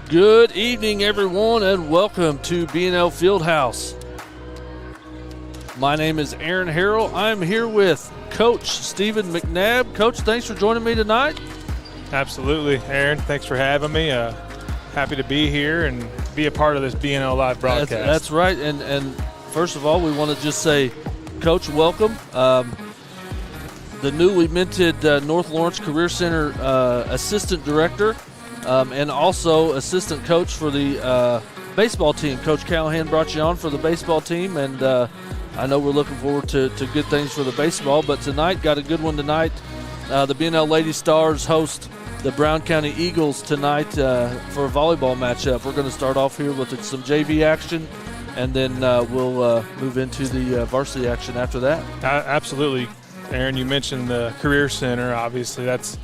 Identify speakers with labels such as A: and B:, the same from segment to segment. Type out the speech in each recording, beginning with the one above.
A: Good evening, everyone, and welcome to B&L Fieldhouse. My name is Aaron Harrell. I'm here with Coach Stephen McNabb. Coach, thanks for joining me tonight.
B: Absolutely, Aaron. Thanks for having me. Happy to be here and be a part of this B&L Live broadcast.
A: That's right. And first of all, we want to just say, Coach, welcome. The newly minted North Lawrence Career Center Assistant Director. And also assistant coach for the baseball team. Coach Callahan brought you on for the baseball team, and I know we're looking forward to good things for the baseball. But tonight, got a good one tonight. The B&L Lady Stars host the Brown County Eagles tonight for a volleyball matchup. We're going to start off here with some JV action, and then we'll move into the varsity action after that.
B: Absolutely. Aaron, you mentioned the Career Center. Obviously, that's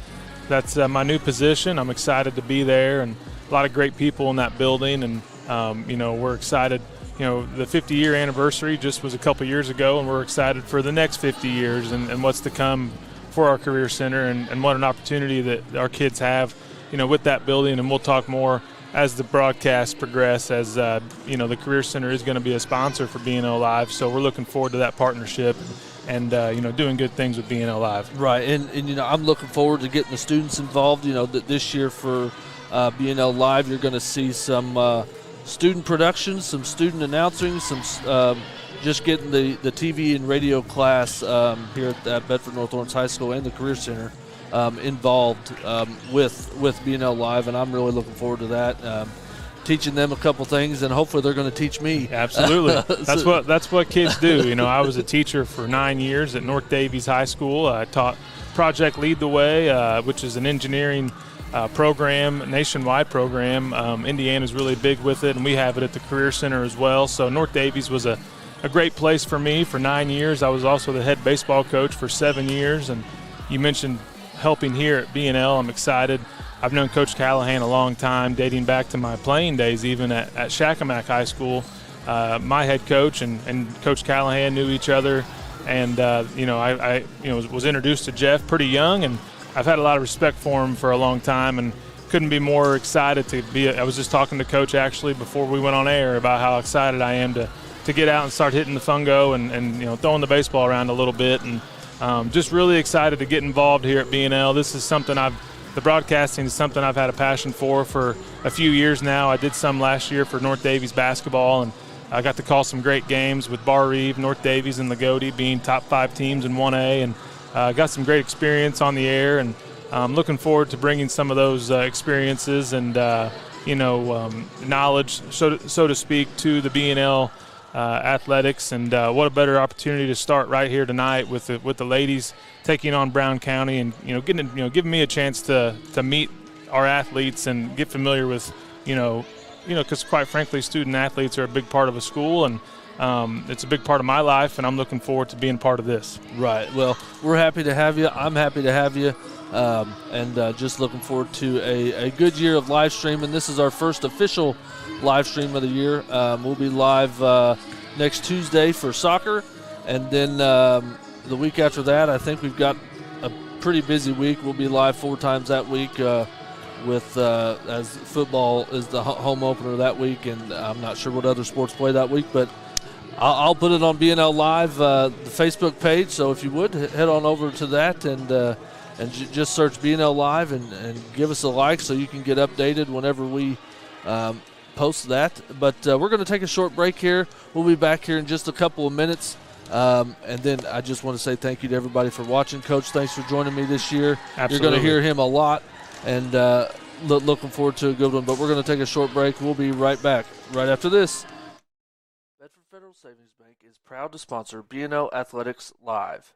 B: my new position. I'm excited to be there, and a lot of great people in that building. And, we're excited. The 50-year anniversary just was a couple years ago, and we're excited for the next 50 years and what's to come for our Career Center and what an opportunity that our kids have, with that building. And we'll talk more as the broadcast progress, as, the Career Center is going to be a sponsor for B&L Live. So we're looking forward to that partnership and doing good things with B&L Live.
A: Right, and I'm looking forward to getting the students involved. This year for B&L Live, you're going to see some student productions, some student announcing, some just getting the TV and radio class here at Bedford North Lawrence High School and the Career Center involved with B&L Live, and I'm really looking forward to that. Teaching them a couple things, and hopefully they're going to teach me.
B: Absolutely. That's what kids do. I was a teacher for 9 years at North Davies High School. I taught Project Lead the Way, which is an engineering program, nationwide program. Indiana's really big with it, and we have it at the Career Center as well. So North Davies was a great place for me for 9 years. I was also the head baseball coach for 7 years, and you mentioned helping here at B&L. I'm excited. I've known Coach Callahan a long time, dating back to my playing days, even at Shakamak High School. My head coach and Coach Callahan knew each other, and I was introduced to Jeff pretty young, and I've had a lot of respect for him for a long time, and couldn't be more excited to be. I was just talking to Coach actually before we went on air about how excited I am to get out and start hitting the fungo and throwing the baseball around a little bit, and just really excited to get involved here at B&L. This is something the broadcasting is something I've had a passion for a few years now. I did some last year for North Davies basketball, and I got to call some great games with Bar Reeve, North Davies, and Lagodi being top 5 teams in 1A, and got some great experience on the air, and looking forward to bringing some of those experiences and knowledge, so to speak, to the B&L athletics. And what a better opportunity to start right here tonight with the ladies taking on Brown County, and giving me a chance to meet our athletes and get familiar with because quite frankly, student athletes are a big part of a school, and it's a big part of my life, and I'm looking forward to being part of this.
A: Right. Well, we're happy to have you. I'm happy to have you, and just looking forward to a good year of live streaming. This is our first official live stream of the year. We'll be live next Tuesday for soccer, and then the week after that, I think we've got a pretty busy week. We'll be live 4 times that week with as football is the home opener that week, and I'm not sure what other sports play that week, but I'll put it on B&L Live, the Facebook page. So if you would, head on over to that and just search B&L Live and give us a like so you can get updated whenever we post that. But we're going to take a short break here. We'll be back here in just a couple of minutes. And then I just want to say thank you to everybody for watching. Coach, thanks for joining me this year.
B: Absolutely.
A: You're going to hear him a lot, and looking forward to a good one. But we're going to take a short break. We'll be right back right after this. Bedford Federal Federal Savings Bank is proud to sponsor B&O Athletics Live.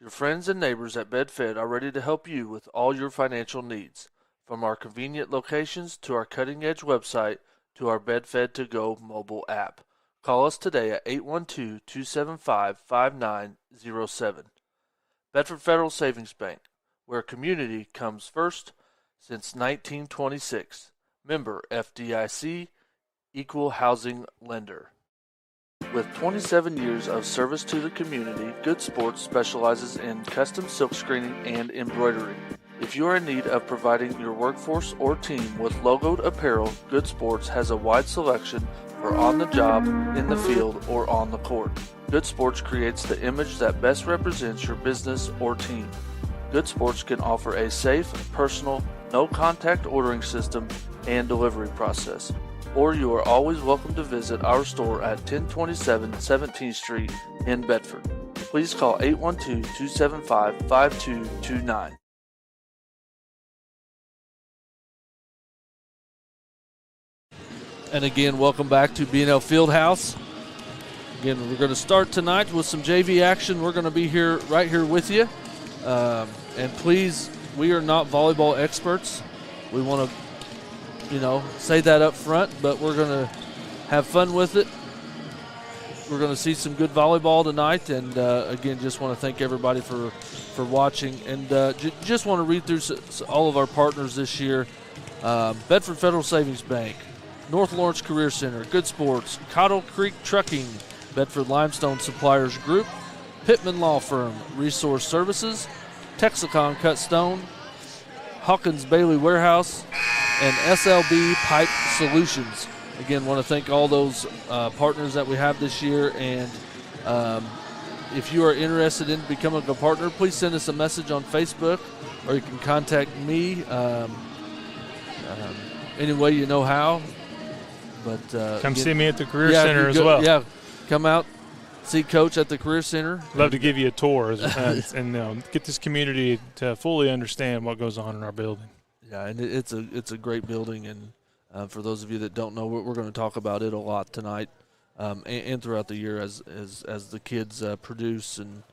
A: Your friends and neighbors at BedFed are ready to help you with all your financial needs. From our convenient locations to our cutting-edge website to our BedFed To Go mobile app. Call us today at 812-275-5907. Bedford Federal Savings Bank, where community comes first since 1926. Member FDIC, Equal Housing Lender. With 27 years of service to the community, Good Sports specializes in custom silk screening and embroidery. If you are in need of providing your workforce or team with logoed apparel, Good Sports has a wide selection for on the job, in the field, or on the court. Good Sports creates the image that best represents your business or team. Good Sports can offer a safe, personal, no-contact ordering system and delivery process. Or you are always welcome to visit our store at 1027 17th Street in Bedford. Please call 812-275-5229. And again, welcome back to B&L Fieldhouse. Again, we're going to start tonight with some JV action. We're going to be here, right here with you. And please, we are not volleyball experts. We want to, say that up front, but we're going to have fun with it. We're going to see some good volleyball tonight, and again, just want to thank everybody for watching. And just want to read through all of our partners this year. Bedford Federal Savings Bank, North Lawrence Career Center, Good Sports, Cottle Creek Trucking, Bedford Limestone Suppliers Group, Pittman Law Firm, Resource Services, Texacon Cut Stone, Hawkins Bailey Warehouse, and SLB Pipe Solutions. Again, want to thank all those partners that we have this year. And if you are interested in becoming a partner, please send us a message on Facebook, or you can contact me any way you know how. But
B: come see me at the Career Center as well.
A: Yeah, come out, see Coach at the Career Center.
B: Love to give you a tour and get this community to fully understand what goes on in our building.
A: Yeah, and it's a great building, and for those of you that don't know, we're going to talk about it a lot tonight and throughout the year as the kids produce, and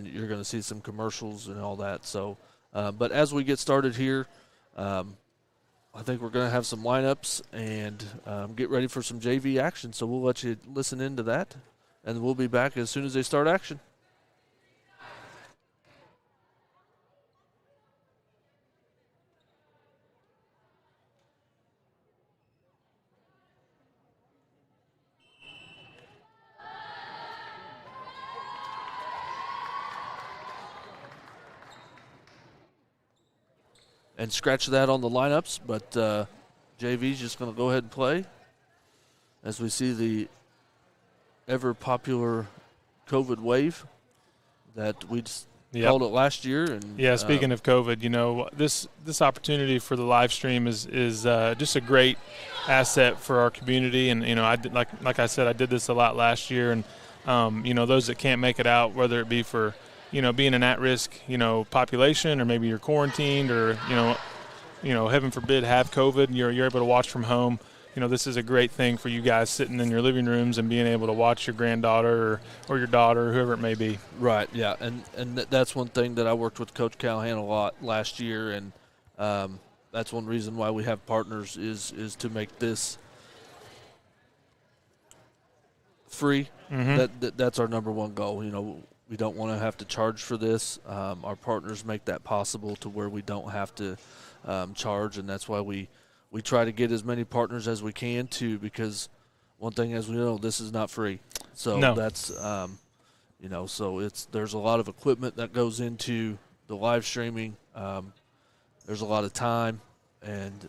A: you're going to see some commercials and all that. So, but as we get started here, I think we're going to have some lineups and get ready for some JV action. So we'll let you listen into that, and we'll be back as soon as they start action. And scratch that on the lineups, but JV's just going to go ahead and play as we see the ever-popular COVID wave that we just called it last year. And
B: speaking of COVID, this opportunity for the live stream is just a great asset for our community. And I did, like I said, I did this a lot last year, and those that can't make it out, whether it be for being an at-risk, population, or maybe you're quarantined, or, heaven forbid, have COVID, and you're able to watch from home. This is a great thing for you guys sitting in your living rooms and being able to watch your granddaughter or your daughter, or whoever it may be.
A: Right, yeah, and that's one thing that I worked with Coach Callahan a lot last year, and that's one reason why we have partners is to make this free. That's our number one goal. We don't want to have to charge for this. Our partners make that possible to where we don't have to charge, and that's why we try to get as many partners as we can too, because one thing, as we know, this is not free. So that's so there's a lot of equipment that goes into the live streaming. There's a lot of time, and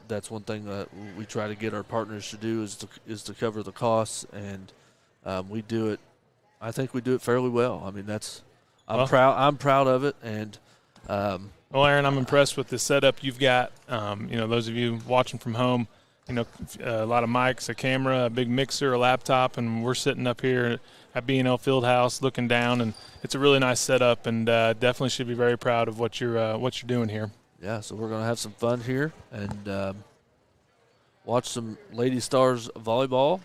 A: that's one thing that we try to get our partners to do is to cover the costs, and we do it. I think we do it fairly well. I mean, I'm proud of it, and
B: well, Aaron, I'm impressed with the setup you've got. Those of you watching from home, a lot of mics, a camera, a big mixer, a laptop, and we're sitting up here at B&L Fieldhouse looking down, and it's a really nice setup, and definitely should be very proud of what you're doing here.
A: Yeah, so we're going to have some fun here and watch some Lady Stars volleyball.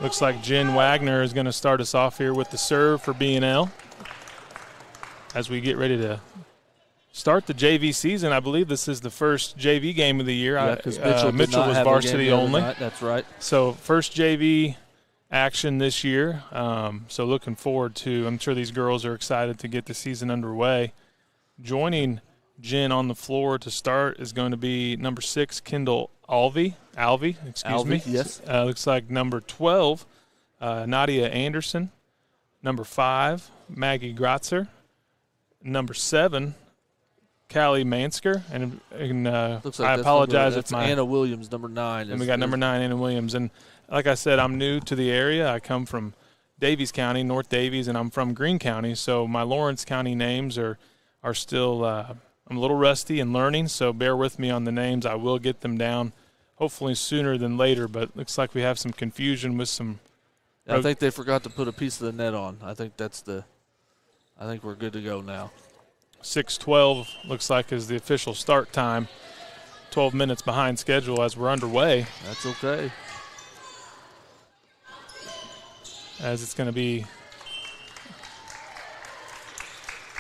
B: Looks like Jen Wagner is going to start us off here with the serve for B&L as we get ready to start the JV season. I believe this is the first JV game of the year.
A: Yeah, because Mitchell
B: was varsity only.
A: That's right.
B: So first JV action this year. So looking forward to, I'm sure these girls are excited to get the season underway. Joining Jen on the floor to start is going to be number 6, Kendall Alvey,
A: Yes.
B: looks like number 12, Nadia Anderson. Number 5, Maggie Grotzer. Number 7, Callie Mansker. And
A: Looks like
B: I apologize if my
A: Anna Williams, number 9.
B: And we got number 9, Anna Williams. And like I said, I'm new to the area. I come from Davies County, North Davies, and I'm from Greene County. So my Lawrence County names are still I'm a little rusty and learning, so bear with me on the names. I will get them down hopefully sooner than later, but looks like we have some confusion with some.
A: I think they forgot to put a piece of the net on. I think we're good to go now.
B: 6:12 looks like is the official start time. 12 minutes behind schedule as we're underway.
A: That's okay.
B: As it's going to be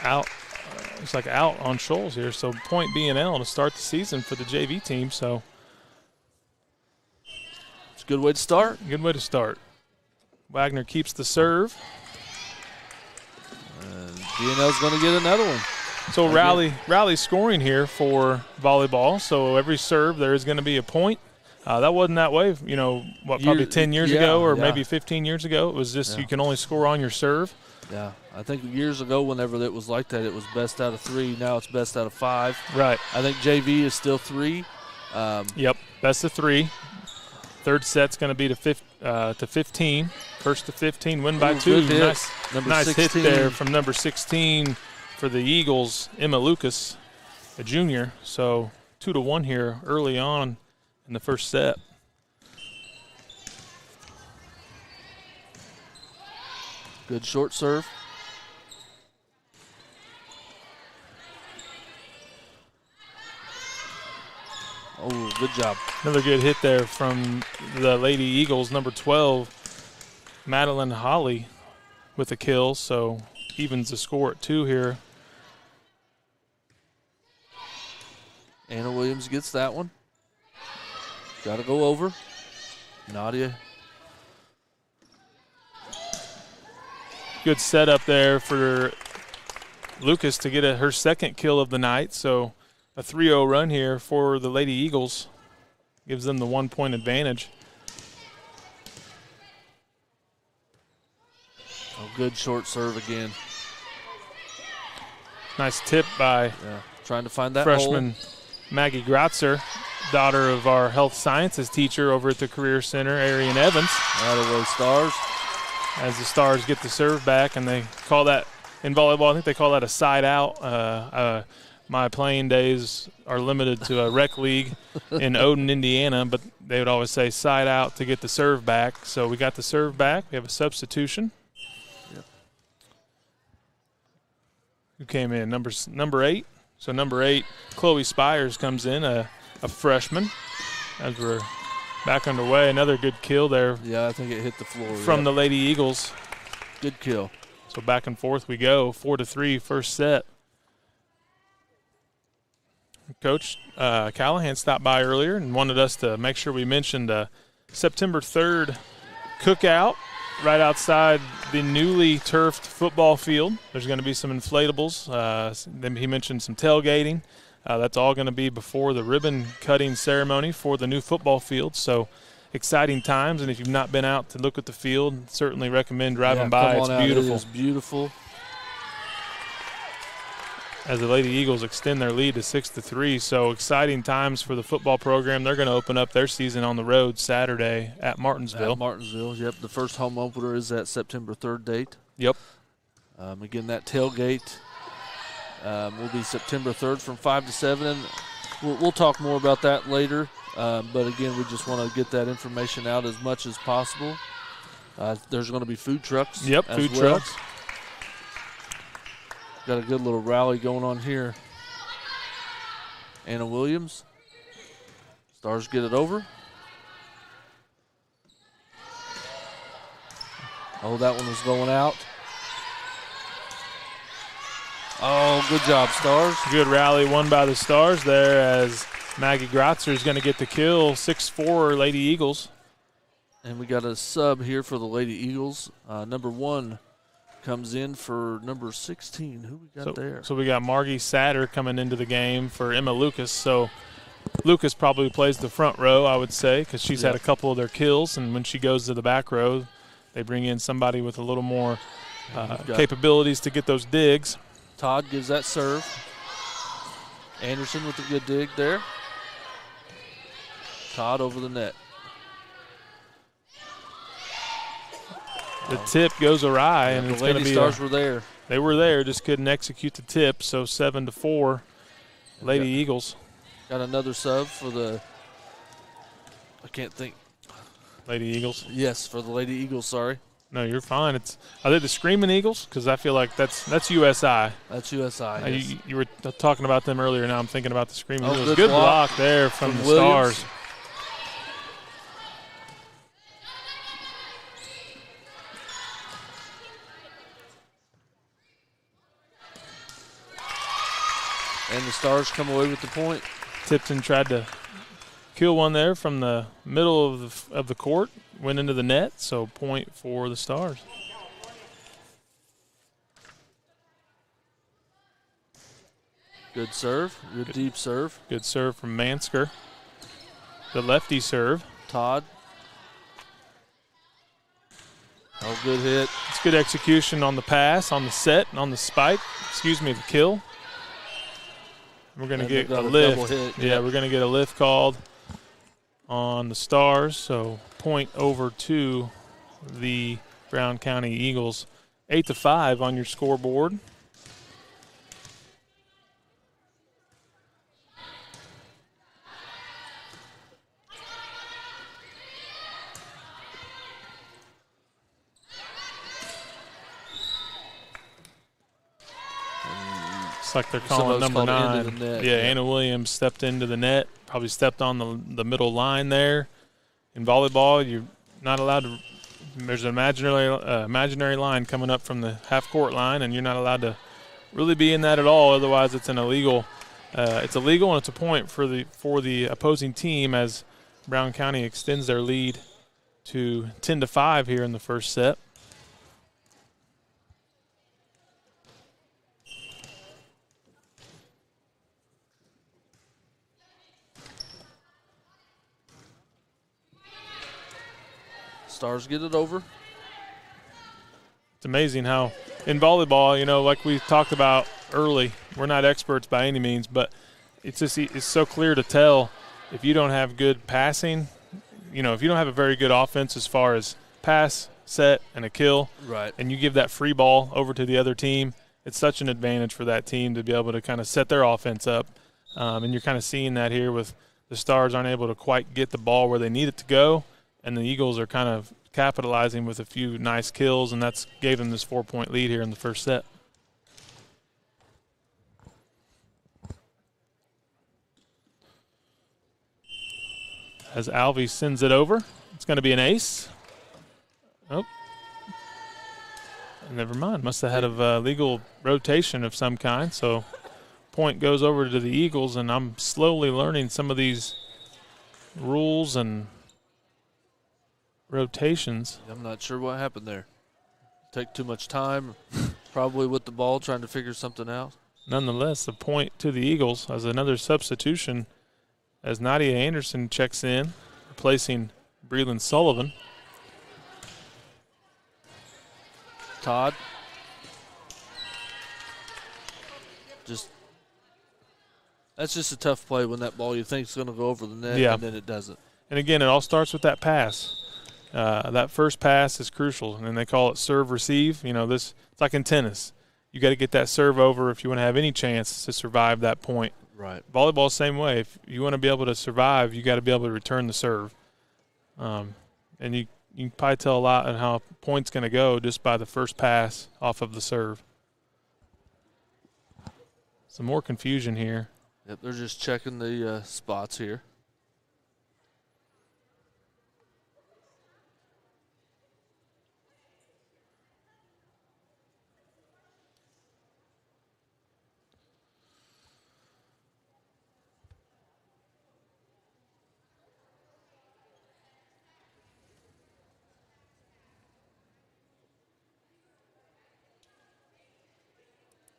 B: out. Looks like out on Shoals here, so point B&L to start the season for the JV team. So
A: it's a good way to start.
B: Good way to start. Wagner keeps the serve.
A: And B&L's going to get another one.
B: So rally scoring here for volleyball. So every serve there is going to be a point. That wasn't that way, probably 10 years ago or maybe 15 years ago. It was just you can only score on your serve.
A: Yeah, I think years ago, whenever it was like that, it was best out of 3. Now it's best out of 5.
B: Right.
A: I think JV is still 3.
B: Yep, best of 3. Third set's going to be to 15. First to 15, win by 2. Nice hit there from number 16 for the Eagles, Emma Lucas, a junior. So 2-1 here early on in the first set.
A: Good short serve. Oh, good job.
B: Another good hit there from the Lady Eagles, number 12, Madeline Holly with a kill. So evens the score at 2 here.
A: Anna Williams gets that one. Got to go over. Nadia.
B: Good setup there for Lucas to get her second kill of the night. So a 3-0 run here for the Lady Eagles. Gives them the 1-point advantage.
A: A good short serve again.
B: Nice tip by
A: trying to find that
B: freshman
A: hole.
B: Maggie Grotzer, daughter of our health sciences teacher over at the Career Center, Arian Evans.
A: Attaboy Stars.
B: As the Stars get the serve back, and they call that, in volleyball, I think they call that a side out. My playing days are limited to a rec league in Odin, Indiana, but they would always say side out to get the serve back. So we got the serve back. We have a substitution.
A: Yep.
B: Who came in? Number 8. So number 8, Chloe Spires comes in, a freshman, as we're back underway. Another good kill there.
A: Yeah, I think it hit the floor.
B: From the Lady Eagles.
A: Good kill.
B: So back and forth we go, 4-3 first set. Coach Callahan stopped by earlier and wanted us to make sure we mentioned September 3rd cookout right outside the newly turfed football field. There's going to be some inflatables. Then he mentioned some tailgating. That's all going to be before the ribbon cutting ceremony for the new football field. So exciting times, and if you've not been out to look at the field, certainly recommend driving by. It's beautiful.
A: It is beautiful.
B: As the Lady Eagles extend their lead to 6-3. So exciting times for the football program. They're going to open up their season on the road Saturday at Martinsville.
A: Yep. The first home opener is that September 3rd date.
B: Yep.
A: Again, that tailgate will be September 3rd from 5 to 7. And we'll talk more about that later. But, again, we just want to get that information out as much as possible. There's going to be food trucks.
B: Yep, food trucks.
A: Got a good little rally going on here. Anna Williams. Stars get it over. Oh, that one was going out. Oh, good job, Stars.
B: Good rally won by the Stars there as Maggie Grotzer is going to get the kill. 6-4 Lady Eagles.
A: And we got a sub here for the Lady Eagles. Number 1 comes in for number 16. Who we got there?
B: So we got Margie Satter coming into the game for Emma Lucas. So Lucas probably plays the front row, I would say, because she's had a couple of their kills. And when she goes to the back row, they bring in somebody with a little more capabilities to get those digs.
A: Todd gives that serve. Anderson with a good dig there. Todd over the net.
B: The tip goes awry, and it's going to be.
A: The Lady Stars were there.
B: They were there, just couldn't execute the tip. So 7-4, Lady Eagles.
A: Got another sub for the. I can't think.
B: Lady Eagles.
A: Yes, for the Lady Eagles. Sorry.
B: No, you're fine. Are they the Screaming Eagles? Because I feel like that's USI.
A: That's USI. Yes.
B: You were talking about them earlier. Now I'm thinking about the Screaming Eagles.
A: Good
B: block there from the
A: Williams.
B: Stars.
A: And the Stars come away with the point.
B: Tipton tried to kill one there from the middle of the court, went into the net, so point for the Stars.
A: Good serve, good deep serve.
B: Good serve from Mansker. The lefty serve.
A: Todd. Oh, good hit.
B: It's good execution on the pass, on the set, and on the spike. The kill. We're going to get a lift. Yeah, we're going to get a lift called on the Stars. So point over to the Brown County Eagles. 8-5 on your scoreboard. Like they're calling number 9. Yeah, Anna Williams stepped into the net, probably stepped on the middle line there. In volleyball, you're not allowed to – there's an imaginary line coming up from the half-court line, and you're not allowed to really be in that at all. Otherwise, it's an illegal it's illegal, and it's a point for the opposing team as Brown County extends their lead to 10-5 here in the first set.
A: Stars get it over.
B: It's amazing how in volleyball, like we talked about early, we're not experts by any means, but it's so clear to tell if you don't have good passing, if you don't have a very good offense as far as pass, set, and a kill,
A: right,
B: and you give that free ball over to the other team, it's such an advantage for that team to be able to kind of set their offense up. And you're kind of seeing that here with the Stars aren't able to quite get the ball where they need it to go. And the Eagles are kind of capitalizing with a few nice kills, and that's gave them this 4-point lead here in the first set. As Alvey sends it over, it's going to be an ace. Oh. Never mind. Must have had a legal rotation of some kind. So point goes over to the Eagles, and I'm slowly learning some of these rules and rotations.
A: I'm not sure what happened there. Take too much time, probably with the ball, trying to figure something out.
B: Nonetheless, the point to the Eagles as another substitution as Nadia Anderson checks in, replacing Breland Sullivan.
A: Todd. That's just a tough play when that ball you think is going to go over the net, and then it doesn't.
B: And again, it all starts with that pass. That first pass is crucial, and they call it serve-receive. It's like in tennis. You got to get that serve over if you want to have any chance to survive that point.
A: Right.
B: Volleyball, same way. If you want to be able to survive, you got to be able to return the serve. And you can probably tell a lot on how a point's going to go just by the first pass off of the serve. Some more confusion here.
A: Yep, they're just checking the spots here.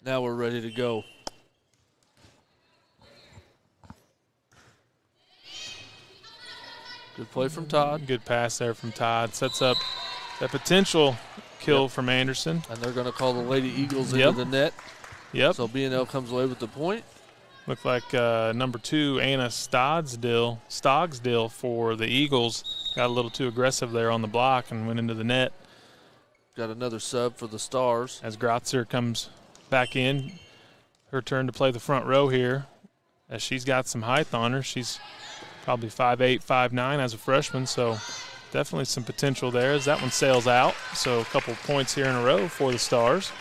A: Now we're ready to go. Good play from Todd.
B: Good pass there from Todd. Sets up that potential kill from Anderson.
A: And they're going to call the Lady Eagles into the net.
B: Yep.
A: So B&L comes away with the point.
B: Looked like number 2, Anna Stogsdill for the Eagles. Got a little too aggressive there on the block and went into the net.
A: Got another sub for the Stars.
B: As Grotzer comes back in, her turn to play the front row here, as she's got some height on her. She's probably 5'8", 5'9" as a freshman, so definitely some potential there as that one sails out. So a couple points here in a row for the Stars.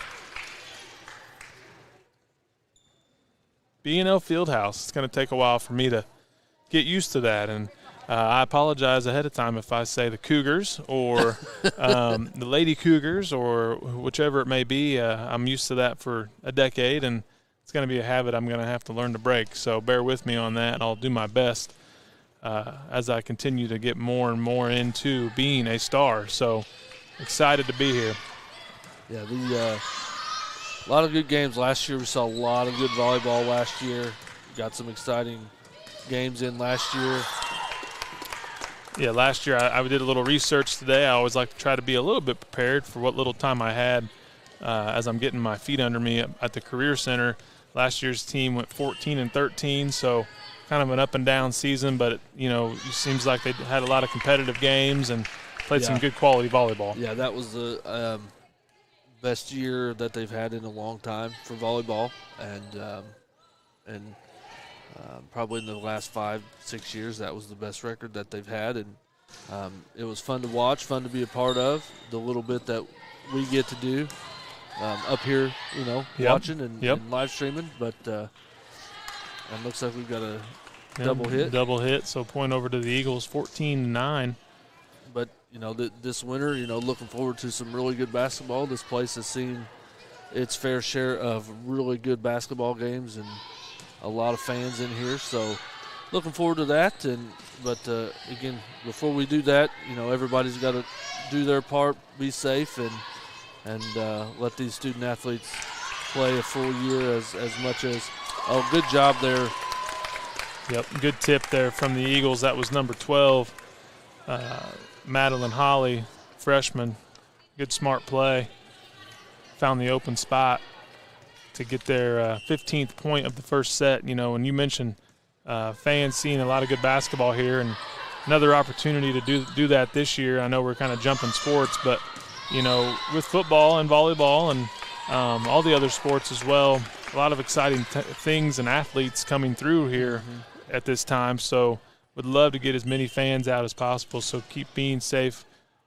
B: B&L Fieldhouse, it's going to take a while for me to get used to that, and I apologize ahead of time if I say the Cougars or the Lady Cougars or whichever it may be. I'm used to that for a decade, and it's going to be a habit I'm going to have to learn to break. So bear with me on that. I'll do my best as I continue to get more and more into being a Star. So excited to be here.
A: Yeah, a lot of good games last year. We saw a lot of good volleyball last year. Got some exciting games in last year.
B: Yeah, last year I did a little research today. I always like to try to be a little bit prepared for what little time I had as I'm getting my feet under me at the Career Center. Last year's team went 14-13, so kind of an up and down season, but it seems like they had a lot of competitive games and played some good quality volleyball.
A: Yeah, that was the best year that they've had in a long time for volleyball, and probably in the last 5-6 years, that was the best record that they've had, and it was fun to watch, fun to be a part of. The little bit that we get to do up here, watching and live streaming, but it looks like we've got a double hit.
B: So point over to the Eagles, 14-9.
A: But this winter, looking forward to some really good basketball. This place has seen its fair share of really good basketball games and a lot of fans in here, so looking forward to that. But again, before we do that, everybody's got to do their part, be safe, and let these student athletes play a full year as much as. Oh, good job there.
B: Yep, good tip there from the Eagles. That was number 12, Madeline Holly, freshman. Good smart play. Found the open spot to get their 15th point of the first set. And you mentioned fans seeing a lot of good basketball here, and another opportunity to do that this year. I know we're kind of jumping sports, but with football and volleyball and all the other sports as well, a lot of exciting things and athletes coming through here at this time. So would love to get as many fans out as possible. So keep being safe.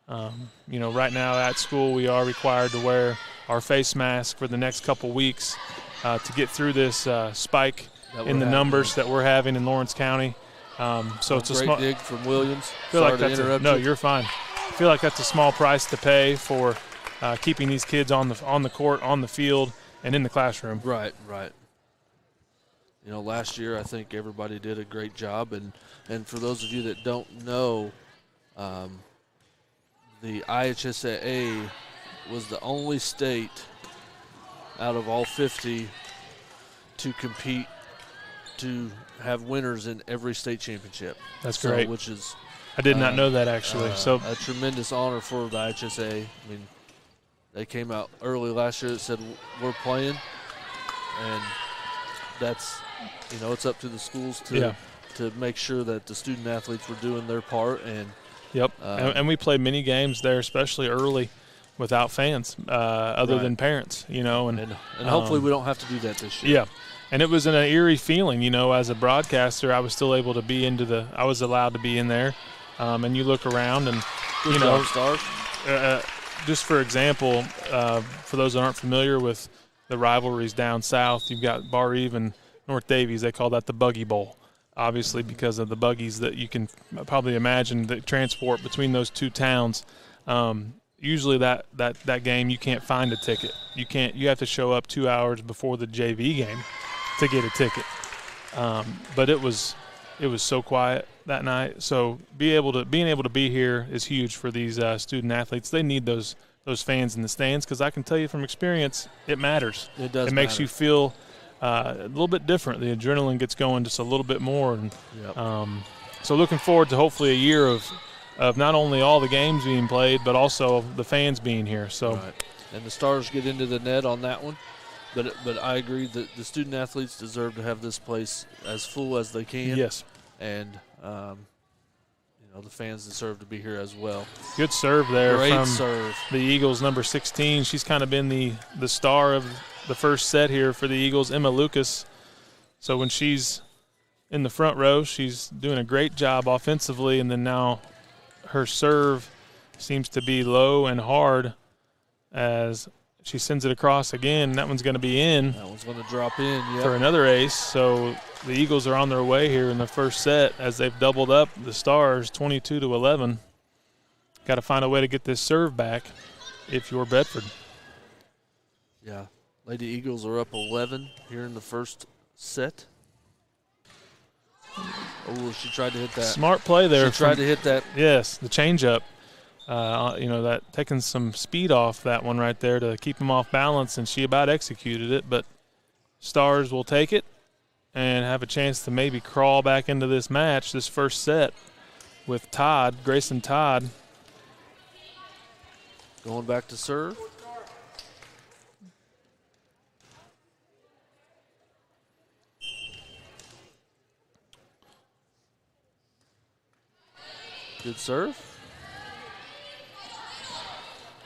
B: Right now at school we are required to wear our face mask for the next couple weeks to get through this spike in the numbers that we're having in Lawrence County. So it's a
A: great
B: small
A: dig from Williams.
B: No, you're fine. I feel like that's a small price to pay for keeping these kids on the court, on the field, and in the classroom.
A: Right. Last year I think everybody did a great job, and for those of you that don't know, the IHSAA was the only state out of all 50 to compete to have winners in every state championship.
B: That's great.
A: Which is
B: I did not know that actually. So
A: a tremendous honor for the IHSAA. I mean, they came out early last year that said we're playing, and that's it's up to the schools to make sure that the student athletes were doing their part. And
B: and we played many games there, especially early, without fans other than parents. And
A: hopefully we don't have to do that this year.
B: Yeah. And it was an eerie feeling, as a broadcaster, I was still able to be I was allowed to be in there. And you look around and,
A: Good job, Stars.
B: Just for example, for those that aren't familiar with the rivalries down south, you've got Bar Eve and North Davies. They call that the Buggy Bowl, obviously because of the buggies that you can probably imagine that transport between those two towns. Usually that game you can't find a ticket. You have to show up 2 hours before the JV game to get a ticket. But it was so quiet that night. So being able to be here is huge for these student athletes. They need those those fans in the stands, because I can tell you from experience, it matters.
A: It does.
B: It makes
A: matter.
B: you feel a little bit different. The adrenaline gets going just a little bit more. And so looking forward to hopefully a year of not only all the games being played, but also the fans being here. So,
A: and the Stars get into the net on that one. But I agree that the student athletes deserve to have this place as full as they can.
B: Yes.
A: And the fans deserve to be here as well.
B: Good serve there.
A: Great
B: from
A: serve.
B: The Eagles, number 16. She's kind of been the star of the first set here for the Eagles, Emma Lucas. So when she's in the front row, she's doing a great job offensively, and then now her serve seems to be low and hard as she sends it across again. That one's going to be in.
A: That one's going to drop in,
B: for another ace. So the Eagles are on their way here in the first set as they've doubled up the Stars 22-11. Got to find a way to get this serve back if you're Bedford.
A: Yeah. Lady Eagles are up 11 here in the first set. Oh, she tried to hit that.
B: Smart play there.
A: She tried to hit that.
B: Yes, the changeup. That taking some speed off that one right there to keep him off balance, and she about executed it. But Stars will take it and have a chance to maybe crawl back into this match, this first set, with Grayson Todd.
A: Going back to serve. Good serve.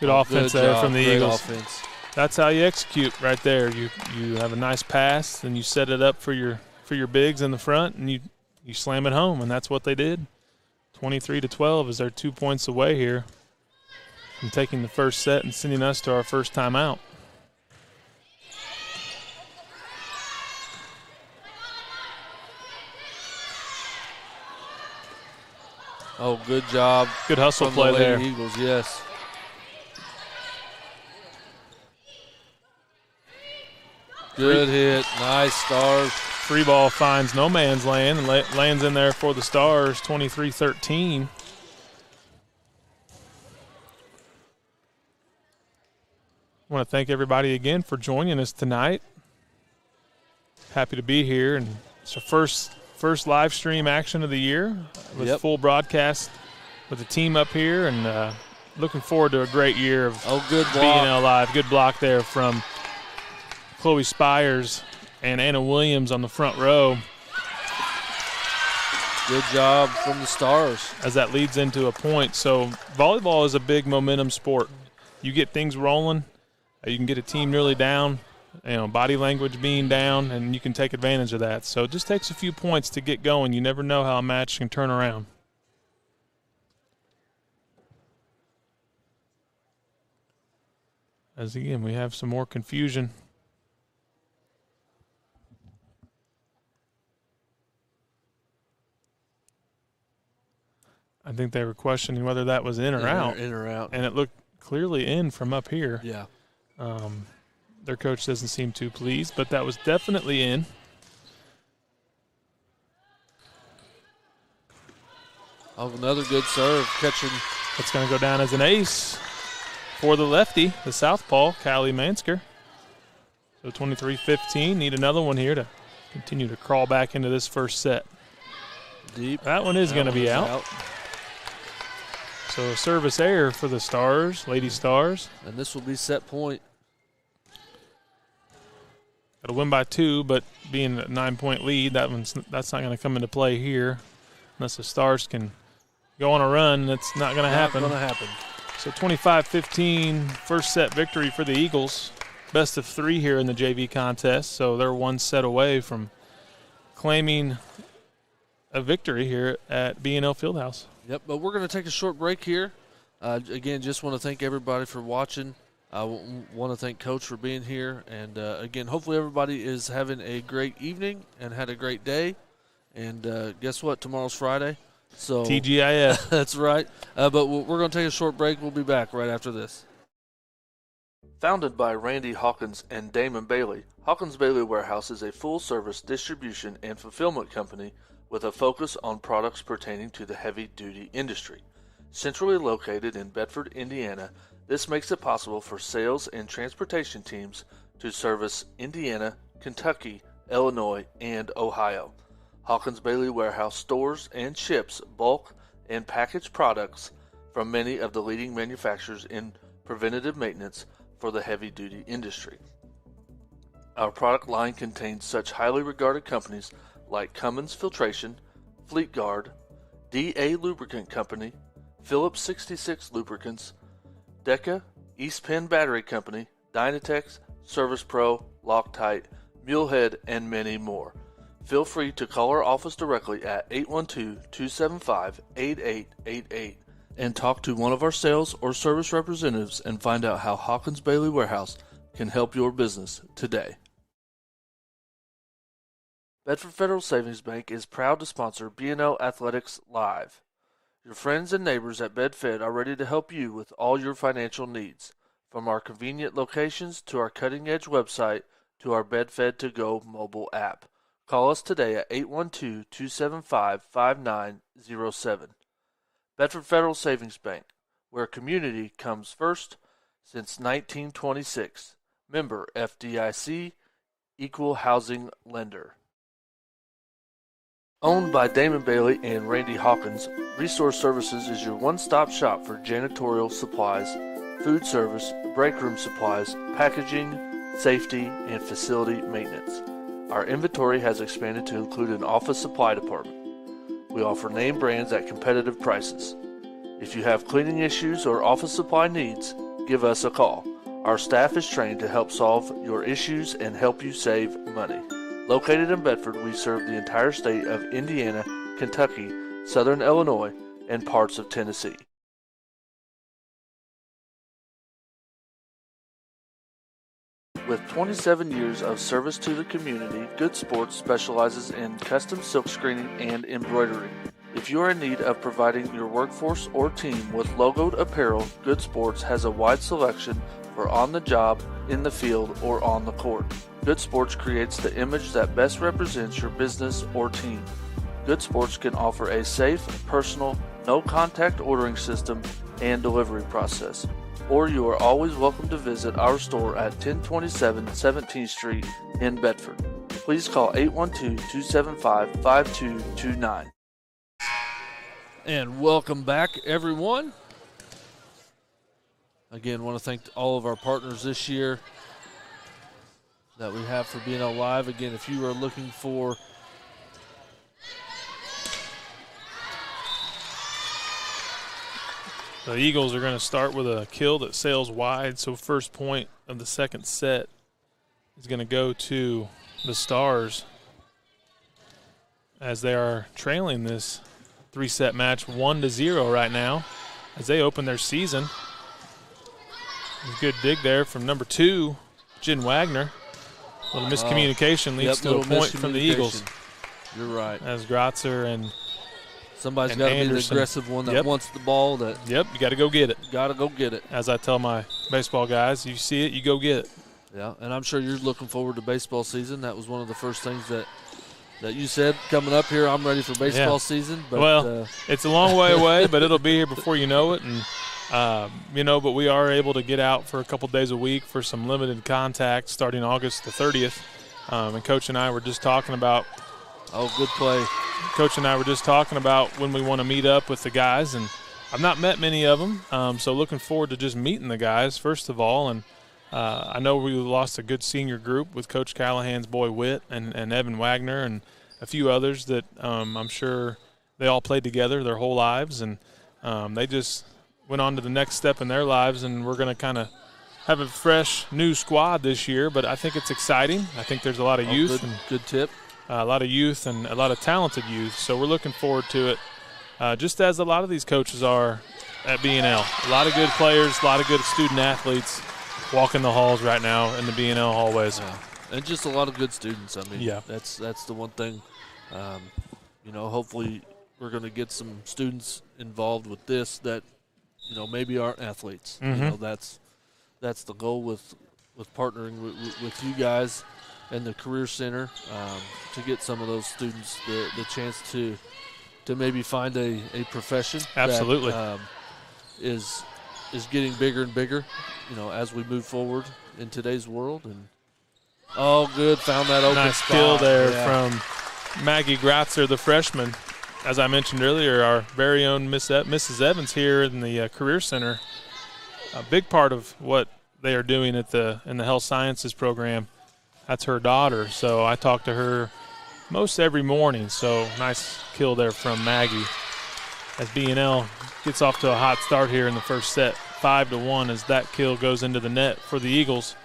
B: Good offense there from the Eagles.
A: Offense.
B: That's how you execute right there. You have a nice pass, and you set it up for your bigs in the front, and you slam it home, and that's what they did. 23-12 as they're 2 points away here from taking the first set and sending us to our first timeout.
A: Oh, good job.
B: Good hustle
A: from
B: play
A: the Lady
B: there.
A: Eagles, yes. Good hit. Nice, Stars.
B: Free ball finds no man's land and lands in there for the Stars, 23-13. I want to thank everybody again for joining us tonight. Happy to be here, and it's our first live stream action of the year with full broadcast with the team up here, and looking forward to a great year of
A: good block.
B: BNL Live. Good block there from Chloe Spires and Anna Williams on the front row.
A: Good job from the Stars.
B: As that leads into a point. So volleyball is a big momentum sport. You get things rolling, you can get a team nearly down, body language being down, and you can take advantage of that. So it just takes a few points to get going. You never know how a match can turn around. As again, we have some more confusion. I think they were questioning whether that was in or out.
A: In or out.
B: And it looked clearly in from up here.
A: Yeah.
B: Their coach doesn't seem too pleased, but that was definitely in.
A: Oh, another good serve. Catching.
B: That's going to go down as an ace for the lefty, the southpaw, Callie Mansker. So 23-15. Need another one here to continue to crawl back into this first set.
A: Deep.
B: That one is going to be out. So service error for the Stars, Lady Stars.
A: And this will be set point.
B: Got to win by 2, but being a 9-point lead, that's not going to come into play here unless the Stars can go on a run. That's not going to happen.
A: Not going to happen.
B: So 25-15, first set victory for the Eagles. Best of 3 here in the JV contest, so they're one set away from claiming a victory here at B&L Fieldhouse.
A: Yep, but we're going to take a short break here. Again, just want to thank everybody for watching. I want to thank Coach for being here. And, again, hopefully everybody is having a great evening and had a great day. And guess what? Tomorrow's Friday. So
B: TGIF.
A: That's right. But we're going to take a short break. We'll be back right after this. Founded by Randy Hawkins and Damon Bailey, Hawkins Bailey Warehouse is a full-service distribution and fulfillment company with a focus on products pertaining to the heavy-duty industry. Centrally located in Bedford, Indiana, This makes it possible for sales and transportation teams to service Indiana, Kentucky, Illinois, and Ohio. Hawkins Bailey Warehouse stores and ships bulk and packaged products from many of the leading manufacturers in preventative maintenance for the heavy-duty industry. Our product line contains such highly regarded companies like Cummins Filtration, Fleet Guard, DA Lubricant Company, Phillips 66 Lubricants, Deca, East Penn Battery Company, Dynatex, Service Pro, Loctite, Mulehead, and many more. Feel free to call our office directly at 812-275-8888 and talk to one of our sales or service representatives and find out how Hawkins Bailey Warehouse can help your business today. Bedford Federal Savings Bank is proud to sponsor B&L Athletics Live. Your friends and neighbors at BedFed are ready to help you with all your financial needs, from our convenient locations to our cutting-edge website to our BedFed To Go mobile app. Call us today at 812-275-5907. Bedford Federal Savings Bank, where community comes first since 1926. Member FDIC, Equal Housing Lender. Owned by Damon Bailey and Randy Hawkins, Resource Services is your one-stop shop for janitorial supplies, food service, break room supplies, packaging, safety, and facility maintenance. Our inventory has expanded to include an office supply department. We offer name brands at competitive prices. If you have cleaning issues or office supply needs, give us a call. Our staff is trained to help solve your issues and help you save money. Located in Bedford, we serve the entire state of Indiana, Kentucky, Southern Illinois, and parts of Tennessee. With 27 years of service to the community, Good Sports specializes in custom silk screening and embroidery. If you are in need of providing your workforce or team with logoed apparel, Good Sports has a wide selection for on the job, in the field, or on the court. Good Sports creates the image that best represents your business or team. Good Sports can offer a safe, personal, no-contact ordering system and delivery process. Or you are always welcome to visit our store at 1027 17th Street in Bedford. Please call 812-275-5229. And welcome back, everyone. Again, want to thank all of our partners this year that we have for being alive. Again, if you are looking for
B: the Eagles are going to start with a kill that sails wide, so first point of the second set is going to go to the Stars as they are trailing this three-set match 1-0 right now as they open their season. A good dig there from number 2, Jen Wagner. A little miscommunication leads to a point from the Eagles.
A: You're right.
B: As Grotzer and
A: somebody's got to be the aggressive one that wants the ball.
B: You got to go get it.
A: Got to go get it.
B: As I tell my baseball guys, you see it, you go get it.
A: Yeah, and I'm sure you're looking forward to baseball season. That was one of the first things that you said coming up here. I'm ready for baseball season. But,
B: it's a long way away, but it'll be here before you know it. And but we are able to get out for a couple days a week for some limited contact starting August the 30th. And Coach and I were just talking about
A: good play.
B: Coach and I were just talking about when we want to meet up with the guys, and I've not met many of them, so looking forward to just meeting the guys, first of all. And I know we lost a good senior group with Coach Callahan's boy Witt and Evan Wagner and a few others that I'm sure they all played together their whole lives, and they just went on to the next step in their lives, and we're going to kind of have a fresh new squad this year, but I think it's exciting. I think there's a lot of youth.
A: Good tip.
B: A lot of youth and a lot of talented youth, so we're looking forward to it, just as a lot of these coaches are at B&L. A lot of good players, a lot of good student-athletes walking the halls right now in the B&L hallways.
A: Yeah. And just a lot of good students. I mean,
B: yeah.
A: That's the one thing. Hopefully we're going to get some students involved with this that, maybe aren't athletes.
B: Mm-hmm.
A: That's the goal with partnering with you guys and the Career Center to get some of those students the chance to maybe find a profession.
B: Absolutely.
A: That is is getting bigger and bigger, as we move forward in today's world. And good, found that open
B: nice
A: spot.
B: Kill there from Maggie Gratzer, the freshman. As I mentioned earlier, our very own Mrs. Evans here in the Career Center. A big part of what they are doing in the Health Sciences program, that's her daughter. So I talk to her most every morning. So nice kill there from Maggie as B&L gets off to a hot start here in the first set, 5-1 as that kill goes into the net for the Eagles.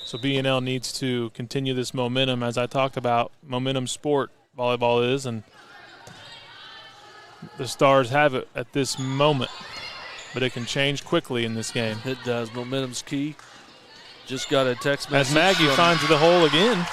B: So B&L needs to continue this momentum. As I talked about, momentum sport volleyball is, and the Stars have it at this moment, but it can change quickly in this game.
A: It does. Momentum's key. Just got a text message.
B: As Maggie finds the hole again.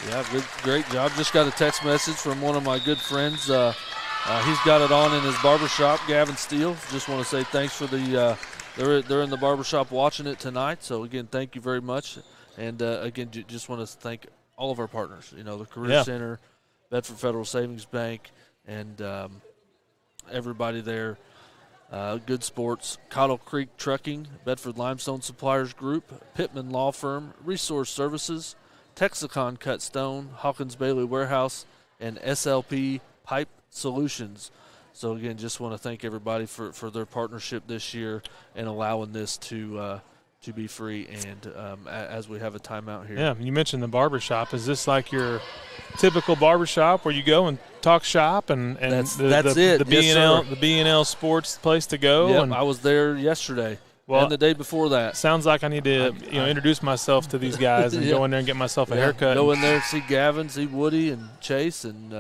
A: Yeah, great job. Just got a text message from one of my good friends. He's got it on in his barbershop, Gavin Steele. Just want to say thanks for they're in the barbershop watching it tonight. So, again, thank you very much. And, again, just want to thank all of our partners, the Career Center, Bedford Federal Savings Bank, and everybody there. Good Sports, Cottle Creek Trucking, Bedford Limestone Suppliers Group, Pittman Law Firm, Resource Services, Texacon Cut Stone, Hawkins Bailey Warehouse, and SLP Pipe Solutions. So, again, just want to thank everybody for their partnership this year and allowing this to be free and as we have a timeout here.
B: Yeah, you mentioned the barbershop. Is this like your typical barbershop where you go and talk shop and
A: that's
B: the
A: it.
B: the B&L sports place to go?
A: Yep,
B: and
A: I was there yesterday and the day before that.
B: Sounds like I need to introduce myself to these guys and go in there and get myself a haircut.
A: Go in there and see Gavin, see Woody and Chase, and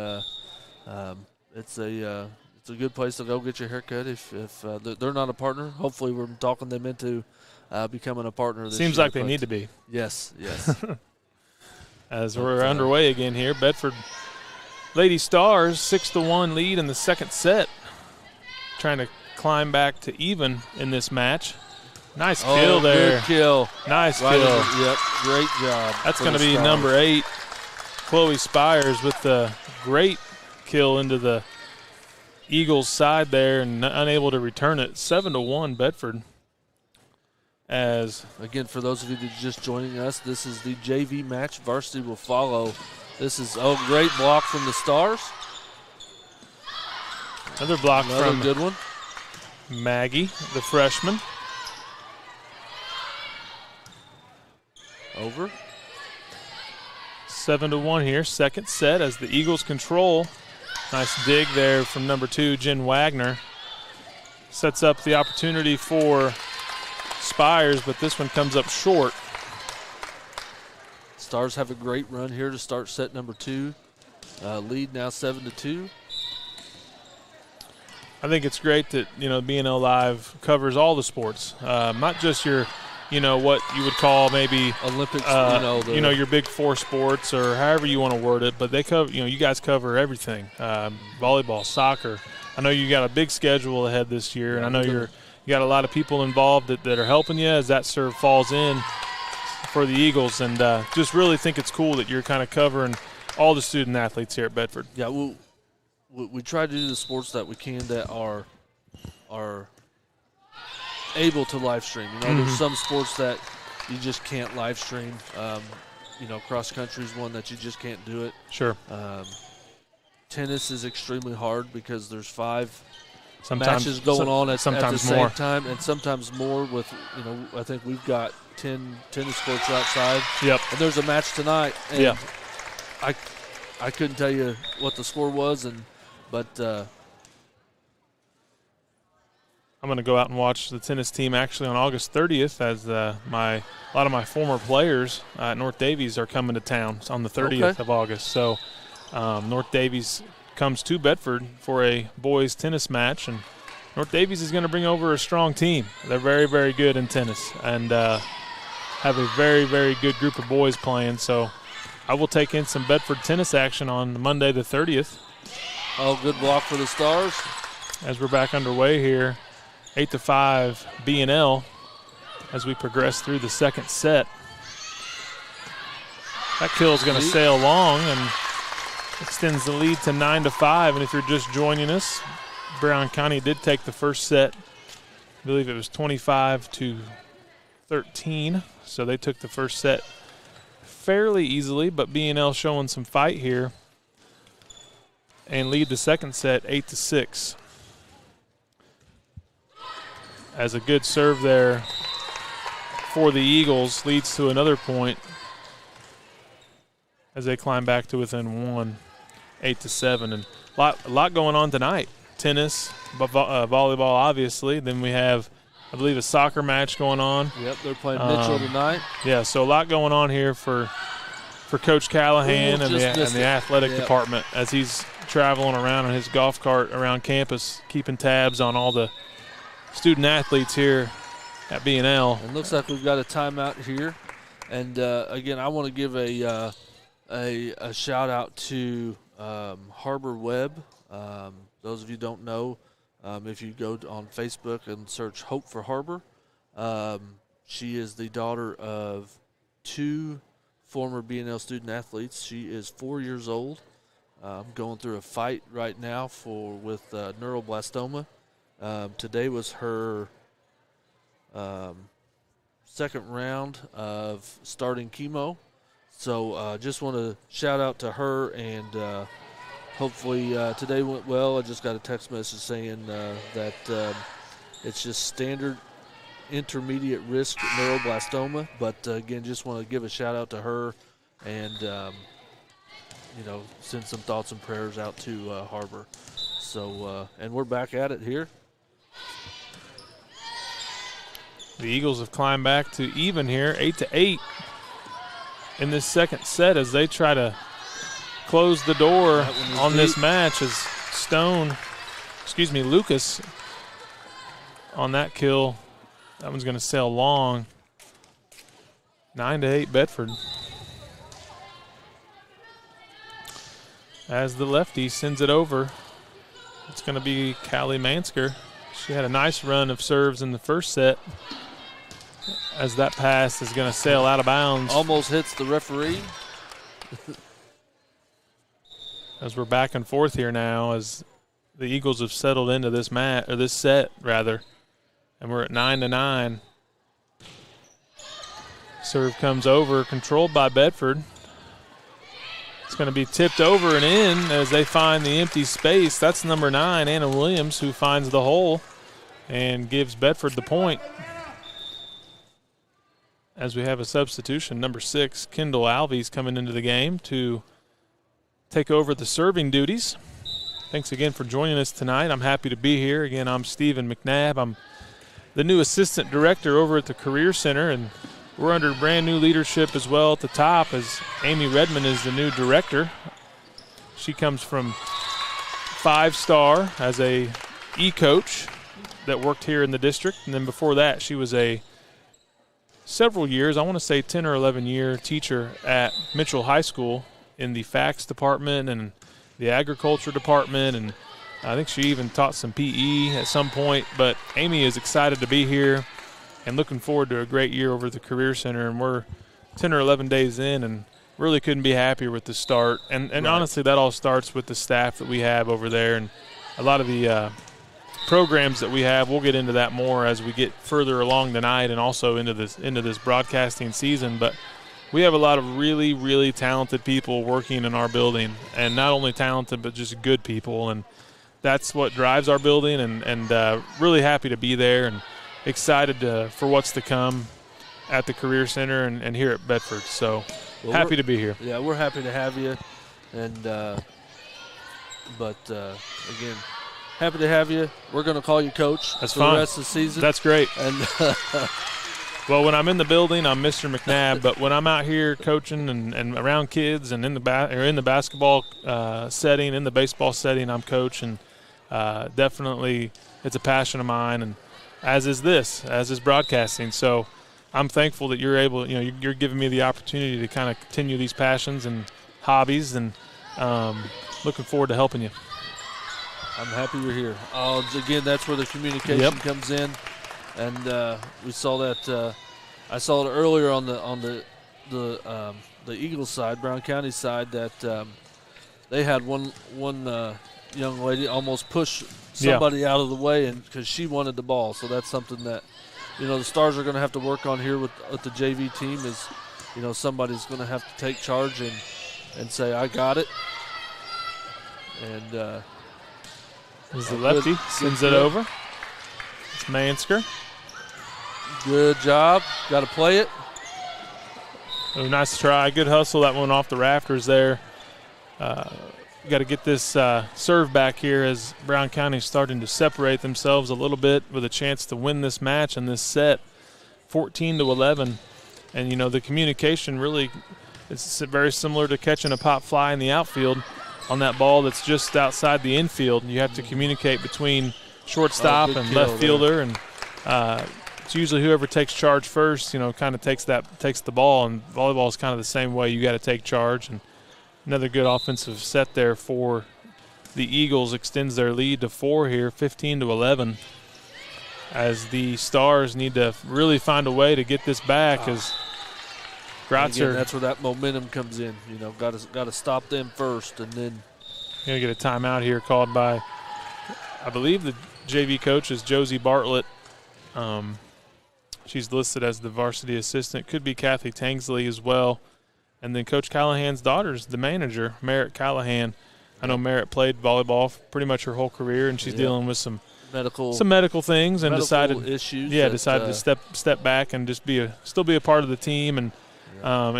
A: it's a good place to go get your haircut if they're not a partner. Hopefully we're talking them into becoming a partner this
B: Seems
A: year,
B: like they need to be.
A: Yes.
B: As we're underway again here, Bedford Lady Stars 6-1 lead in the second set. Trying to climb back to even in this match. Nice kill there.
A: Good kill.
B: Nice
A: kill.
B: Yep,
A: great job.
B: That's going to be number 8, Chloe Spires, with the great kill into the Eagles' side there and unable to return it. 7-1 Bedford. As
A: again, for those of you that are just joining us, this is the JV match. Varsity will follow. This is great block from the Stars.
B: Another block from
A: good one.
B: Maggie, the freshman.
A: Over.
B: 7-1 here, second set as the Eagles control. Nice dig there from number 2, Jen Wagner. Sets up the opportunity for Spires, but this one comes up short.
A: Stars have a great run here to start set number 2. Lead now 7-2.
B: I think it's great that B&L Live covers all the sports, not just your, what you would call maybe
A: Olympics,
B: your big 4 sports or however you want to word it, but they cover, you guys cover everything, volleyball, soccer. I know you got a big schedule ahead this year, and I know you got a lot of people involved that are helping you as that serve falls in for the Eagles, and just really think it's cool that you're kind of covering all the student athletes here at Bedford.
A: Yeah, we try to do the sports that we can that are able to live stream. There's some sports that you just can't live stream. Cross country is one that you just can't do it.
B: Sure.
A: Tennis is extremely hard because there's 5 matches going on at the same time, and sometimes more with, I think we've got 10 tennis courts outside.
B: Yep.
A: And there's a match tonight. And
B: yeah.
A: I couldn't tell you what the score was, but
B: I'm going to go out and watch the tennis team actually on August 30th as a lot of my former players at North Davies are coming to town on the 30th of August. So North Davies comes to Bedford for a boys tennis match, and North Davies is going to bring over a strong team. They're very, very good in tennis and have a very, very good group of boys playing. So I will take in some Bedford tennis action on Monday the 30th.
A: Good block for the Stars.
B: As we're back underway here, 8-5 B&L as we progress through the second set. That kill is going to sail long and extends the lead to 9-5. And if you're just joining us, Brown County did take the first set I believe it was 25-13. So they took the first set fairly easily, but B&L showing some fight here and lead the second set 8-6. As a good serve there for the Eagles leads to another point as they climb back to within 1, 8-7. And a lot going on tonight. Tennis, volleyball, obviously. Then we have, I believe, a soccer match going on.
A: Yep, they're playing Mitchell tonight.
B: Yeah, so a lot going on here for Coach Callahan and the athletic department as he's traveling around in his golf cart around campus, keeping tabs on all the student athletes here at B&L.
A: It looks like we've got a timeout here. And, again, I want to give a shout-out to Harbor Webb. Those of you who don't know, if you go on Facebook and search Hope for Harbor, she is the daughter of 2 former B&L student athletes. She is 4 years old, going through a fight right now with neuroblastoma. Today was her second round of starting chemo. So just want to shout out to her, and hopefully today went well. I just got a text message saying that it's just standard intermediate risk neuroblastoma. But again, just want to give a shout out to her and, send some thoughts and prayers out to Harbor. So, and we're back at it here.
B: The Eagles have climbed back to even here, 8-8 in this second set as they try to close the door on this match as Lucas on that kill. That one's going to sail long. 9-8 Bedford. As the lefty sends it over, it's going to be Callie Mansker. She had a nice run of serves in the first set. As that pass is going to sail out of bounds.
A: Almost hits the referee.
B: As we're back and forth here now, as the Eagles have settled into this set, and we're at 9-9. Serve comes over, controlled by Bedford. It's going to be tipped over and in as they find the empty space. That's number 9, Anna Williams, who finds the hole and gives Bedford the point. As we have a substitution, number 6, Kendall Alves, coming into the game to take over the serving duties. Thanks again for joining us tonight. I'm happy to be here. Again, I'm Stephen McNabb. I'm the new assistant director over at the Career Center, and we're under brand new leadership as well at the top as Amy Redmond is the new director. She comes from 5-star as a e-coach that worked here in the district, and then before that she was several years, I want to say 10 or 11 year teacher at Mitchell High School in the FACS department and the agriculture department, and I think she even taught some PE at some point. But Amy is excited to be here and looking forward to a great year over at the Career Center, and we're 10 or 11 days in and really couldn't be happier with the start. And right. Honestly, that all starts with the staff that we have over there and a lot of the programs that we have. We'll get into that more as we get further along tonight and also into this broadcasting season. But we have a lot of really, really talented people working in our building, and not only talented but just good people, and that's what drives our building. And really happy to be there and excited for what's to come at the Career Center and here at Bedford. So happy to be here.
A: Yeah, we're happy to have you, and again, happy to have you. We're going to call you Coach for the rest of the season.
B: That's great.
A: And
B: well, when I'm in the building, I'm Mr. McNabb, but when I'm out here coaching and around kids and in the basketball setting, in the baseball setting, I'm Coach, and definitely it's a passion of mine, and as is broadcasting. So I'm thankful that you're able, you're giving me the opportunity to kind of continue these passions and hobbies, and looking forward to helping you.
A: I'm happy you're here. Again, that's where the communication comes in, and we saw that. I saw it earlier on the Eagles side, Brown County side, that they had one young lady almost pushed somebody out of the way, and because she wanted the ball. So that's something that, the Stars are going to have to work on here with the JV team is, somebody's going to have to take charge and say, I got it. And
B: as the lefty sends it over. It's Mansker.
A: Good job. Got to play it.
B: Oh, nice try. Good hustle. That one off the rafters there. Got to get this serve back here as Brown County is starting to separate themselves a little bit with a chance to win this match and this set, 14-11. And, the communication really is very similar to catching a pop fly in the outfield on that ball that's just outside the infield. You have to communicate between shortstop and left fielder, and it's usually whoever takes charge first, kind of takes the ball, and volleyball is kind of the same way. You got to take charge. And another good offensive set there for the Eagles extends their lead to 4 here, 15-11, as the Stars need to really find a way to get this back as Grotzer.
A: That's where that momentum comes in. Got to stop them first, and then
B: going to get a timeout here called by, I believe the JV coach is Josie Bartlett. She's listed as the varsity assistant. Could be Kathy Tangsley as well. And then Coach Callahan's daughter's the manager, Merritt Callahan. I know Merritt played volleyball pretty much her whole career, and she's dealing with some medical things, and decided to step back and just still be a part of the team, and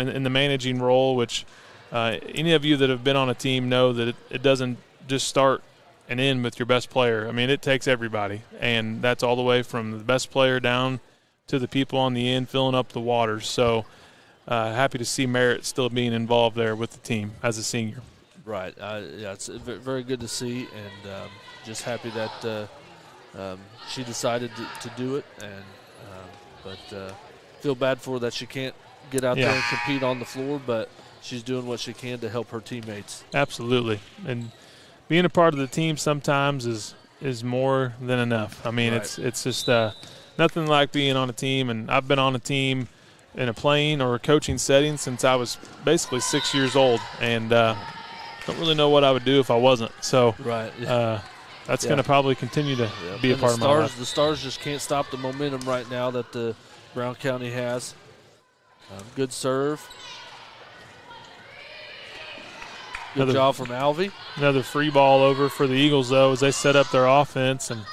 B: in the managing role, which any of you that have been on a team know that it doesn't just start and end with your best player. I mean, it takes everybody, and that's all the way from the best player down to the people on the end filling up the waters. So happy to see Merritt still being involved there with the team as a senior.
A: Right. It's very good to see, and just happy that she decided to do it, and but feel bad for her that she can't get out there and compete on the floor, but she's doing what she can to help her teammates.
B: Absolutely. And being a part of the team sometimes is more than enough. I mean, it's just nothing like being on a team, and I've been on a team in a playing or a coaching setting since I was basically 6 years old, and don't really know what I would do if I wasn't. So that's going to probably continue to be a part of my life.
A: The Stars just can't stop the momentum right now that the Brown County has. Good serve. Good job from Alvey.
B: Another free ball over for the Eagles, though, as they set up their offense. And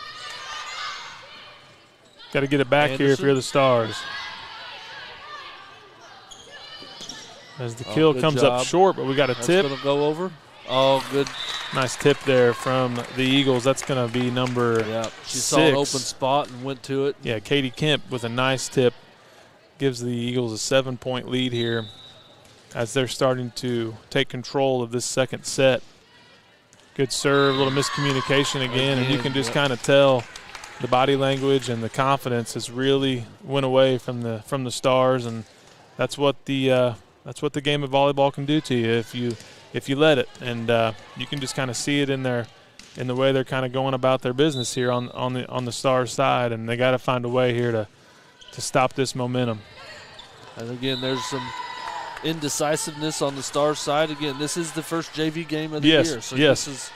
B: got to get it back here if you're the Stars. As the kill comes up short, but we got a tip.
A: That's going to go over. Oh, good.
B: Nice tip there from the Eagles. That's going to be number 6.
A: She saw an open spot and went to it.
B: Yeah, Katie Kemp with a nice tip gives the Eagles a 7-point lead here as they're starting to take control of this second set. Good serve, a little miscommunication again, and you can just kind of tell the body language and the confidence has really went away from the Stars, and that's what the game of volleyball can do to you if you let it. And you can just kind of see it in the way they're kind of going about their business here on the Stars side, and they got to find a way here to stop this momentum.
A: And again, there's some indecisiveness on the Stars side. Again, this is the first JV game of the year. So this is,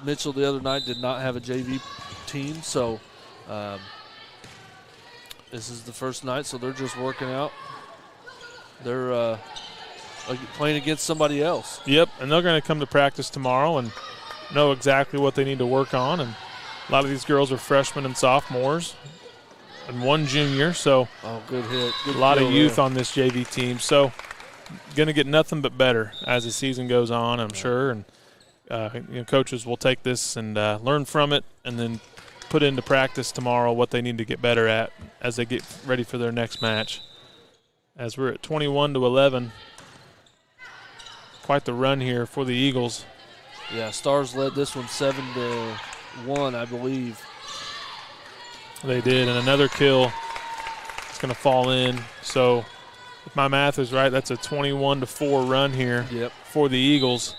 A: Mitchell the other night did not have a JV team, so this is the first night, so they're just working out. They're playing against somebody else.
B: Yep, and they're going to come to practice tomorrow and know exactly what they need to work on. And a lot of these girls are freshmen and sophomores, and one junior, so
A: good hit. Good
B: a lot of youth on this JV team. So going to get nothing but better as the season goes on, I'm sure. And coaches will take this and learn from it, and then put into practice tomorrow what they need to get better at as they get ready for their next match. As we're at 21-11, quite the run here for the Eagles.
A: Yeah, Stars led this one 7-1, I believe.
B: They did, and another kill. It's going to fall in. So if my math is right, that's a 21-4 run here for the Eagles.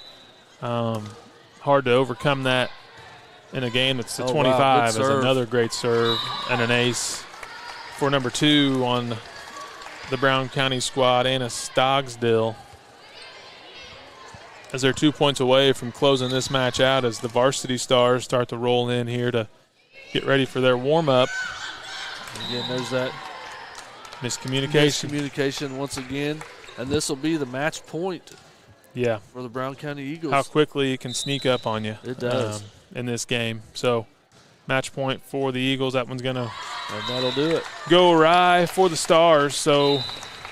B: Hard to overcome that in a game that's 25.
A: Wow,
B: as another great serve and an ace for number 2 on the Brown County squad, Anna Stogsdill. as they're 2 points away from closing this match out as the varsity Stars start to roll in here to get ready for their warm-up.
A: Again, there's that
B: miscommunication
A: once again, and this will be the match point for the Brown County Eagles.
B: How quickly it can sneak up on you.
A: It does.
B: In this game. So match point for the Eagles. That one's going to
A: that'll do it.
B: Go awry for the Stars. So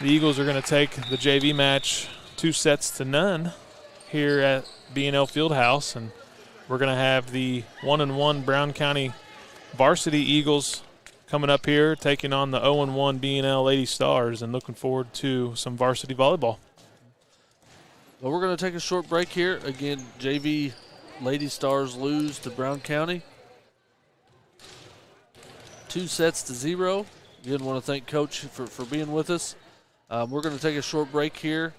B: the Eagles are going to take the JV match 2-0 here at B&L Fieldhouse, and we're going to have the 1-1 Brown County varsity Eagles coming up here, taking on the 0-1 B&L Lady Stars, and looking forward to some varsity volleyball.
A: Well, we're going to take a short break here. Again, JV Lady Stars lose to Brown County 2-0. Again, want to thank Coach for being with us. We're going to take a short break here,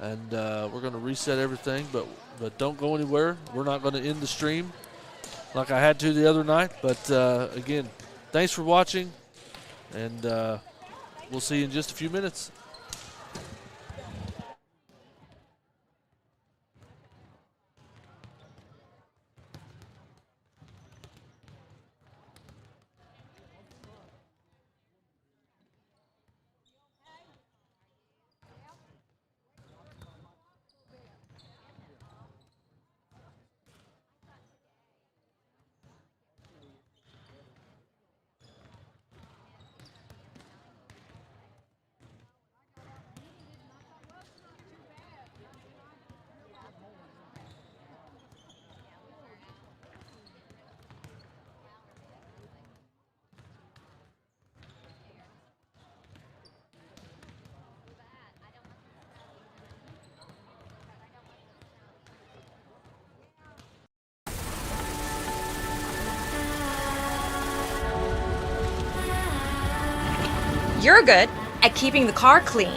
A: and we're going to reset everything, but don't go anywhere. We're not going to end the stream like I had to the other night. But, again, thanks for watching, and we'll see you in just a few minutes.
C: You're good at keeping the car clean.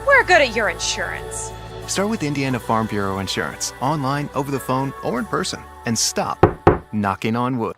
C: We're good at your insurance.
D: Start with Indiana Farm Bureau Insurance, online, over the phone, or in person, and stop knocking on wood.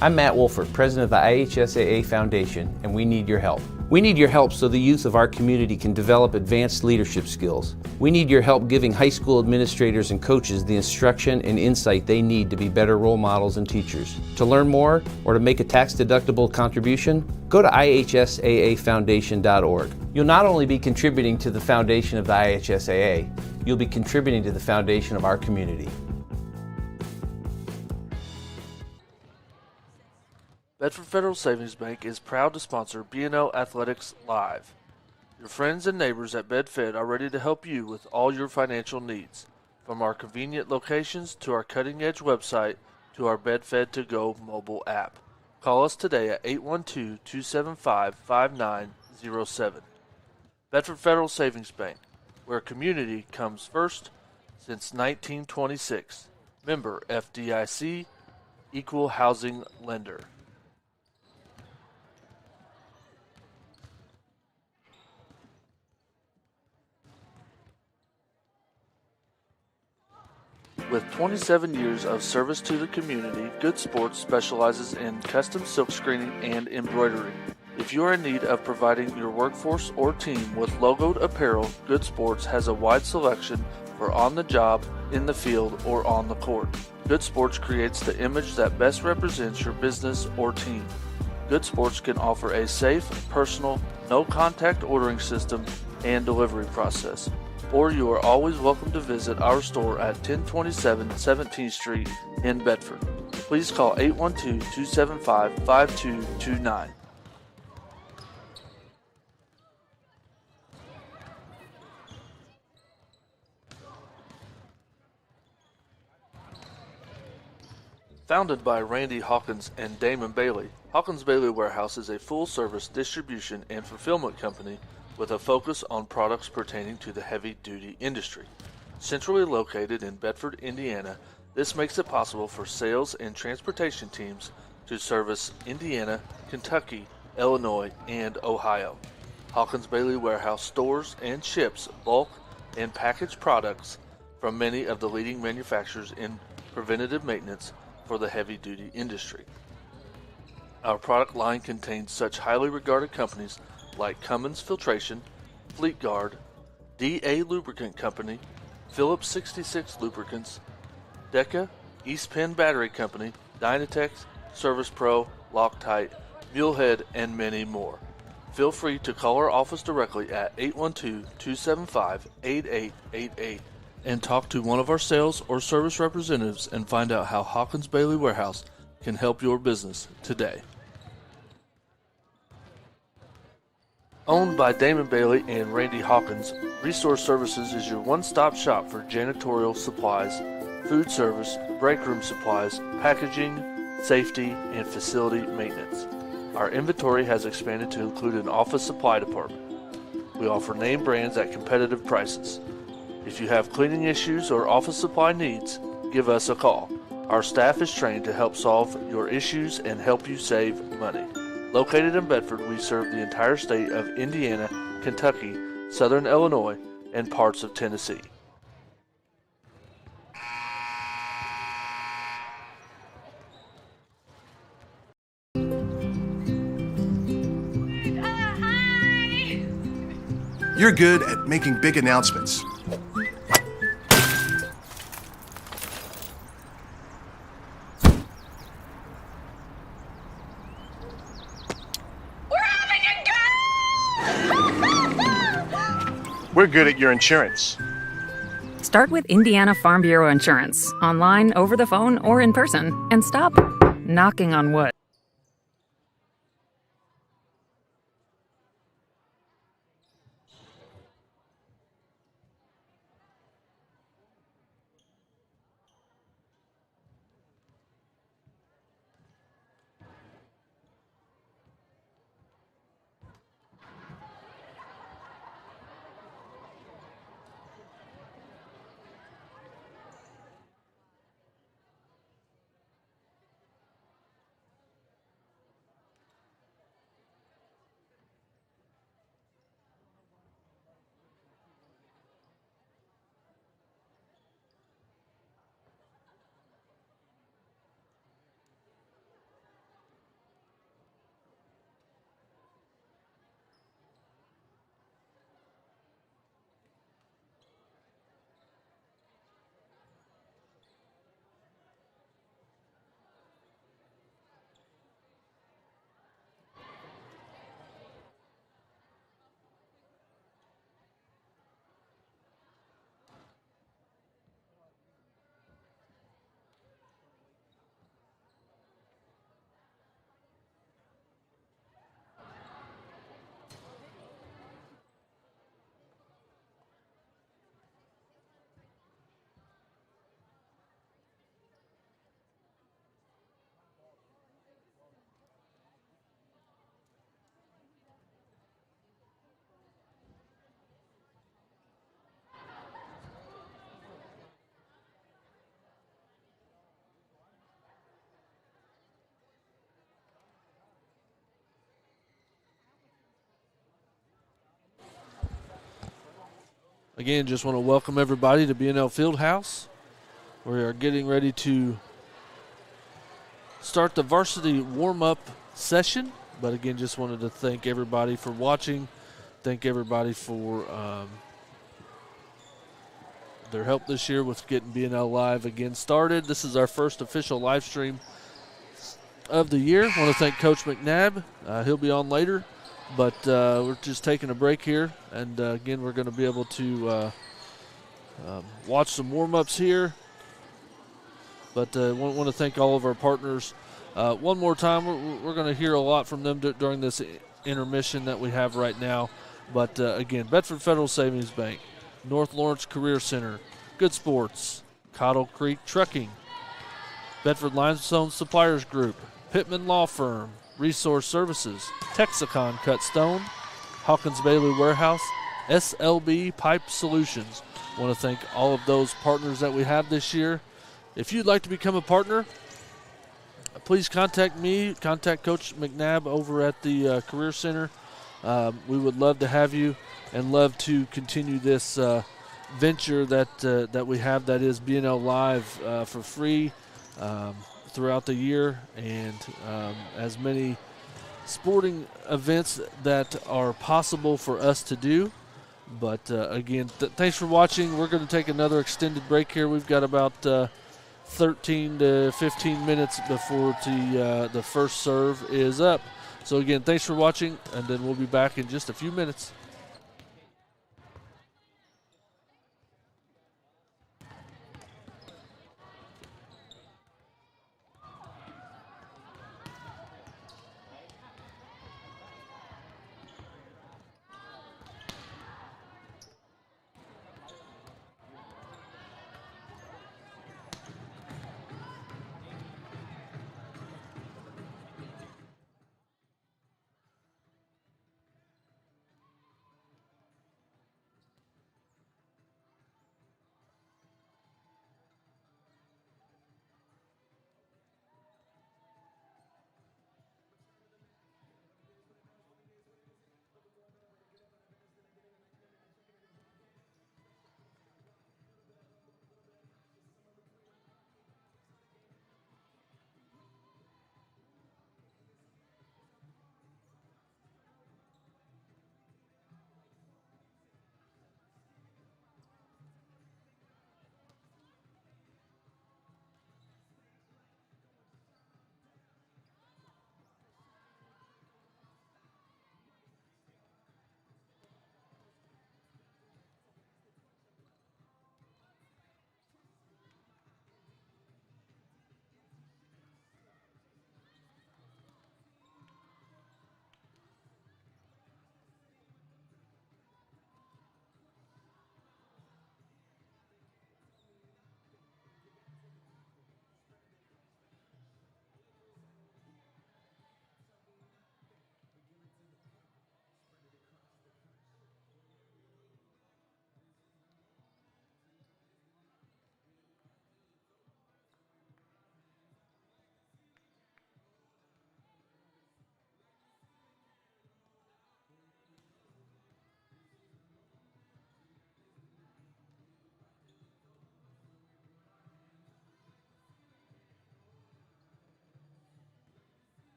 E: I'm Matt Wolford, president of the IHSAA Foundation, and we need your help. We need your help so the youth of our community can develop advanced leadership skills. We need your help giving high school administrators and coaches the instruction and insight they need to be better role models and teachers. To learn more or to make a tax-deductible contribution, go to ihsaafoundation.org. You'll not only be contributing to the foundation of the IHSAA, you'll be contributing to the foundation of our community.
A: Bedford Federal Savings Bank is proud to sponsor B&L Athletics Live. Your friends and neighbors at BedFed are ready to help you with all your financial needs. From our convenient locations to our cutting-edge website to our BedFed To Go mobile app. Call us today at 812-275-5907. Bedford Federal Savings Bank, where community comes first since 1926. Member FDIC, Equal Housing Lender. With 27 years of service to the community, Good Sports specializes in custom silk screening and embroidery. If you are in need of providing your workforce or team with logoed apparel, Good Sports has a wide selection for on the job, in the field, or on the court. Good Sports creates the image that best represents your business or team. Good Sports can offer a safe, personal, no-contact ordering system and delivery process. Or you are always welcome to visit our store at 1027 17th Street in Bedford. Please call 812-275-5229. Founded by Randy Hawkins and Damon Bailey, Hawkins Bailey Warehouse is a full-service distribution and fulfillment company with a focus on products pertaining to the heavy-duty industry. Centrally located in Bedford, Indiana, this makes it possible for sales and transportation teams to service Indiana, Kentucky, Illinois, and Ohio. Hawkins Bailey Warehouse stores and ships bulk and packaged products from many of the leading manufacturers in preventative maintenance for the heavy-duty industry. Our product line contains such highly regarded companies like Cummins Filtration, Fleet Guard, DA Lubricant Company, Phillips 66 Lubricants, Deca, East Penn Battery Company, Dynatex, Service Pro, Loctite, Mulehead, and many more. Feel free to call our office directly at 812-275-8888 and talk to one of our sales or service representatives and find out how Hawkins Bailey Warehouse can help your business today. Owned by Damon Bailey and Randy Hawkins, Resource Services is your one-stop shop for janitorial supplies, food service, break room supplies, packaging, safety, and facility maintenance. Our inventory has expanded to include an office supply department. We offer name brands at competitive prices. If you have cleaning issues or office supply needs, give us a call. Our staff is trained to help solve your issues and help you save money. Located in Bedford, we serve the entire state of Indiana, Kentucky, Southern Illinois, and parts of Tennessee.
F: You're good at making big announcements. We're good at your insurance.
G: Start with Indiana Farm Bureau Insurance, online, over the phone, or in person, and stop knocking on wood.
A: Again, just want to welcome everybody to B&L Fieldhouse. We are getting ready to start the varsity warm-up session. But again, just wanted to thank everybody for watching. Thank everybody for their help this year with getting B&L Live again started. This is our first official live stream of the year. I want to thank Coach McNabb. He'll be on later. But we're just taking a break here, and again, we're going to be able to watch some warm-ups here. But I want to thank all of our partners. One more time, we're going to hear a lot from them during this intermission that we have right now. But again, Bedford Federal Savings Bank, North Lawrence Career Center, Good Sports, Cottle Creek Trucking, Bedford Limestone Suppliers Group, Pittman Law Firm, Resource Services, Texacon Cut Stone, Hawkins Bailey Warehouse, SLB Pipe Solutions. I want to thank all of those partners that we have this year. If you'd like to become a partner, please contact me, contact Coach McNabb over at the Career Center. We would love to have you and love to continue this venture that we have, that is BNL Live, for free throughout the year, and as many sporting events that are possible for us to do. But again, thanks for watching. We're going to take another extended break here. We've got about 13 to 15 minutes before the first serve is up. So again, thanks for watching, and then we'll be back in just a few minutes.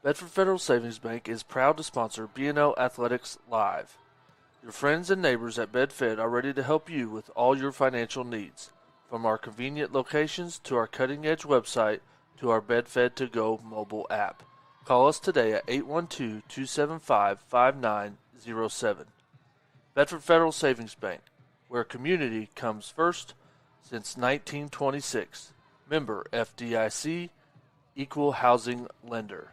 A: Bedford Federal Savings Bank is proud to sponsor B&L Athletics Live. Your friends and neighbors at BedFed are ready to help you with all your financial needs, from our convenient locations to our cutting-edge website to our BedFed To Go mobile app. Call us today at 812-275-5907. Bedford Federal Savings Bank, where community comes first since 1926. Member FDIC, Equal Housing Lender.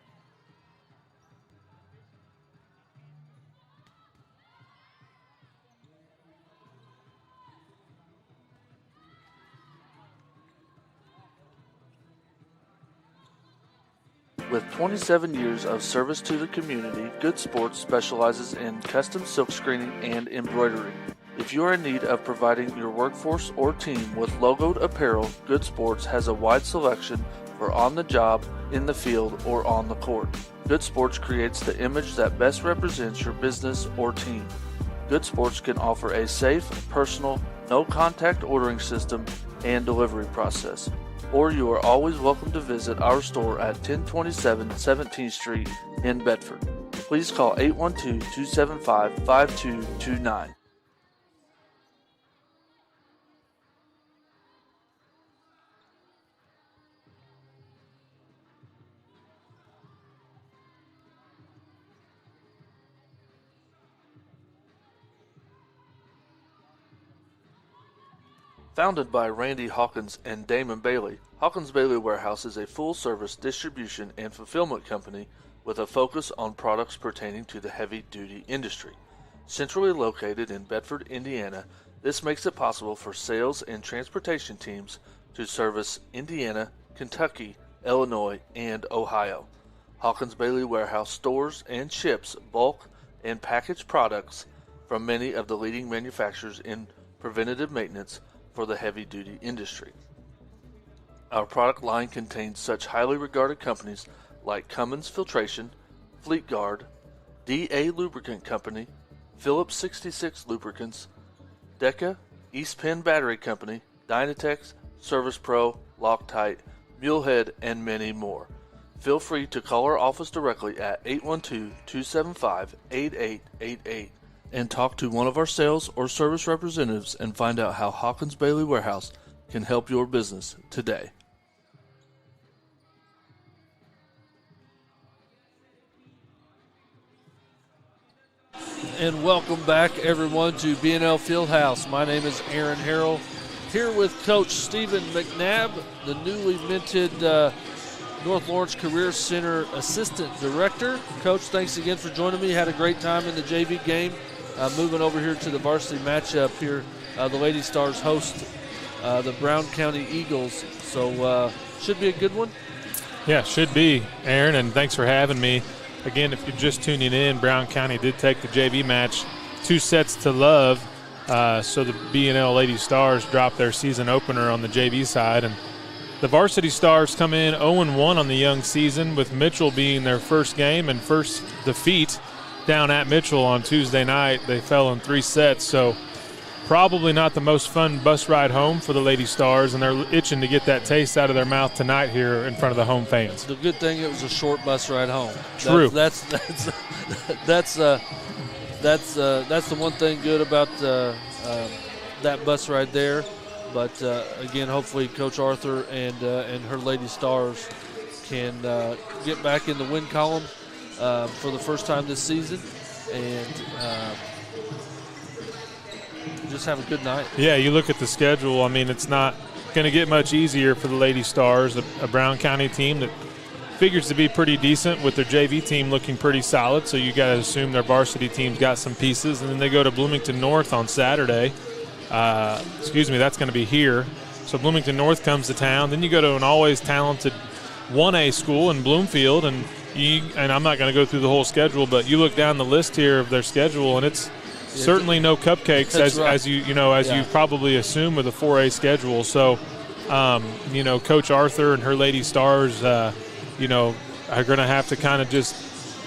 A: With 27 years of service to the community, Good Sports specializes in custom silk screening and embroidery. If you are in need of providing your workforce or team with logoed apparel, Good Sports has a wide selection for on the job, in the field, or on the court. Good Sports creates the image that best represents your business or team. Good Sports can offer a safe, personal, no-contact ordering system and delivery process. Or you are always welcome to visit our store at 1027 17th Street in Bedford. Please call 812-275-5229. Founded by Randy Hawkins and Damon Bailey, Hawkins Bailey Warehouse is a full-service distribution and fulfillment company with a focus on products pertaining to the heavy-duty industry. Centrally located in Bedford, Indiana, this makes it possible for sales and transportation teams to service Indiana, Kentucky, Illinois, and Ohio. Hawkins Bailey Warehouse stores and ships bulk and packaged products from many of the leading manufacturers in preventative maintenance for the heavy-duty industry. Our product line contains such highly regarded companies like Cummins Filtration, Fleet Guard, DA Lubricant Company, Phillips 66 Lubricants, Deca, East Penn Battery Company, Dynatex, Service Pro, Loctite, Mulehead, and many more. Feel free to call our office directly at 812-275-8888 and talk to one of our sales or service representatives and find out how Hawkins Bailey Warehouse can help your business today. And welcome back, everyone, to B&L Fieldhouse. My name is Aaron Harrell, here with Coach Stephen McNabb, the newly minted North Lawrence Career Center Assistant Director. Coach, thanks again for joining me. Had a great time in the JV game. Moving over here to the varsity matchup here, the Lady Stars host the Brown County Eagles, so should be a good one.
B: Yeah, should be, Aaron, and thanks for having me. Again, if you're just tuning in, Brown County did take the JV match 2-0, so the B&L Lady Stars dropped their season opener on the JV side, and the varsity Stars come in 0-1 on the young season, with Mitchell being their first game and first defeat down at Mitchell on Tuesday night. They fell in 3 sets, so probably not the most fun bus ride home for the Lady Stars, and they're itching to get that taste out of their mouth tonight here in front of the home fans.
A: The good thing it was a short bus ride home.
B: True.
A: That's the one thing good about that bus ride there. But again, hopefully Coach Arthur and her Lady Stars can get back in the win column for the first time this season, and just have a good night.
B: Yeah, you look at the schedule. I mean, it's not going to get much easier for the Lady Stars, a Brown County team that figures to be pretty decent with their JV team looking pretty solid, so you got to assume their varsity team's got some pieces. And then they go to Bloomington North on Saturday. That's going to be here. So Bloomington North comes to town. Then you go to an always talented 1A school in Bloomfield, and I'm not going to go through the whole schedule, but you look down the list here of their schedule, and it's certainly no cupcakes, as you probably assume with a 4A schedule. So, Coach Arthur and her Lady Stars, are going to have to kind of just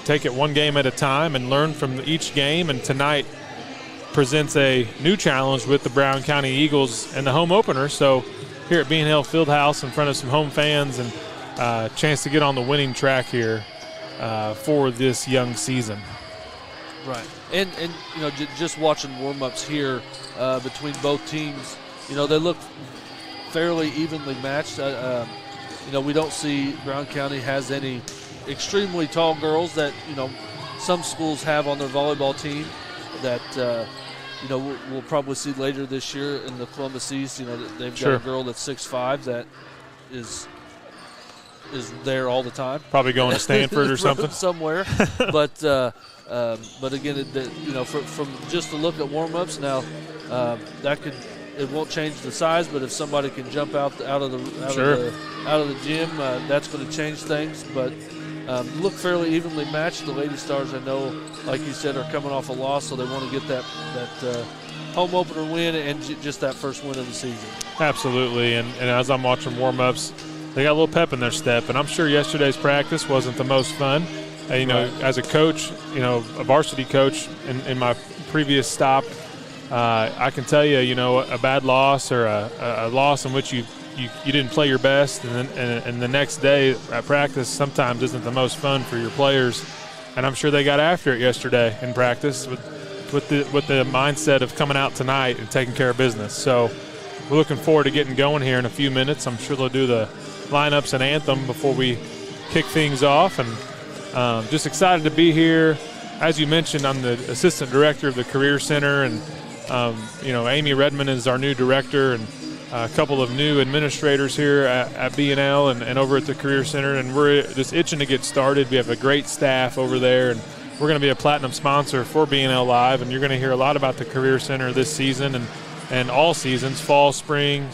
B: take it one game at a time and learn from each game. And tonight presents a new challenge with the Brown County Eagles and the home opener. So here at B&L Fieldhouse in front of some home fans, and a chance to get on the winning track here for this young season.
A: Right. And just watching warm-ups here between both teams, they look fairly evenly matched. We don't see Brown County has any extremely tall girls that, some schools have on their volleyball team that, we'll probably see later this year in the Columbus East. They've got a girl that's 6'5" that is there all the time.
B: Probably going to Stanford or something.
A: Somewhere. But again, from just the look at warm-ups now, it won't change the size, but if somebody can jump out of the gym, that's going to change things. But look fairly evenly matched. The Lady Stars, I know, like you said, are coming off a loss, so they want to get that home opener win and just that first win of the season.
B: Absolutely, and as I'm watching warm-ups, they got a little pep in their step, and I'm sure yesterday's practice wasn't the most fun. You know,
A: Right.
B: As a coach, a varsity coach in my previous stop, I can tell you, a bad loss or a loss in which you didn't play your best, and the next day at practice sometimes isn't the most fun for your players. And I'm sure they got after it yesterday in practice with the mindset of coming out tonight and taking care of business. So we're looking forward to getting going here in a few minutes. I'm sure they'll do the lineups and anthem before we kick things off, and just excited to be here. As you mentioned, I'm the assistant director of the Career Center, and Amy Redmond is our new director, and a couple of new administrators here at B&L and over at the Career Center, and we're just itching to get started. We have a great staff over there, and we're going to be a platinum sponsor for B&L Live, and you're going to hear a lot about the Career Center this season and all seasons, fall, spring,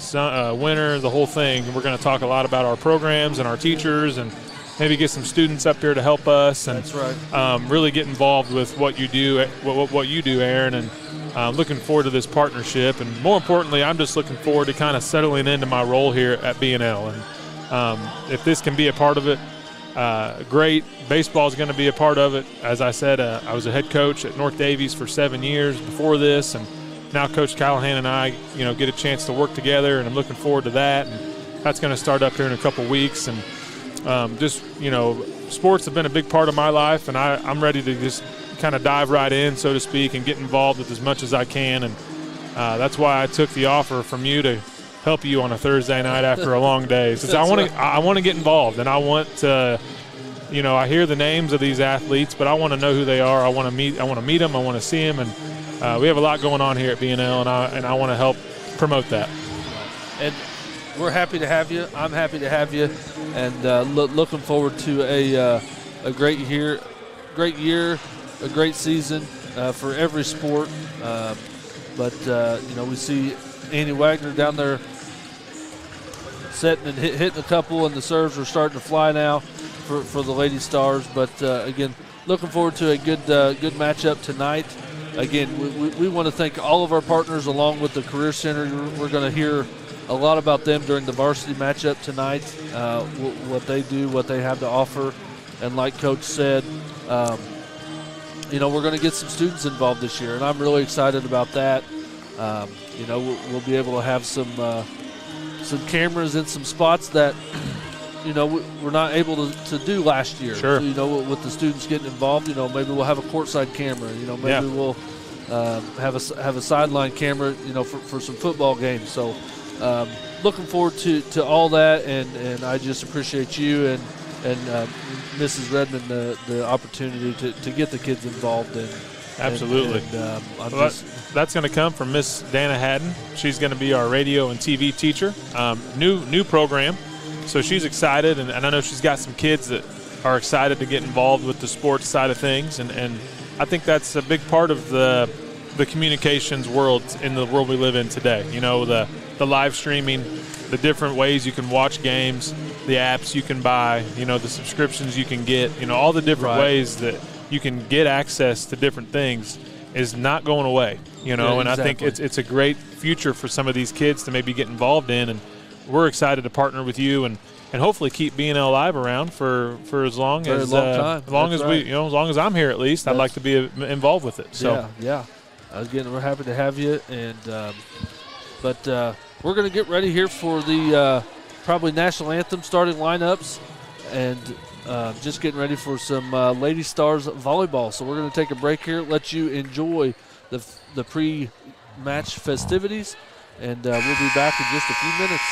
B: winter, the whole thing. We're going to talk a lot about our programs and our teachers, and maybe get some students up here to help us. And
A: That's right.
B: Really get involved with what you do, what you do, Aaron, and looking forward to this partnership. And more importantly, I'm just looking forward to kind of settling into my role here at B&L. And if this can be a part of it, great. Baseball is going to be a part of it. As I said, I was a head coach at North Davies for 7 years before this, and now Coach Callahan and I, get a chance to work together, and I'm looking forward to that. And that's going to start up here in a couple weeks. And sports have been a big part of my life, and I'm ready to just kind of dive right in, so to speak, and get involved with as much as I can. And that's why I took the offer from you to help you on a Thursday night after a long day. Since I want to get involved, and I want to, I hear the names of these athletes, but I want to know who they are. I want to meet them. I want to see them, and we have a lot going on here at B&L, and I want to help promote that.
A: And we're happy to have you. I'm happy to have you, and looking forward to a great year, a great season for every sport. But we see Annie Wagner down there setting and hitting a couple, and the serves are starting to fly now for the Lady Stars. But again, looking forward to a good matchup tonight. Again, we want to thank all of our partners along with the Career Center. We're going to hear a lot about them during the varsity matchup tonight, what they do, what they have to offer. And like Coach said, we're going to get some students involved this year, and I'm really excited about that. We'll be able to have some cameras in some spots that, we're not able to do last year.
B: Sure.
A: So, with the students getting involved, maybe we'll have a courtside camera. Maybe we'll have a sideline camera, for some football games. So looking forward to all that, and I just appreciate you and Mrs. Redmond the opportunity to get the kids involved in.
B: Absolutely. That's going to come from Miss Dana Haddon. She's going to be our radio and TV teacher. New program. So she's excited, and I know she's got some kids that are excited to get involved with the sports side of things, and I think that's a big part of the communications world in the world we live in today. The live streaming, the different ways you can watch games, the apps you can buy, the subscriptions you can get, all the different ways that you can get access to different things is not going away, and
A: exactly.
B: I think it's a great future for some of these kids to maybe get involved in, and we're excited to partner with you and hopefully keep B&L Live around for as long as long as I'm here, at least. I'd like to be involved with it. So
A: yeah. Again, we're happy to have you, and but we're going to get ready here for the probably national anthem starting lineups, and just getting ready for some Lady Stars volleyball. So we're going to take a break here, let you enjoy the pre-match festivities, and we'll be back in just a few minutes.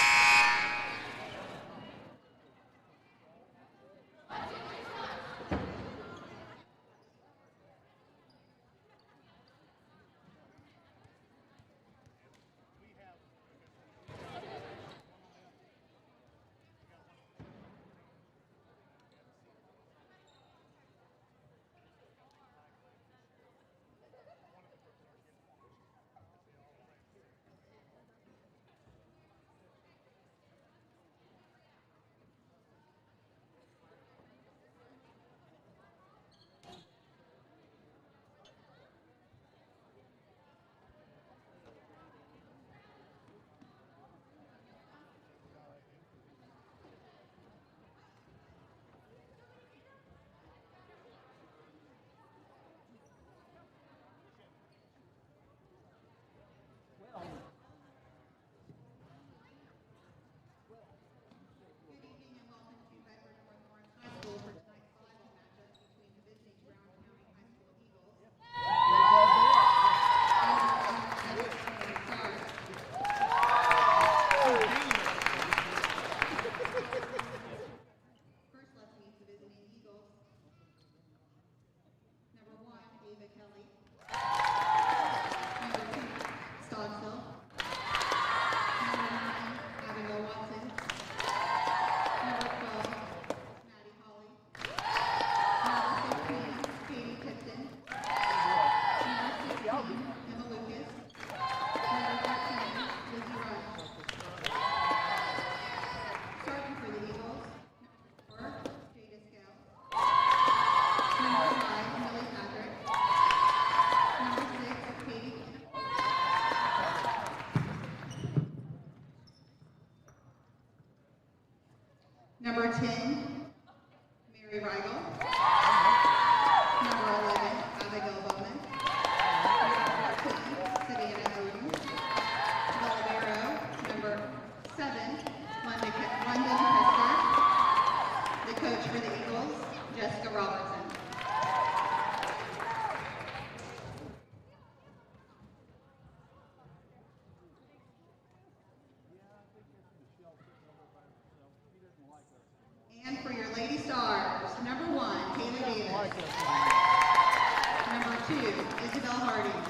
H: Number 10, Mary Rigel. Number 11, Abigail Bowman. Number 14, Savannah Odom. Volleyball, number 7, London Kester. The coach for the Eagles, Jessica Robertson. And for your Lady Stars, number 1, Kayla Davis. Number 2, Isabel Harding.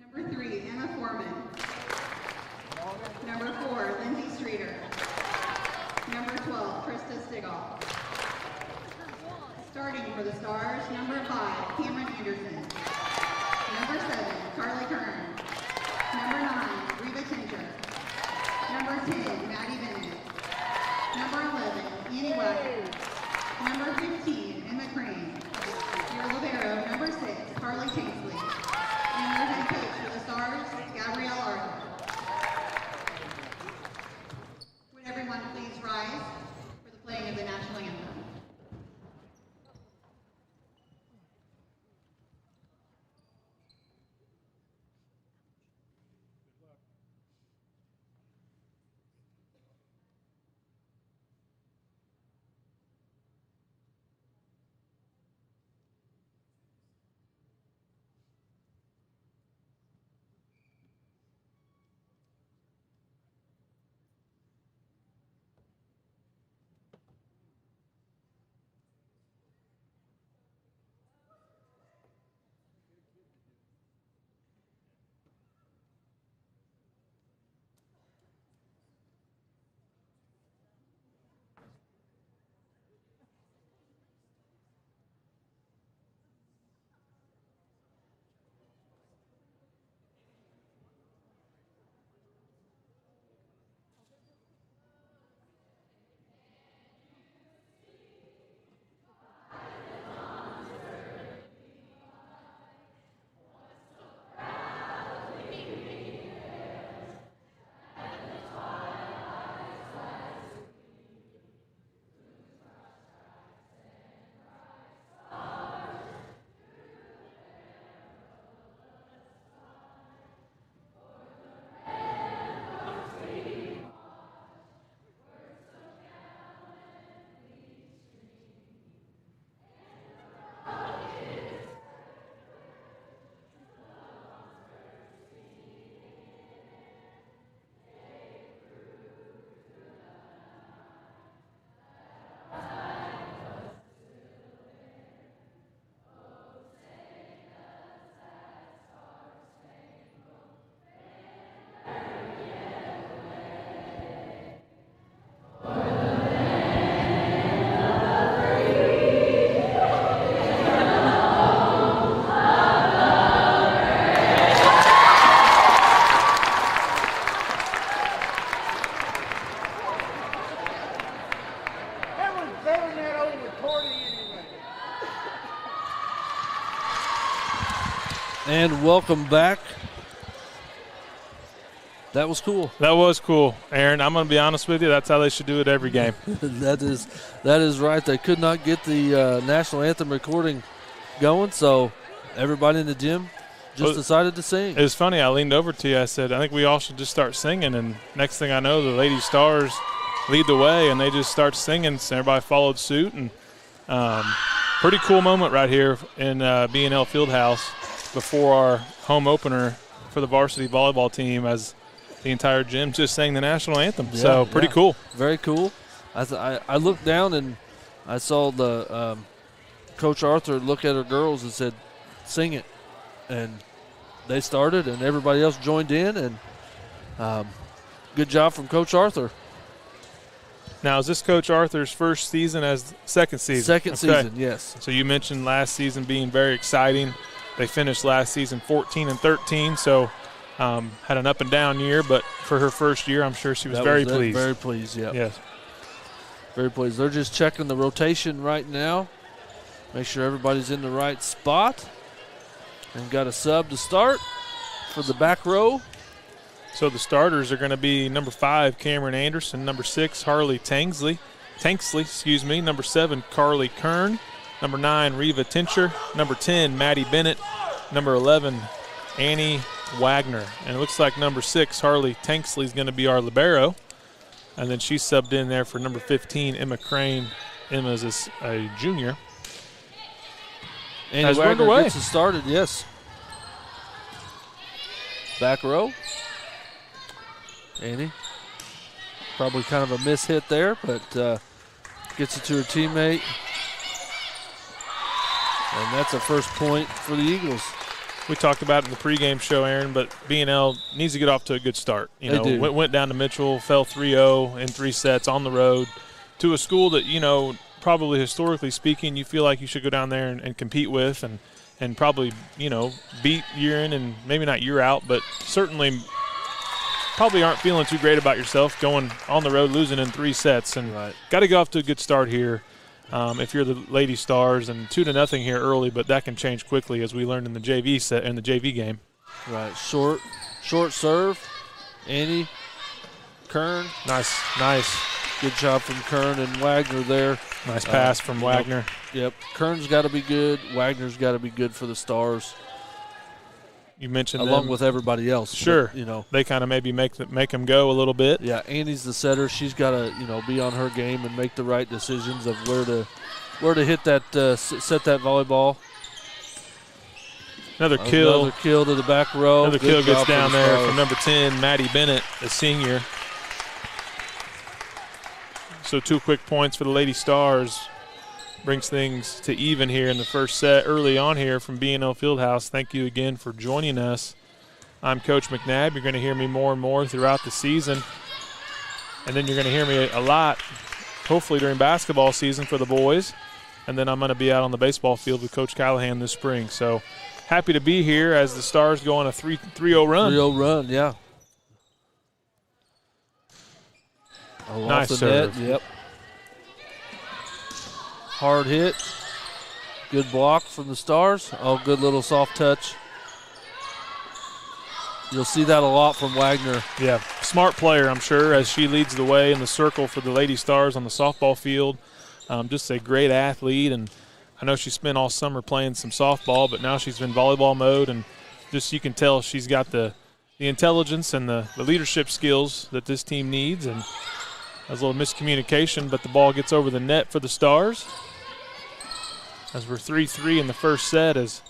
H: Number 3, Emma Foreman. Number 4, Lindsay Streeter. Number 12, Krista Stigall. Starting for the Stars, number 5, Cameron Anderson. Number 7, Carly Kern. Number 9, Reba Tincher. Number 10, Maddie Bennett. Number 11, Annie Wacker. Number 15, Emma Crane. Your libero, number 6, Carly Chansley. And your head coach for the Stars, Gabrielle Arthur. Would everyone please rise for the playing of the national anthem?
A: And welcome back. That was cool.
B: That was cool, Aaron. I'm going to be honest with you. That's how they should do it every game.
A: That is right. They could not get the national anthem recording going, so everybody in the gym just decided to sing.
B: It was funny. I leaned over to you. I said, I think we all should just start singing. And next thing I know, the Lady Stars lead the way, and they just start singing. So everybody followed suit. And pretty cool moment right here in B&L Fieldhouse before our home opener for the varsity volleyball team, as the entire gym just sang the national anthem.
A: Yeah,
B: so pretty cool.
A: Very cool. I looked down, and I saw the Coach Arthur look at her girls and said, "Sing it," and they started, and everybody else joined in, and good job from Coach Arthur.
B: Now, is this Coach Arthur's first season as second season?
A: Second season, yes.
B: So you mentioned last season being very exciting. They finished last season 14-13, so had an up and down year, but for her first year, I'm sure she was very pleased.
A: Very pleased, yeah.
B: Yes.
A: Very pleased. They're just checking the rotation right now. Make sure everybody's in the right spot. And got a sub to start for the back row.
B: So the starters are going to be number 5, Cameron Anderson, number 6, Harley Tanksley, number 7, Carly Kern, number 9, Reva Tincher, number 10, Maddie Bennett, number 11, Annie Wagner. And it looks like number 6, Harley Tanksley, is going to be our libero. And then she subbed in there for number 15, Emma Crane. Emma's a junior.
A: Annie Wagner gets it started, yes. Back row. Annie. Probably kind of a miss hit there, but gets it to her teammate. And that's a first point for the Eagles.
B: We talked about it in the pregame show, Aaron, but B&L needs to get off to a good start. Went down to Mitchell, fell 3-0 in 3 sets on the road to a school that, probably historically speaking, you feel like you should go down there and compete with and probably, beat year in and maybe not year out, but certainly probably aren't feeling too great about yourself going on the road, losing in 3 sets. And got to go off to a good start here if you're the Lady Stars. And 2-0 here early, but that can change quickly, as we learned in the JV game.
A: Right, short serve. Annie Kern.
B: Nice.
A: Good job from Kern and Wagner there.
B: Nice pass from Wagner.
A: Yep, Kern's got to be good. Wagner's got to be good for the Stars.
B: You mentioned
A: along with everybody else.
B: Sure,
A: but,
B: they kind of maybe make them go a little bit.
A: Yeah, Annie's the setter. She's got to be on her game and make the right decisions of where to hit that set that volleyball.
B: Another kill
A: to the back row.
B: Another kill gets down there from number 10, Maddie Bennett, a senior. So 2 quick points for the Lady Stars. Brings things to even here in the first set early on here from B&L Fieldhouse. Thank you again for joining us. I'm Coach McNabb. You're going to hear me more and more throughout the season. And then you're going to hear me a lot, hopefully during basketball season for the boys. And then I'm going to be out on the baseball field with Coach Callahan this spring. So happy to be here as the Stars go on a 3-0 run.
A: 3-0 run, yeah.
B: Nice serve.
A: Net. Yep. Hard hit. Good block from the Stars. Oh, good little soft touch. You'll see that a lot from Wagner.
B: Yeah, smart player, I'm sure, as she leads the way in the circle for the Lady Stars on the softball field. Just a great athlete, and I know she spent all summer playing some softball, but now she's in volleyball mode, and just you can tell she's got the intelligence and the leadership skills that this team needs. And there's a little miscommunication, but the ball gets over the net for the Stars. As we're 3-3 in the first set, as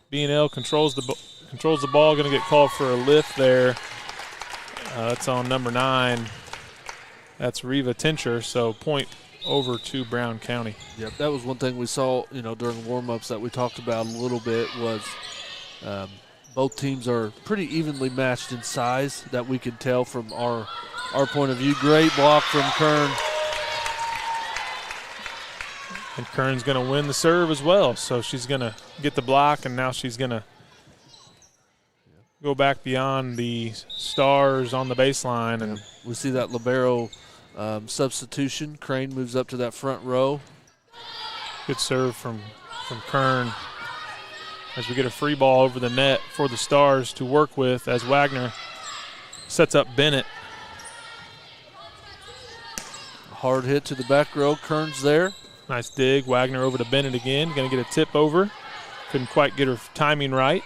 B: B&L controls the ball, going to get called for a lift there. That's on number 9. That's Reva Tincher, so point over to Brown County.
A: Yep, that was one thing we saw, during warm-ups that we talked about a little bit was both teams are pretty evenly matched in size that we can tell from our point of view. Great block from Kern.
B: And Kern's going to win the serve as well. So she's going to get the block, and now she's going to go back beyond the Stars on the baseline. And
A: we see that libero substitution. Crane moves up to that front row.
B: Good serve from Kern as we get a free ball over the net for the Stars to work with as Wagner sets up Bennett.
A: Hard hit to the back row. Kern's there.
B: Nice dig. Wagner over to Bennett again. Going to get a tip over. Couldn't quite get her timing right.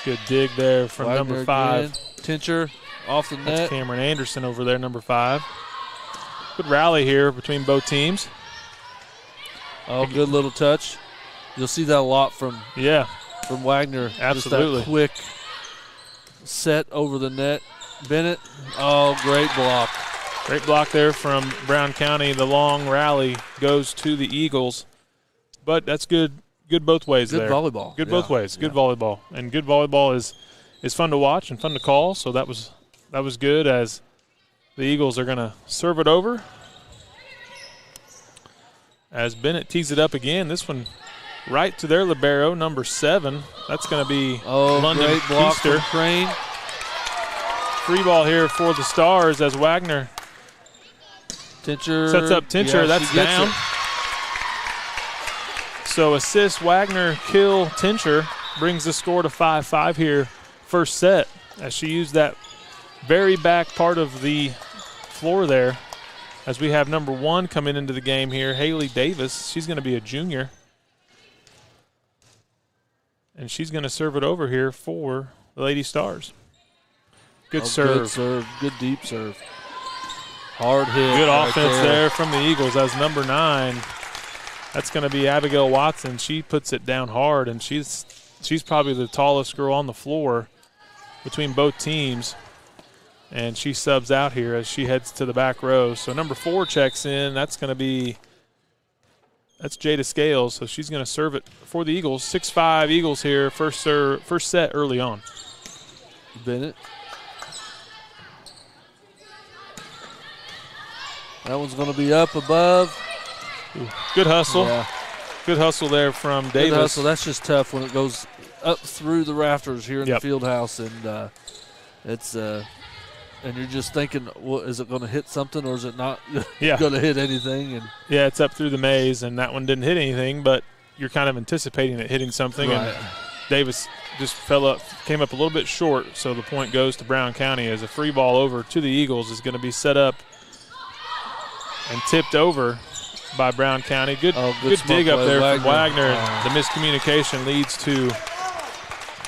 B: Good dig there from
A: Wagner
B: number 5.
A: Again. Tincher off the net.
B: That's Cameron Anderson over there, number 5. Good rally here between both teams.
A: Oh, good little touch. You'll see that a lot from Wagner.
B: Absolutely.
A: Just that quick set over the net. Bennett, oh, great block.
B: Great block there from Brown County. The long rally goes to the Eagles. But that's good both ways there.
A: Good volleyball.
B: Good both ways. Good volleyball. And good volleyball is fun to watch and fun to call, so that was good as the Eagles are going to serve it over. As Bennett tees it up again, this one right to their libero, number 7. That's going to be London
A: great block
B: Keister.
A: from Crane.
B: Free ball here for the Stars as Wagner
A: Tincher
B: sets up Tincher.
A: Yeah,
B: that's
A: she gets
B: down.
A: it.
B: So assist Wagner, kill Tincher, brings the score to 5-5 here, first set, as she used that very back part of the floor there. As we have number 1 coming into the game here, Haley Davis. She's going to be a junior. And she's going to serve it over here for the Lady Stars. Good serve.
A: Good serve. Good deep serve. Hard hit.
B: Good
A: right
B: offense there from the Eagles as number 9. That's going to be Abigail Watson. She puts it down hard, and she's probably the tallest girl on the floor between both teams. And she subs out here as she heads to the back row. So number 4 checks in. That's Jada Scales. So she's going to serve it for the Eagles. 6-5 Eagles here. First set early on.
A: Bennett. That one's going to be up above.
B: Ooh, good hustle.
A: Yeah.
B: Good hustle there from Davis.
A: Good hustle. That's just tough when it goes up through the rafters here in the field house, and it's and you're just thinking, well, is it going to hit something or is it not going to hit anything? And
B: yeah, it's up through the maze, and that one didn't hit anything, but you're kind of anticipating it hitting something.
A: Right.
B: And Davis just came up a little bit short, so the point goes to Brown County as a free ball over to the Eagles is going to be set up and tipped over by Brown County. Good dig up there from Wagner. The miscommunication leads to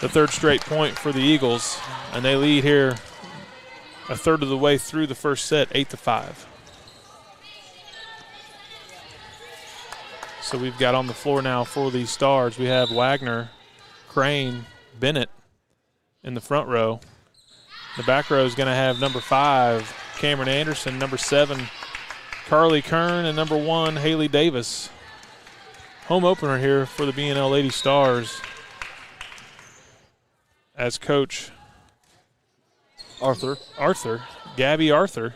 B: the third straight point for the Eagles, and they lead here a third of the way through the first set, 8-5. So we've got on the floor now for the Stars. We have Wagner, Crane, Bennett in the front row. The back row is going to have number 5, Cameron Anderson, number 7, Carly Kern, and number 1, Haley Davis. Home opener here for the B&L Lady Stars as Coach Gabby Arthur,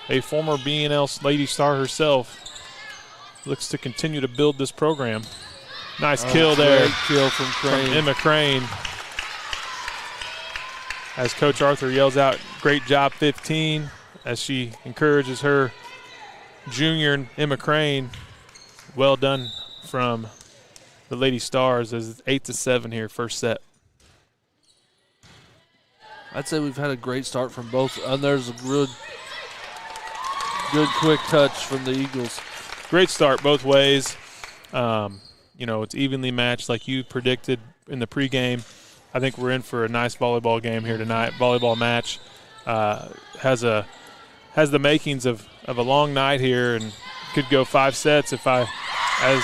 B: a former B&L Lady Star herself, looks to continue to build this program. Nice kill there.
A: Great kill from Crane.
B: Emma Crane. As Coach Arthur yells out, "Great job, 15," as she encourages her junior Emma Crane. Well done from the Lady Stars as it's 8-7 here, first set.
A: I'd say we've had a great start from both. And there's a good quick touch from the Eagles.
B: Great start both ways. It's evenly matched like you predicted in the pregame. I think we're in for a nice volleyball game here tonight. Volleyball match has the makings of a long night here and could go 5 sets as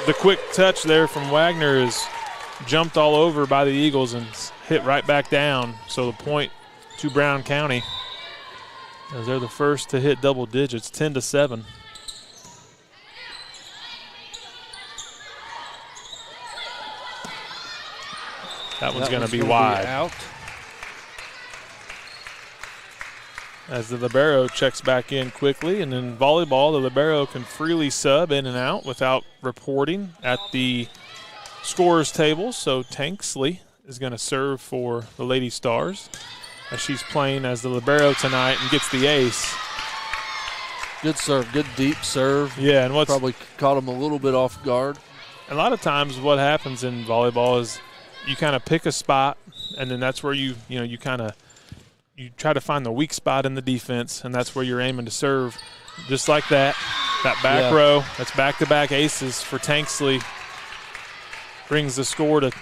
B: the quick touch there from Wagner is jumped all over by the Eagles and hit right back down. So the point to Brown County as they're the first to hit double digits, 10-7. That one's going to be wide.
A: Out.
B: As the libero checks back in quickly, and in volleyball, the libero can freely sub in and out without reporting at the scorer's table. So Tanksley is going to serve for the Lady Stars as she's playing as the libero tonight and gets the ace.
A: Good serve, good deep serve.
B: Yeah, and what's
A: probably caught him a little bit off guard.
B: A lot of times what happens in volleyball is you kind of pick a spot, and then that's where you try to find the weak spot in the defense, and that's where you're aiming to serve. Just like that back row, that's back-to-back aces for Tanksley. Brings the score to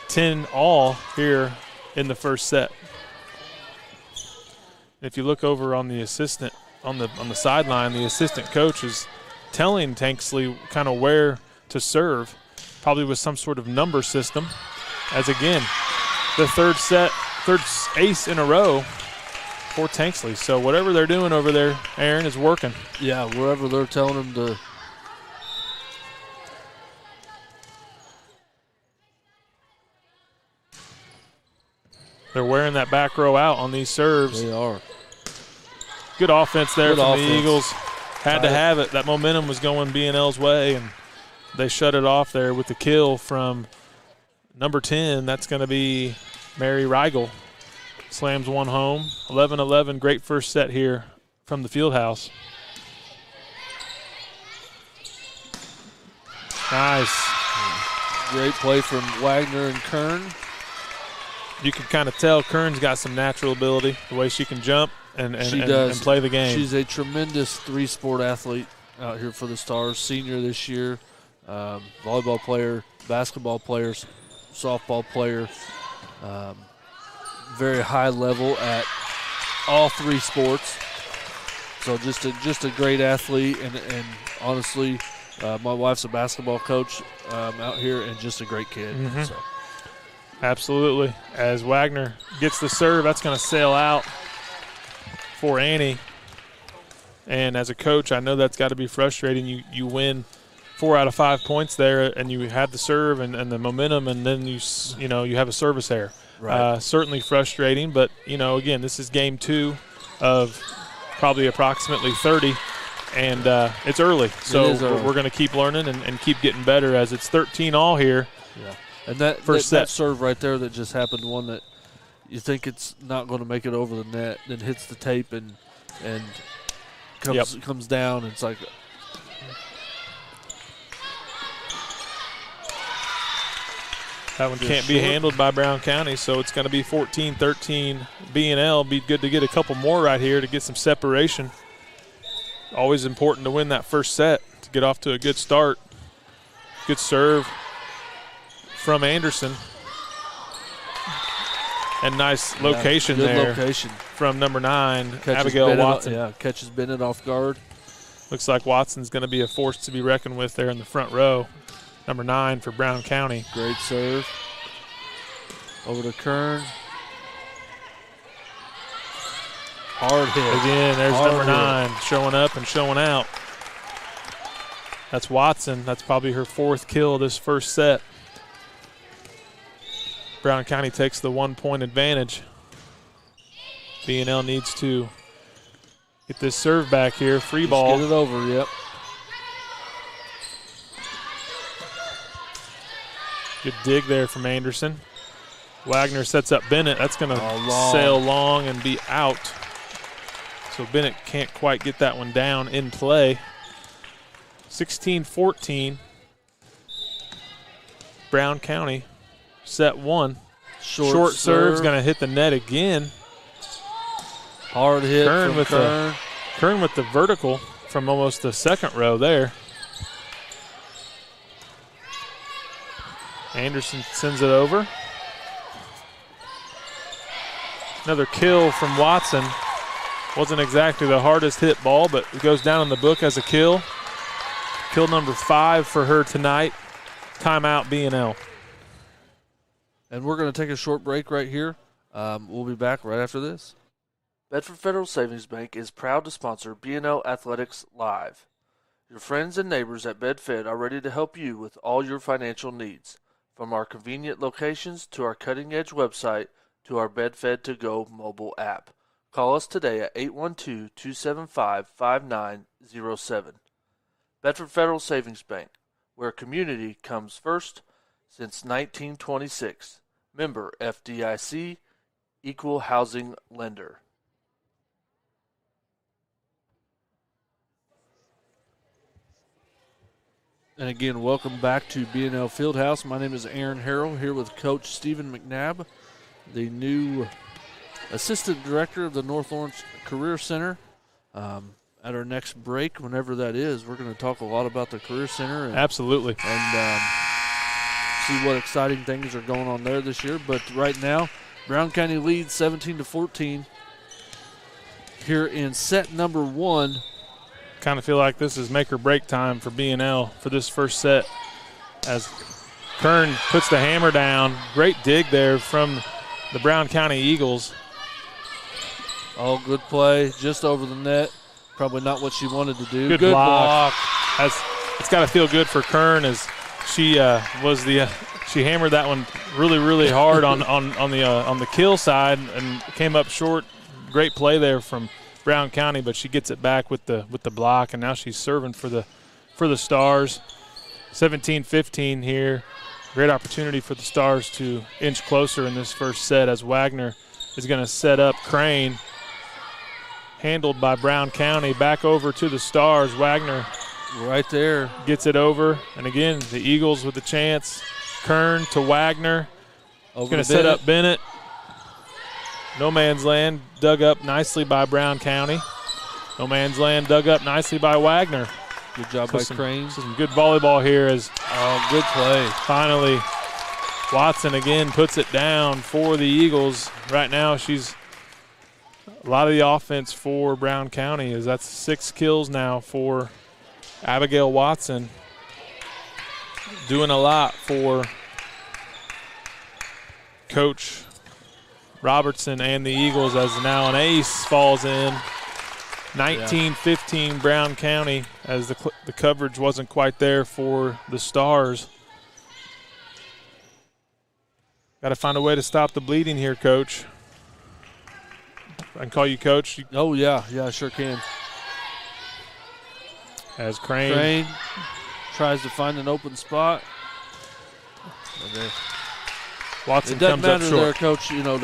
B: 10-all here in the first set. If you look over on the assistant on the sideline, the assistant coach is telling Tanksley kind of where to serve, probably with some sort of number system. As again, the third ace in a row for Tanksley. So whatever they're doing over there, Aaron, is working.
A: Yeah, wherever they're telling them to.
B: They're wearing that back row out on these serves.
A: They are.
B: Good offense there
A: Good
B: from
A: offense.
B: the Eagles. Had to have it. That momentum was going B&L's way, and they shut it off there with the kill from number 10. That's going to be Mary Rigel. Slams one home. 11-11. Great first set here from the field house. Nice.
A: Great play from Wagner and Kern.
B: You can kind of tell Kern's got some natural ability, the way she can jump and play the game.
A: She's a tremendous three-sport athlete out here for the Stars. Senior this year, volleyball player, basketball player, softball player. Very high level at all three sports. So just a great athlete, and honestly, my wife's a basketball coach out here, and just a great kid.
B: Mm-hmm.
A: So.
B: Absolutely. As Wagner gets the serve, that's going to sail out for Annie. And as a coach, I know that's got to be frustrating. You win 4 out of 5 points there, and you have the serve and the momentum, and then you have a service error.
A: Right.
B: Certainly frustrating, but again, this is game 2 of probably approximately 30, and it's early. So we're going to keep learning and keep getting better as it's 13 all here.
A: Yeah. And that serve right there that just happened, one that you think it's not going to make it over the net, then hits the tape and comes down. It's like
B: that one can't be handled by Brown County, so it's going to be 14-13 B&L. Be good to get a couple more right here to get some separation. Always important to win that first set to get off to a good start. Good serve from Anderson. And nice location there from number 9, Abigail Watson.
A: Catches Bennett off guard.
B: Looks like Watson's going to be a force to be reckoned with there in the front row. Number 9 for Brown County.
A: Great serve. Over to Kern. Hard hit.
B: Again, there's number 9 showing up and showing out. That's Watson. That's probably her 4th kill this first set. Brown County takes the 1-point advantage. B&L needs to get this serve back here. Free ball.
A: Get it over, yep.
B: Good dig there from Anderson. Wagner sets up Bennett. That's going to sail long and be out. So Bennett can't quite get that one down in play. 16-14. Brown County. Set 1. Short serve's going to hit the net again.
A: Hard hit
B: Kern
A: from
B: with
A: Kern.
B: Kern with the vertical from almost the second row there. Anderson sends it over. Another kill from Watson. Wasn't exactly the hardest hit ball, but it goes down in the book as a kill. Kill number 5 for her tonight. Timeout B&L.
A: And we're going to take a short break right here. We'll be back right after this. Bedford Federal Savings Bank is proud to sponsor B&L Athletics Live. Your friends and neighbors at BedFed are ready to help you with all your financial needs, from our convenient locations to our cutting-edge website to our BedFed To Go mobile app. Call us today at 812-275-5907. Bedford Federal Savings Bank, where community comes first since 1926. Member FDIC, Equal Housing Lender. And again, welcome back to B&L Fieldhouse. My name is Aaron Harrell, here with Coach Stephen McNabb, the new Assistant Director of the North Lawrence Career Center. At our next break, whenever that is, we're going to talk a lot about the Career Center.
B: Absolutely.
A: And see what exciting things are going on there this year. But right now, Brown County leads 17-14 here in set number 1.
B: Kind of feel like this is make or break time for B&L for this first set as Kern puts the hammer down. Great dig there from the Brown County Eagles.
A: Oh, good play. Just over the net. Probably not what she wanted to do.
B: Good block. It's got to feel good for Kern as she she hammered that one really, really hard on the kill side and came up short. Great play there from Brown County, but she gets it back with the block, and now she's serving for the Stars. 17-15 here. Great opportunity for the Stars to inch closer in this first set as Wagner is going to set up Crane. Handled by Brown County. Back over to the Stars. Wagner
A: right there
B: gets it over. And again, the Eagles with the chance. Kern to Wagner. Going to set up Bennett. No man's land dug up nicely by Brown County. No man's land dug up nicely by Wagner.
A: Good job by Crane.
B: Some good volleyball here as
A: good play.
B: Finally, Watson again puts it down for the Eagles. Right now, she's a lot of the offense for Brown County is that's 6 kills now for Abigail Watson. Doing a lot for Coach Robertson and the Eagles as now an ace falls in. 19-15 Brown County as the coverage wasn't quite there for the Stars. Got to find a way to stop the bleeding here, Coach. I can call you Coach.
A: Oh, yeah. Yeah, I sure can.
B: As Crane
A: tries to find an open spot.
B: Watson
A: it doesn't
B: comes up
A: matter
B: short.
A: there, Coach. You know,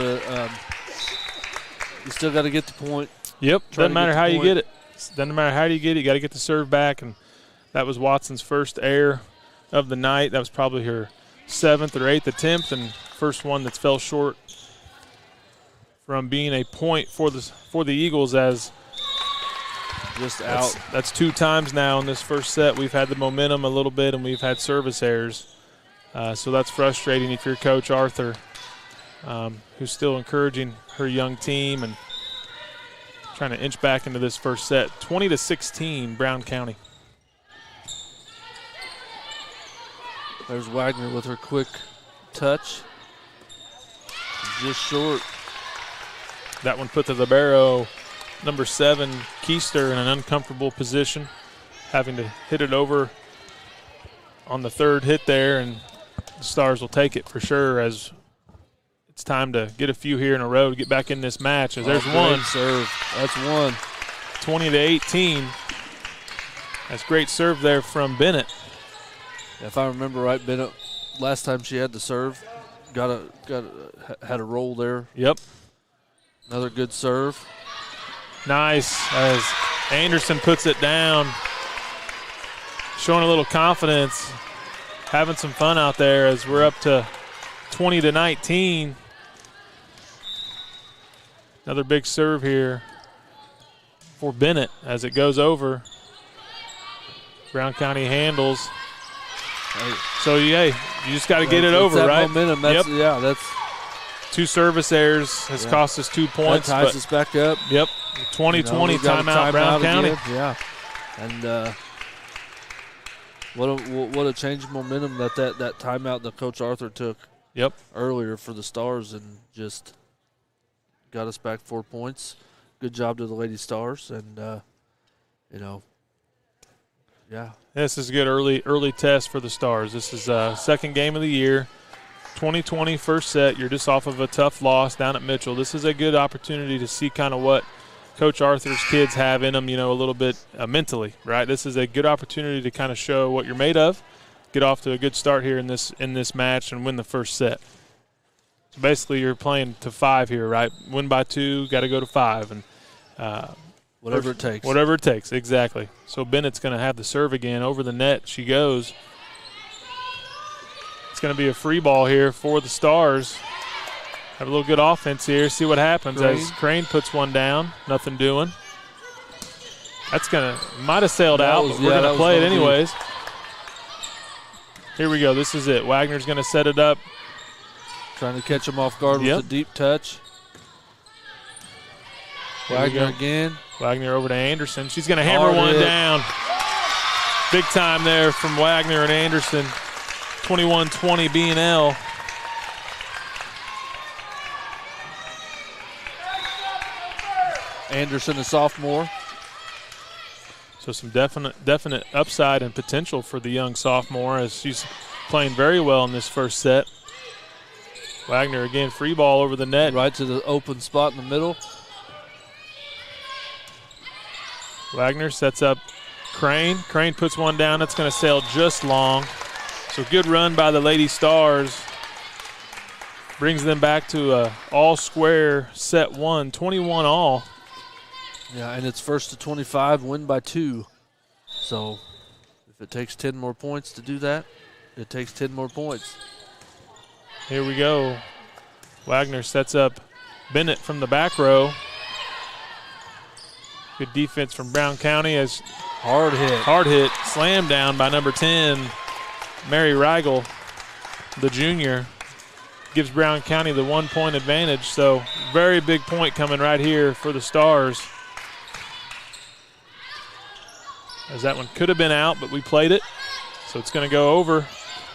A: you still got to get the point.
B: Yep. Doesn't matter how you get it. Doesn't matter how you get it. You got to get the serve back, and that was Watson's first error of the night. That was probably her 7th or 8th attempt, and first one that's fell short from being a point for the Eagles as
A: just out.
B: That's 2 times now in this first set. We've had the momentum a little bit, and we've had service errors. So that's frustrating if you're Coach Arthur, who's still encouraging her young team and trying to inch back into this first set. 20-16, Brown County.
A: There's Wagner with her quick touch. Just short.
B: That one put to the barrow. Number 7, Keister, in an uncomfortable position, having to hit it over on the third hit there, and the Stars will take it for sure as it's time to get a few here in a row to get back in this match. As there's one
A: serve. That's one.
B: 20-18. That's great serve there from Bennett.
A: If I remember right, Bennett, last time she had to serve, had a roll there.
B: Yep.
A: Another good serve.
B: Nice as Anderson puts it down. Showing a little confidence, having some fun out there as we're up to 20-19. Another big serve here for Bennett as it goes over. Brown County handles. So, yeah, you just got to get it over,
A: that
B: right?
A: Momentum. That's,
B: yep.
A: Yeah, that's
B: 2 service errors has cost us 2 points.
A: That ties us back up.
B: Yep. 20-20 timeout, Brown County.
A: Again. Yeah. And what a change of momentum that timeout that Coach Arthur took earlier for the Stars and just got us back 4 points. Good job to the Lady Stars. And, yeah.
B: This is a good early test for the Stars. This is second game of the year. 2020 first set. You're just off of a tough loss down at Mitchell. This is a good opportunity to see kind of what Coach Arthur's kids have in them, a little bit mentally, right? This is a good opportunity to kind of show what you're made of, get off to a good start here in this match and win the first set. So basically you're playing to 5 here, right? Win by 2, got to go to 5. And
A: whatever it takes.
B: Whatever it takes, exactly. So Bennett's going to have the serve again. Over the net she goes. It's going to be a free ball here for the Stars. Have a little good offense here. See what happens as Crane puts one down. Nothing doing. That's going to – might have sailed out, but we're going to play it anyways. Here we go. This is it. Wagner's going to set it up.
A: Trying to catch him off guard with a deep touch. Wagner again.
B: Wagner over to Anderson. She's going to hammer one down. Big time there from Wagner and Anderson. 21-20 B&L.
A: Anderson, a sophomore.
B: So some definite upside and potential for the young sophomore as she's playing very well in this first set. Wagner again, free ball over the net.
A: Right to the open spot in the middle.
B: Wagner sets up Crane. Crane puts one down. That's going to sail just long. So good run by the Lady Stars. Brings them back to a all-square set 1, 21 all.
A: Yeah, and it's first to 25, win by 2. So if it takes 10 more points to do that, it takes 10 more points.
B: Here we go. Wagner sets up Bennett from the back row. Good defense from Brown County as hard hit, slam down by number 10, Mary Reigel, the junior. Gives Brown County the 1-point advantage. So very big point coming right here for the Stars. As that one could have been out, but we played it. So it's going to go over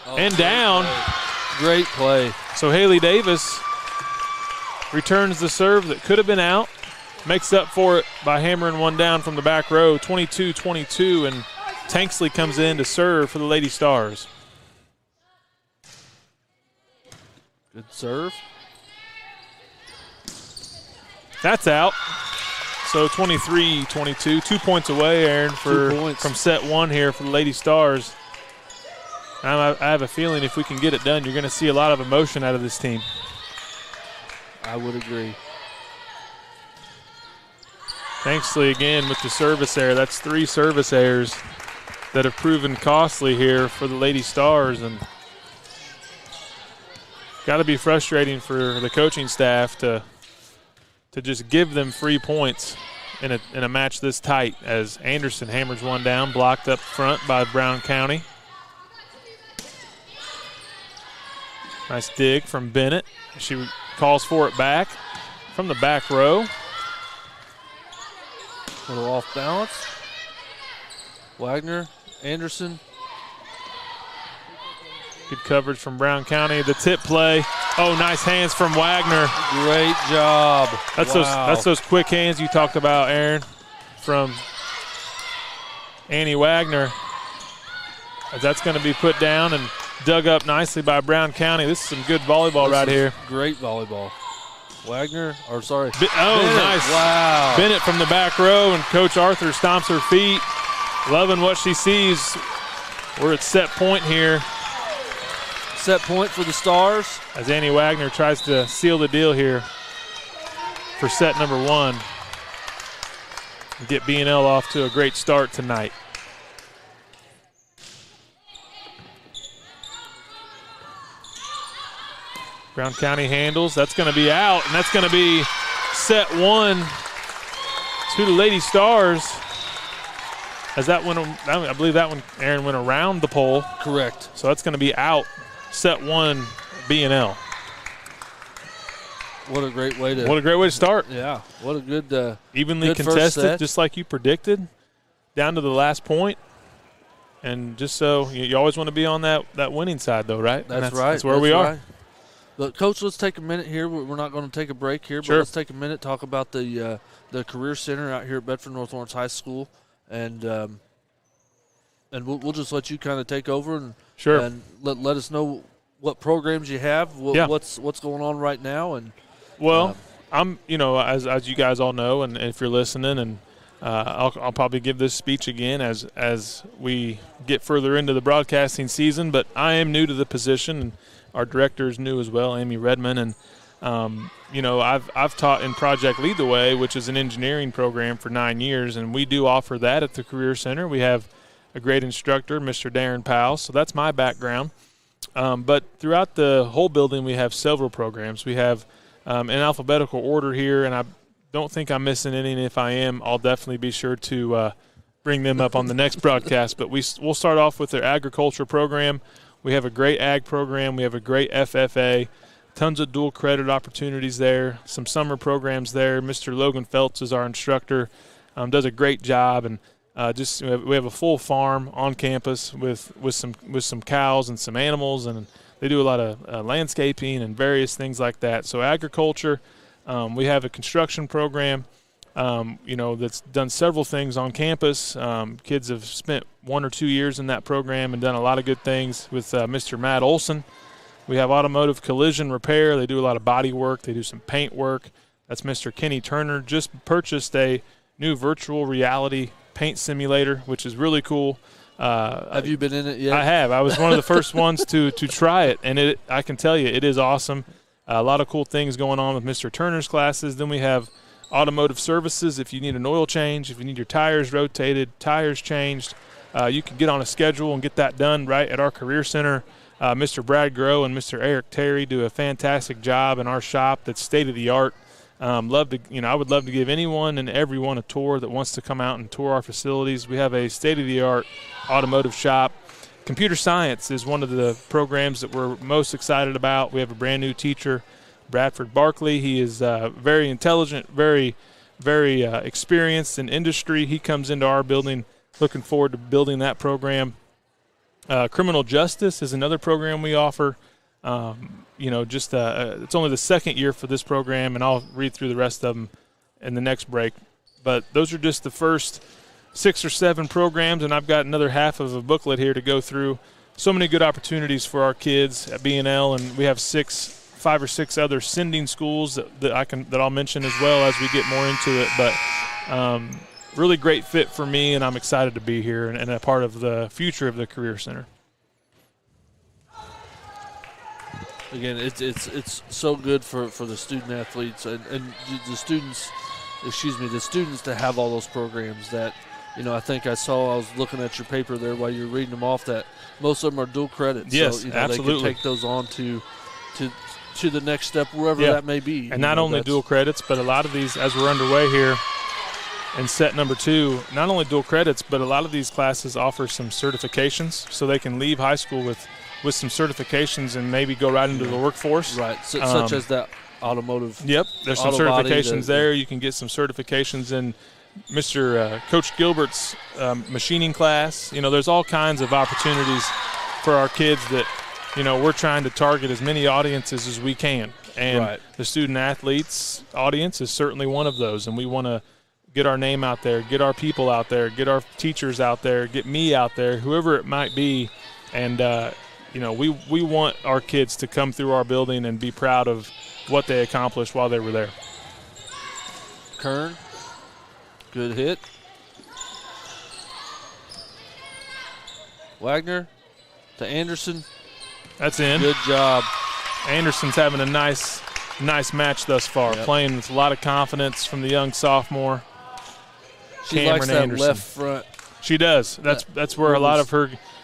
B: and down.
A: Great play.
B: So Haley Davis returns the serve that could have been out. Makes up for it by hammering one down from the back row, 22-22, and Tanksley comes in to serve for the Lady Stars.
A: Good serve.
B: That's out. So 23-22, 2 points away, Aaron, from set 1 here for the Lady Stars. I have a feeling if we can get it done, you're going to see a lot of emotion out of this team.
A: I would agree.
B: Tanksley again with the service error. That's 3 service errors that have proven costly here for the Lady Stars, and got to be frustrating for the coaching staff to just give them free points in a match this tight as Anderson hammers one down, blocked up front by Brown County. Nice dig from Bennett. She calls for it back from the back row.
A: A little off balance. Wagner, Anderson.
B: Good coverage from Brown County. The tip play. Oh, nice hands from Wagner.
A: Great job.
B: That's those quick hands you talked about, Aaron, from Annie Wagner. As that's going to be put down and dug up nicely by Brown County. This is some good volleyball right here.
A: Great volleyball. Wagner, or sorry.
B: Bennett. Nice.
A: Wow.
B: Bennett from the back row, and Coach Arthur stomps her feet. Loving what she sees. We're at set point here.
A: Set point for the Stars.
B: As Annie Wagner tries to seal the deal here for set number 1. And get B&L off to a great start tonight. Brown County handles. That's going to be out, and that's going to be set 1 to the Lady Stars. As that one, I believe that one, Aaron, went around the pole.
A: Correct.
B: So that's going to be out. Set 1, B&L.
A: What a great way to
B: start.
A: Yeah. What a good
B: evenly
A: good
B: contested, just like you predicted, down to the last point. And just so you always want to be on that winning side, though, right?
A: That's right.
B: That's where we are.
A: Right. But Coach, let's take a minute here. We're not going to take a break here, but
B: sure.
A: Let's take a minute, talk about the Career Center out here at Bedford North Lawrence High School, and we'll just let you kind of take over and
B: sure,
A: and let us know what programs you have, what's going on right now, and
B: I'm as you guys all know, and if you're listening, and I'll probably give this speech again as we get further into the broadcasting season, but I am new to the position, and our director is new as well, Amy Redmond, and I've taught in Project Lead the Way, which is an engineering program, for 9 years, and we do offer that at the Career Center. We have a great instructor, Mr. Darren Powell, so that's my background. But throughout the whole building, we have several programs. We have in alphabetical order here, and I don't think I'm missing any, and if I am, I'll definitely be sure to bring them up on the next broadcast. But we'll start off with their agriculture program. We have a great ag program. We have a great FFA, tons of dual credit opportunities there, some summer programs there. Mr. Logan Feltz is our instructor, does a great job, and we have a full farm on campus with some cows and some animals, and they do a lot of landscaping and various things like that. So agriculture, we have a construction program, that's done several things on campus. Kids have spent 1 or 2 years in that program and done a lot of good things with Mr. Matt Olson. We have automotive collision repair. They do a lot of body work. They do some paint work. That's Mr. Kenny Turner. Just purchased a new virtual reality paint simulator, which is really cool.
A: Have you been in it yet?
B: I have. I was one of the first ones to try it, and I can tell you it is awesome. A lot of cool things going on with Mr. Turner's classes. Then we have automotive services. If you need an oil change, if you need your tires rotated, tires changed, you can get on a schedule and get that done right at our Career Center. Mr. Brad Groh and Mr. Eric Terry do a fantastic job in our shop that's state-of-the-art. I would love to give anyone and everyone a tour that wants to come out and tour our facilities. We have a state-of-the-art automotive shop. Computer science is one of the programs that we're most excited about. We have a brand new teacher, Bradford Barkley. He is very intelligent, very, very experienced in industry. He comes into our building. Looking forward to building that program. Criminal justice is another program we offer. It's only the second year for this program, and I'll read through the rest of them in the next break. But those are just the first 6 or 7 programs, and I've got another half of a booklet here to go through. So many good opportunities for our kids at B&L, and we have 5 or 6 other sending schools that I'll mention as well as we get more into it. But really great fit for me, and I'm excited to be here and a part of the future of the Career Center.
A: Again, it's so good for the student athletes and the students. The students to have all those programs that, I think I was looking at your paper there while you were reading them off, that most of them are dual credits.
B: Yes,
A: so,
B: absolutely.
A: They can take those on to the next step, wherever that may be.
B: And not only dual credits, but a lot of these, as we're underway here in set number 2, not only dual credits, but a lot of these classes offer some certifications, so they can leave high school with some certifications and maybe go right into the workforce.
A: Right, such as that automotive.
B: Yep, there's some certifications there. You can get some certifications in Mr. Coach Gilbert's machining class. There's all kinds of opportunities for our kids that, we're trying to target as many audiences as we can. And the student athletes audience is certainly one of those, and we want to get our name out there, get our people out there, get our teachers out there, get me out there, whoever it might be. And, we want our kids to come through our building and be proud of what they accomplished while they were there.
A: Kern, good hit. Wagner to Anderson.
B: That's in.
A: Good job.
B: Anderson's having a nice match thus far, playing with a lot of confidence from the young sophomore.
A: She
B: Cameron
A: likes that
B: Anderson.
A: left front.
B: She does. That's where a lot of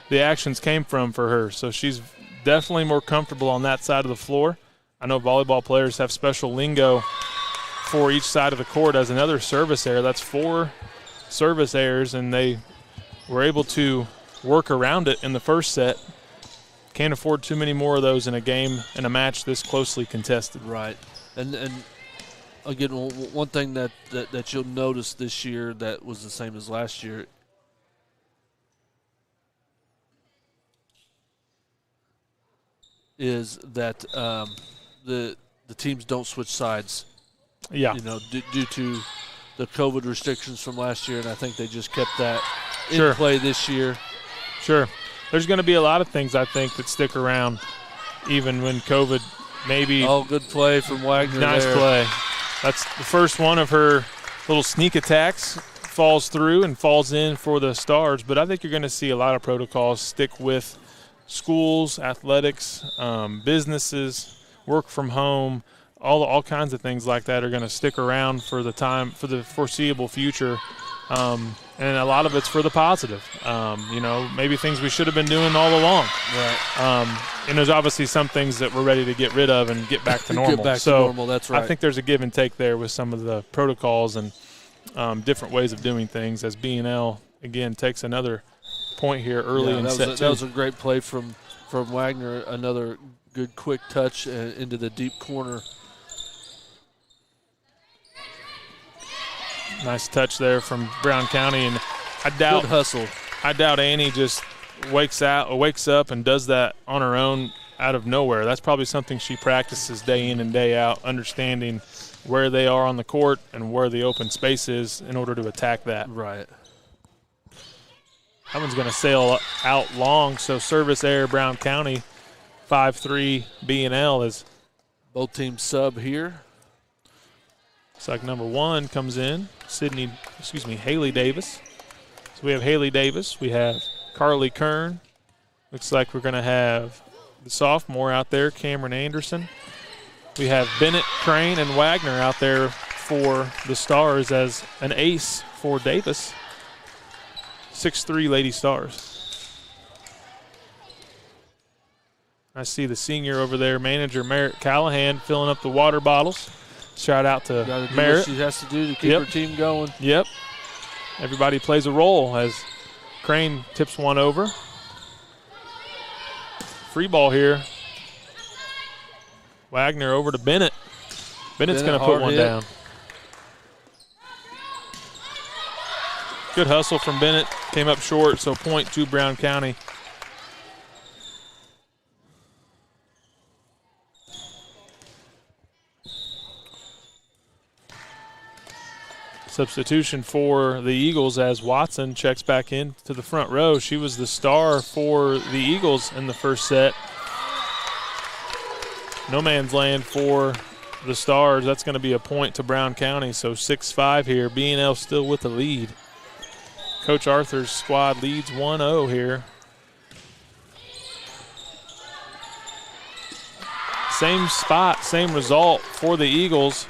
B: the actions came from for her. So she's definitely more comfortable on that side of the floor. I know volleyball players have special lingo for each side of the court as another service error. That's 4 service errors, and they were able to work around it in the first set. Can't afford too many more of those in a game, in a match this closely contested.
A: Right. And again, one thing that you'll notice this year that was the same as last year is that the teams don't switch sides.
B: Yeah.
A: Due to the COVID restrictions from last year, and I think they just kept that in play this year.
B: Sure. There's going to be a lot of things, I think, that stick around even when COVID maybe.
A: Oh, good play from Wagner.
B: Nice
A: there.
B: play. That's the first one of her little sneak attacks. Falls through and falls in for the Stars. But I think you're going to see a lot of protocols stick with schools, athletics, businesses, work from home. All kinds of things like that are going to stick around for the foreseeable future. And a lot of it's for the positive. Maybe things we should have been doing all along.
A: Right.
B: And there's obviously some things that we're ready to get rid of and get back to normal.
A: Get back to normal, that's right.
B: I think there's a give and take there with some of the protocols and different ways of doing things as B&L, again, takes another point here early in set 2.
A: That was a great play from Wagner. Another good quick touch into the deep corner.
B: Nice touch there from Brown County, and
A: good hustle.
B: I doubt Annie just wakes up and does that on her own out of nowhere. That's probably something she practices day in and day out, understanding where they are on the court and where the open space is in order to attack that.
A: Right.
B: That one's going to sail out long, so service error Brown County, 5-3 B&L is.
A: Both teams sub here.
B: Looks like number 1 comes in, Haley Davis. So we have Haley Davis. We have Carly Kern. Looks like we're going to have the sophomore out there, Cameron Anderson. We have Bennett, Crane, and Wagner out there for the Stars as an ace for Davis. 6'3" Lady Stars. I see the senior over there, manager Merritt Callahan, filling up the water bottles. Shout out to
A: Gotta do
B: Merritt.
A: what she has to do to keep her team going.
B: Yep. Everybody plays a role as Crane tips one over. Free ball here. Wagner over to Bennett. Bennett's going to put one down. Good hustle from Bennett. Came up short, so point to Brown County. Substitution for the Eagles as Watson checks back in to the front row. She was the star for the Eagles in the first set. No man's land for the Stars. That's going to be a point to Brown County, so 6-5 here. B&L still with the lead. Coach Arthur's squad leads 1-0 here. Same spot, same result for the Eagles.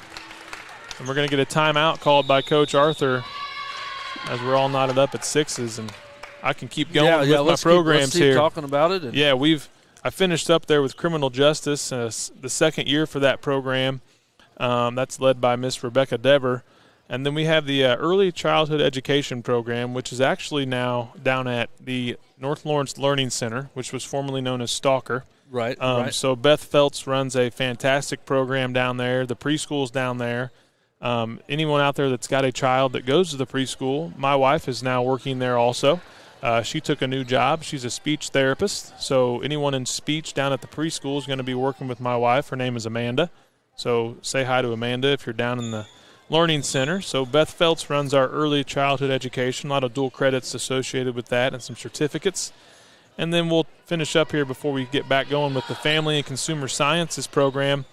B: And we're going to get a timeout called by Coach Arthur as we're all knotted up at sixes. And I can keep going with my programs
A: keep
B: here.
A: Talking about it.
B: I finished up there with criminal justice, the second year for that program. That's led by Miss Rebecca Dever. And then we have the early childhood education program, which is actually now down at the North Lawrence Learning Center, which was formerly known as Stalker.
A: Right.
B: So Beth Feltz runs a fantastic program down there. The preschool's down there. Anyone out there that's got a child that goes to the preschool, my wife is now working there also. She took a new job. She's a speech therapist. So anyone in speech down at the preschool is going to be working with my wife. Her name is Amanda. So say hi to Amanda if you're down in the Learning Center. So Beth Feltz runs our early childhood education, a lot of dual credits associated with that and some certificates. And then we'll finish up here before we get back going with the Family and Consumer Sciences program.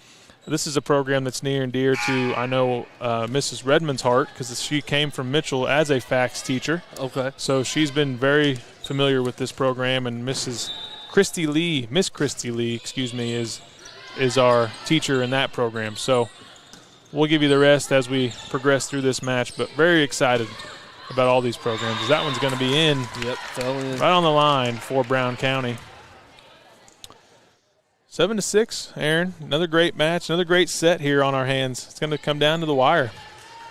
B: This is a program that's near and dear to, I know, Mrs. Redmond's heart because she came from Mitchell as a FACS teacher.
A: Okay.
B: So she's been very familiar with this program, and Miss Christy Lee, is our teacher in that program. So we'll give you the rest as we progress through this match, but very excited about all these programs. That one's going to be in.
A: Yep, fell in.
B: Right on the line for Brown County. 7-6, Aaron. Another great match, another great set here on our hands. It's going to come down to the wire.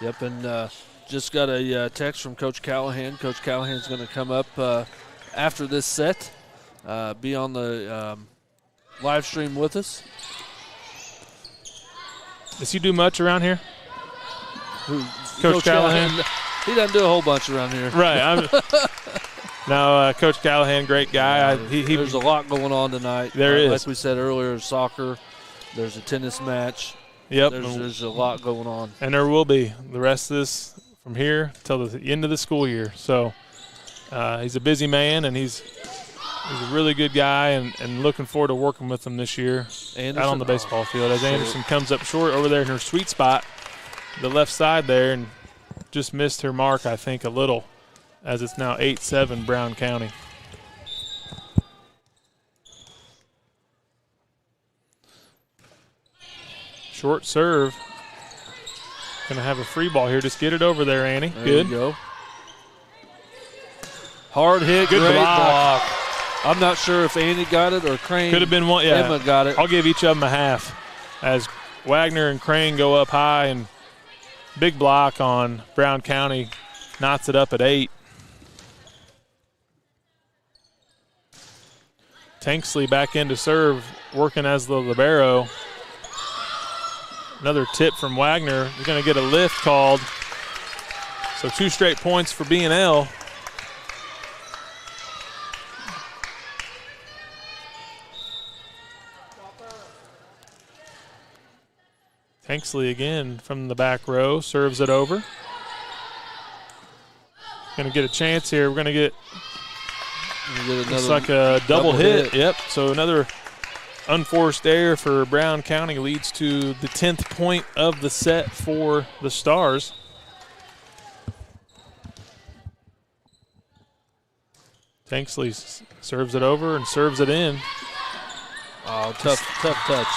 A: Yep, and just got a text from Coach Callahan. Coach Callahan's going to come up after this set, be on the live stream with us.
B: Does he do much around here?
A: Coach Callahan? He doesn't do a whole bunch around here.
B: Right. No, Coach Callahan, great guy.
A: There's a lot going on tonight.
B: There is.
A: Like we said earlier, soccer. There's a tennis match.
B: Yep.
A: There's a lot going on.
B: And there will be the rest of this from here till the end of the school year. So he's a busy man, and he's a really good guy, and looking forward to working with him this year out on the baseball field. As Anderson comes up short over there in her sweet spot, the left side there, and just missed her mark, I think, a little, as it's now 8-7 Brown County. Short serve. Going to have a free ball here. Just get it over there, Annie.
A: There
B: Good.
A: you go. Hard hit.
B: Good
A: great
B: block.
A: I'm not sure if Annie got it or Crane.
B: Could have been one. Yeah.
A: Emma got it.
B: I'll give each of them a half as Wagner and Crane go up high, and big block on Brown County knots it up at 8. Tanksley back in to serve, working as the libero. Another tip from Wagner. You're going to get a lift called. So 2 straight points for B&L. Tanksley again from the back row serves it over. Going to get a chance here. We're going to get looks like a double hit. Yep. So another unforced error for Brown County leads to the 10th point of the set for the Stars. Tanksley serves it over and serves it in.
A: Oh, tough touch.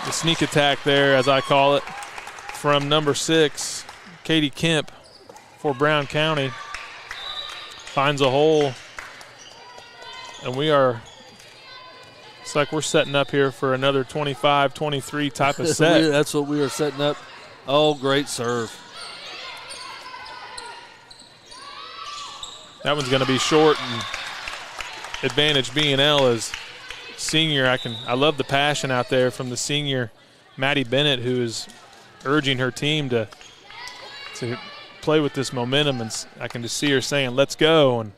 B: The sneak attack there, as I call it, from number 6, Katie Kemp for Brown County. Finds a hole. And it's like we're setting up here for another 25-23 type of set.
A: That's what we are setting up. Oh, great serve.
B: That one's going to be short, and advantage B&L is senior. I love the passion out there from the senior Maddie Bennett, who is urging her team to play with this momentum, and I can just see her saying, "Let's go!" And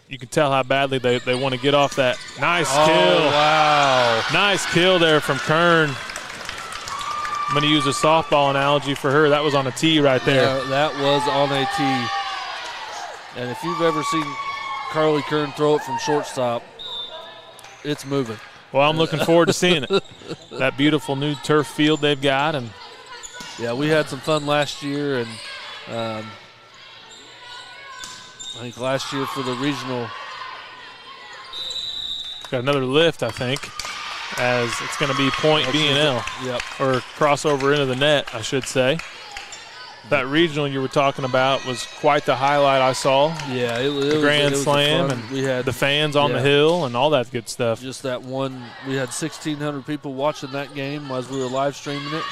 B: you can tell how badly they want to get off that. Nice kill!
A: Wow!
B: Nice kill there from Kern. I'm going to use a softball analogy for her. That was on a tee right there.
A: Yeah, that was on a tee. And if you've ever seen Carly Kern throw it from shortstop, it's moving.
B: Well, I'm looking forward to seeing it. That beautiful new turf field they've got. And
A: yeah, we had some fun last year, and I think last year for the regional.
B: Got another lift, I think, as it's going to be point B&L.
A: Yep.
B: Or crossover into the net, I should say. That regional you were talking about was quite the highlight I saw.
A: Yeah, it was
B: the Grand Slam,
A: and we had
B: the fans on the hill and all that good stuff.
A: Just that one, we had 1,600 people watching that game as we were live streaming it.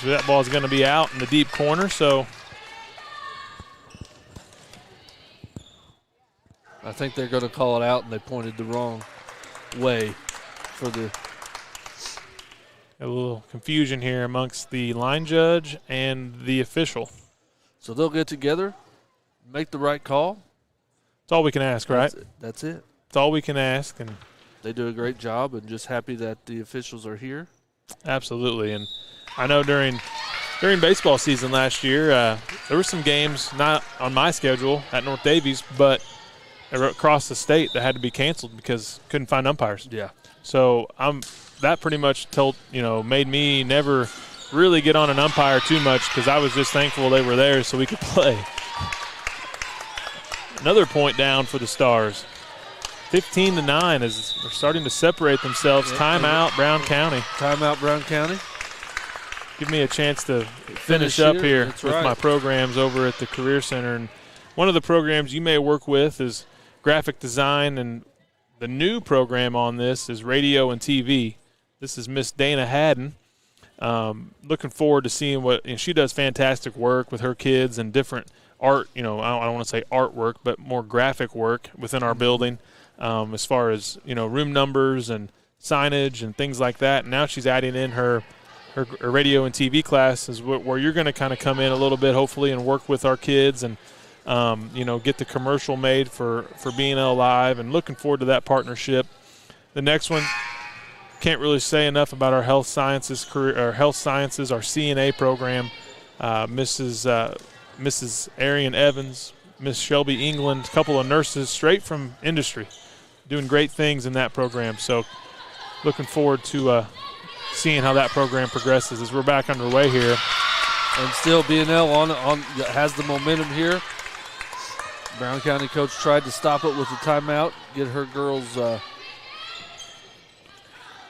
B: That ball is going to be out in the deep corner, so
A: I think they're going to call it out, and they pointed the wrong way for the.
B: A little confusion here amongst the line judge and the official.
A: So they'll get together, make the right call.
B: That's all we can ask, right?
A: That's it.
B: That's all we can ask, and
A: they do a great job, and just happy that the officials are here.
B: Absolutely, and I know during baseball season last year, there were some games not on my schedule at North Davies, but across the state that had to be canceled because couldn't find umpires.
A: Yeah.
B: So that pretty much made me never really get on an umpire too much because I was just thankful they were there so we could play. Another point down for the Stars. 15-9 as they're starting to separate themselves. Timeout, Brown County.
A: Timeout, Brown County.
B: Give me a chance to finish up here with my programs over at the Career Center. And one of the programs you may work with is graphic design, and the new program on this is radio and TV. This is Miss Dana Haddon. Looking forward to seeing she does fantastic work with her kids and different art, I don't want to say artwork, but more graphic work within our building as far as, room numbers and signage and things like that. And now she's adding in her radio and TV classes where you're going to kind of come in a little bit, hopefully, and work with our kids and, get the commercial made for B&L Live, and looking forward to that partnership. The next one, can't really say enough about our health sciences our CNA program. Mrs. Arian Evans, Miss Shelby England, a couple of nurses straight from industry, doing great things in that program. So looking forward to seeing how that program progresses as we're back underway here.
A: And still B&L has the momentum here. Brown County coach tried to stop it with a timeout, get her girls.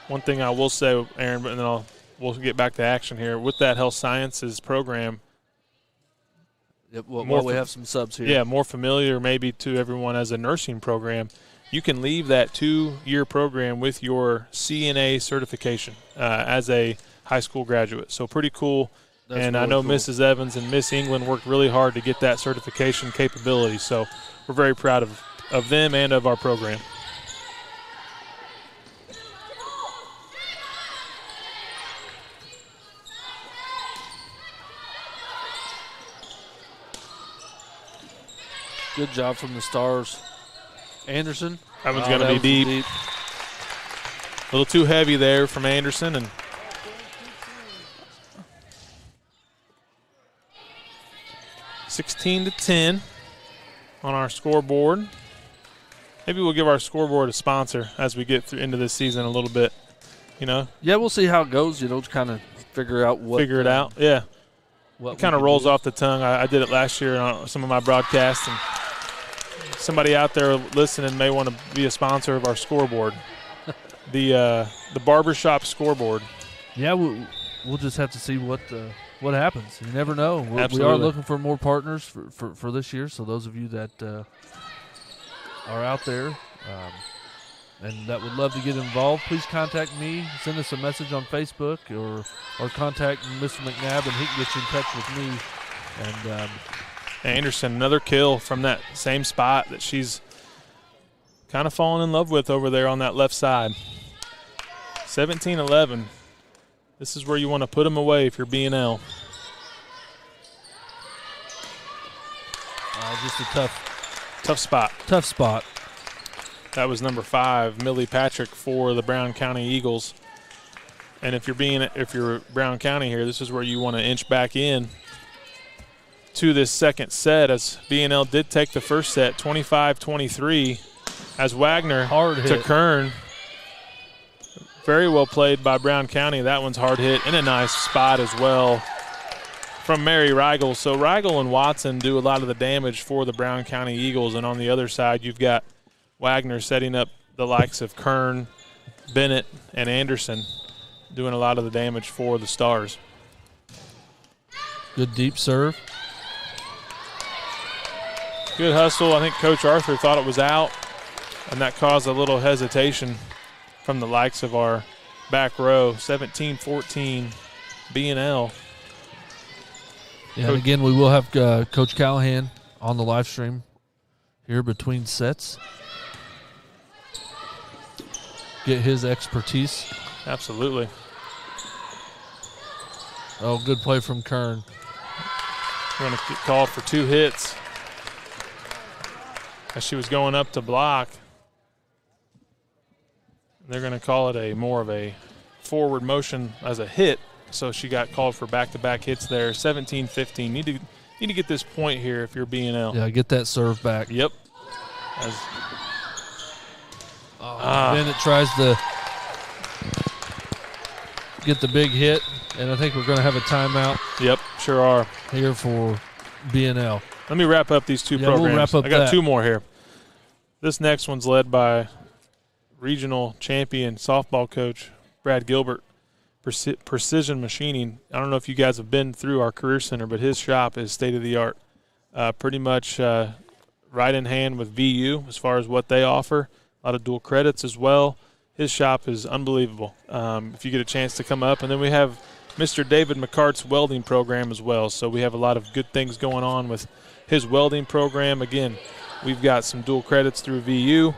B: One thing I will say, Aaron, and then we'll get back to action here. With that health sciences program,
A: we have some subs here.
B: Yeah, more familiar maybe to everyone as a nursing program. You can leave that 2-year program with your CNA certification as a high school graduate. So pretty cool. And I know cool. Mrs. Evans and Miss England worked really hard to get that certification capability. So we're very proud of them and of our program.
A: Good job from the Stars. Anderson.
B: That one's going to be deep. A little too heavy there from Anderson, and 16-10 on our scoreboard. Maybe we'll give our scoreboard a sponsor as we get into this season a little bit.
A: Yeah, we'll see how it goes. Kind of figure out what.
B: Figure it out. Yeah.
A: What
B: it kind of rolls off the tongue. I did it last year on some of my broadcasts, and somebody out there listening may want to be a sponsor of our scoreboard, the barbershop scoreboard.
A: Yeah, we'll just have to see what happens. You never know. We
B: Absolutely.
A: are looking for more partners for this year. So those of you that are out there and that would love to get involved, please contact me. Send us a message on Facebook or contact Mr. McNabb, and he can get you in touch with me. And
B: Anderson, another kill from that same spot that she's kind of fallen in love with over there on that left side. 17-11. This is where you want to put them away if you're B&L.
A: Just a tough spot.
B: Tough spot. That was number 5, Millie Patrick for the Brown County Eagles. And if you're Brown County here, this is where you want to inch back in to this second set, as B&L did take the first set 25-23 as Wagner to Kern. Very well played by Brown County. That one's hard hit in a nice spot as well from Mary Rigel. So Rigel and Watson do a lot of the damage for the Brown County Eagles, and on the other side you've got Wagner setting up the likes of Kern, Bennett, and Anderson doing a lot of the damage for the Stars.
A: Good deep serve.
B: Good hustle. I think Coach Arthur thought it was out, and that caused a little hesitation from the likes of our back row. 17-14 B&L.
A: Yeah, and again, we will have Coach Callahan on the live stream here between sets. Get his expertise.
B: Absolutely.
A: Oh, good play from Kern.
B: We're going to get called for 2 hits as she was going up to block. They're going to call it more of a forward motion as a hit, so she got called for back-to-back hits there. 17-15. Need to get this point here if you're B&L.
A: Yeah, get that serve back.
B: Yep.
A: Bennett tries to get the big hit, and I think we're going to have a timeout.
B: Yep, sure are.
A: Here for B&L.
B: Let me wrap up these two programs.
A: We'll wrap up
B: I got 2 more here. This next one's led by regional champion softball coach Brad Gilbert, Precision Machining. I don't know if you guys have been through our career center, but his shop is state-of-the-art. Pretty much right in hand with VU as far as what they offer. A lot of dual credits as well. His shop is unbelievable if you get a chance to come up. And then we have Mr. David McCart's welding program as well. So we have a lot of good things going on with his welding program. Again, we've got some dual credits through VU.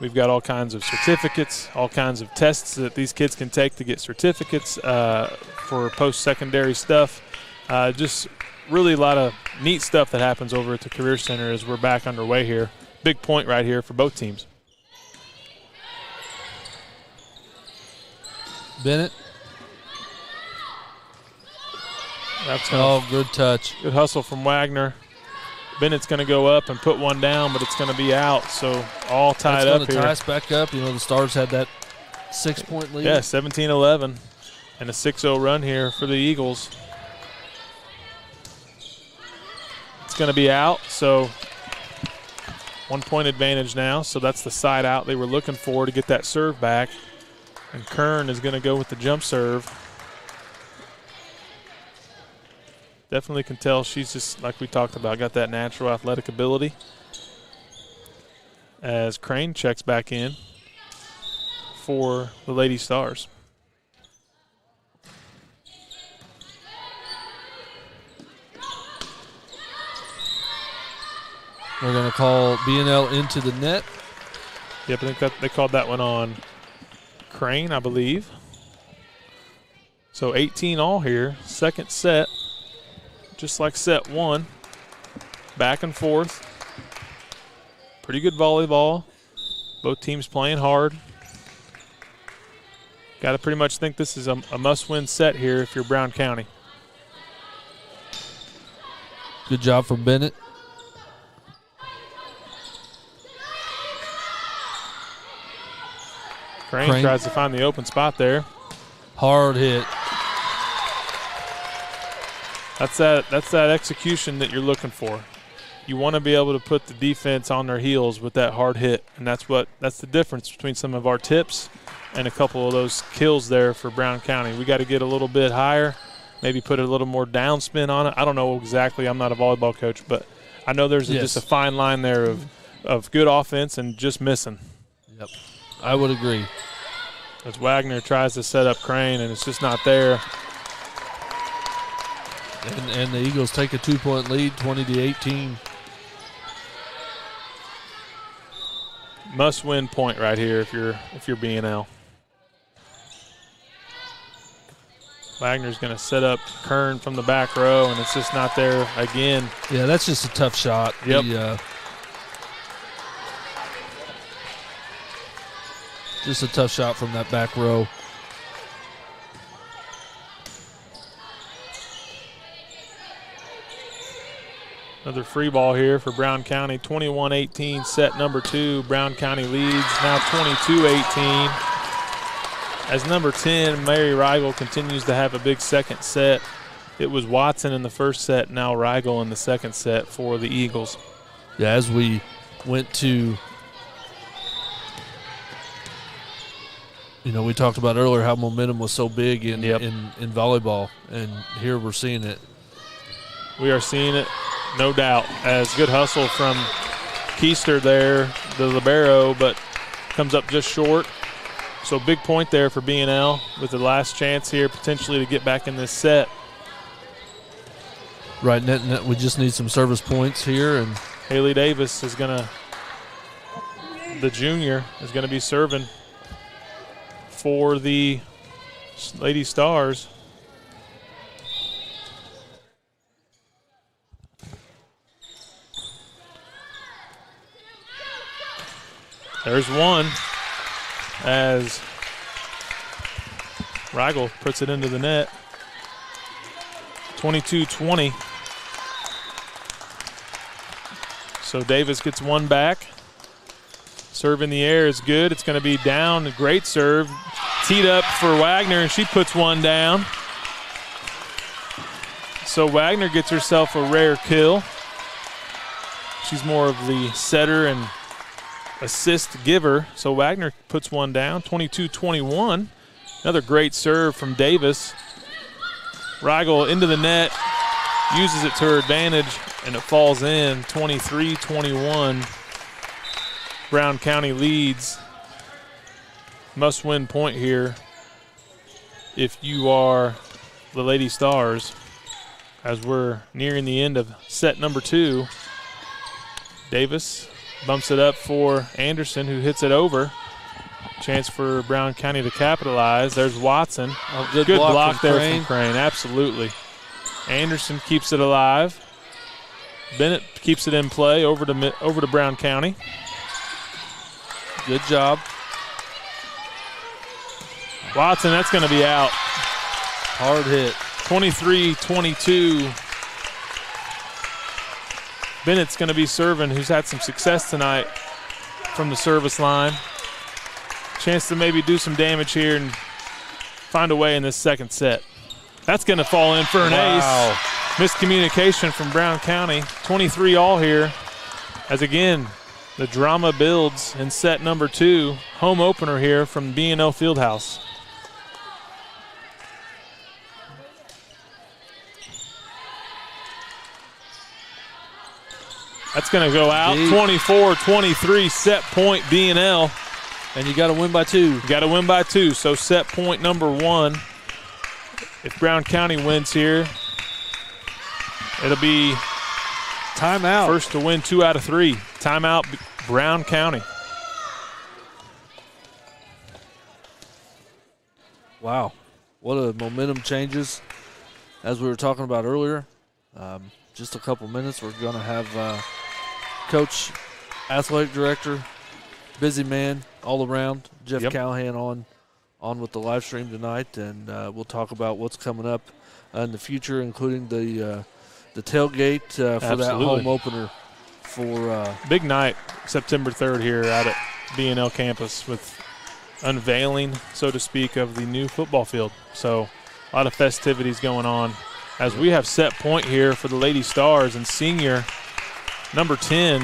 B: We've got all kinds of certificates, all kinds of tests that these kids can take to get certificates for post-secondary stuff. Just really a lot of neat stuff that happens over at the Career Center as we're back underway here. Big point right here for both teams.
A: Bennett. Good touch.
B: Good hustle from Wagner. Bennett's going to go up and put one down, but it's going to be out, so all tied up here.
A: That's going to tie us back up. The Stars had that 6-point lead.
B: Yeah, 17-11, and a 6-0 run here for the Eagles. It's going to be out, so 1-point advantage now, so that's the side out they were looking for to get that serve back. And Kern is going to go with the jump serve. Definitely can tell she's just, like we talked about, got that natural athletic ability. As Crane checks back in for the Lady Stars.
A: We're going to call B&L into the net.
B: Yep, I think they called that one on Crane, I believe. So 18 all here. Second set. Just like set 1, back and forth. Pretty good volleyball. Both teams playing hard. Got to pretty much think this is a must-win set here if you're Brown County.
A: Good job from Bennett.
B: Crane tries to find the open spot there.
A: Hard hit.
B: That's that execution that you're looking for. You want to be able to put the defense on their heels with that hard hit, and that's the difference between some of our tips and a couple of those kills there for Brown County. We got to get a little bit higher, maybe put a little more downspin on it. I don't know exactly. I'm not a volleyball coach, but I know there's just a fine line there of good offense and just missing.
A: Yep, I would agree.
B: As Wagner tries to set up Crane, and it's just not there.
A: And the Eagles take a 2-point lead, 20-18.
B: Must-win point right here if you're B&L. Wagner's going to set up Kern from the back row, and it's just not there again.
A: Yeah, that's just a tough shot.
B: Yep.
A: Just a tough shot from that back row.
B: Another free ball here for Brown County. 21-18, set number 2. Brown County leads now 22-18. As number 10, Mary Rigel continues to have a big second set. It was Watson in the first set, now Rigel in the second set for the Eagles.
A: Yeah, as we went to, we talked about earlier how momentum was so big in volleyball, and here we're seeing it.
B: We are seeing it. No doubt, as good hustle from Keister there, the libero, but comes up just short. So big point there for B&L with the last chance here potentially to get back in this set.
A: Right, net, we just need some service points here. And
B: Haley Davis is the junior, is going to be serving for the Lady Stars. There's one as Rigel puts it into the net. 22-20. So Davis gets one back. Serve in the air is good. It's going to be down. A great serve. Teed up for Wagner, and she puts one down. So Wagner gets herself a rare kill. She's more of the setter and assist giver. So Wagner puts one down, 22-21. Another great serve from Davis. Rigel into the net, uses it to her advantage, and it falls in, 23-21. Brown County leads. Must-win point here if you are the Lady Stars, as we're nearing the end of set number 2. Davis bumps it up for Anderson, who hits it over. Chance for Brown County to capitalize. There's Watson.
A: Good
B: block there
A: Crane.
B: from Crane, absolutely. Anderson keeps it alive. Bennett keeps it in play over to Brown County.
A: Good job.
B: Watson, that's going to be out.
A: Hard hit.
B: 23-22. Bennett's going to be serving, who's had some success tonight from the service line. Chance to maybe do some damage here and find a way in this second set. That's going to fall in for an ace. Miscommunication from Brown County. 23 all here. As again, the drama builds in set number 2. Home opener here from B&O Fieldhouse. That's going to go out. 24-23, set point B&L.
A: And you got to win by 2.
B: You got to win by 2, so set point number 1. If Brown County wins here, it'll be
A: timeout.
B: First to win 2 out of 3. Timeout, Brown County.
A: Wow. What a momentum changes. As we were talking about earlier, just a couple minutes, we're going to have Coach, Athletic Director, busy man all around, Jeff Callahan on with the live stream tonight, and we'll talk about what's coming up in the future, including the tailgate for that
B: Absolutely.
A: home opener for
B: big night, September 3rd here out at B&L campus with unveiling, so to speak, of the new football field. So a lot of festivities going on as we have set point here for the Lady Stars, and senior number 10,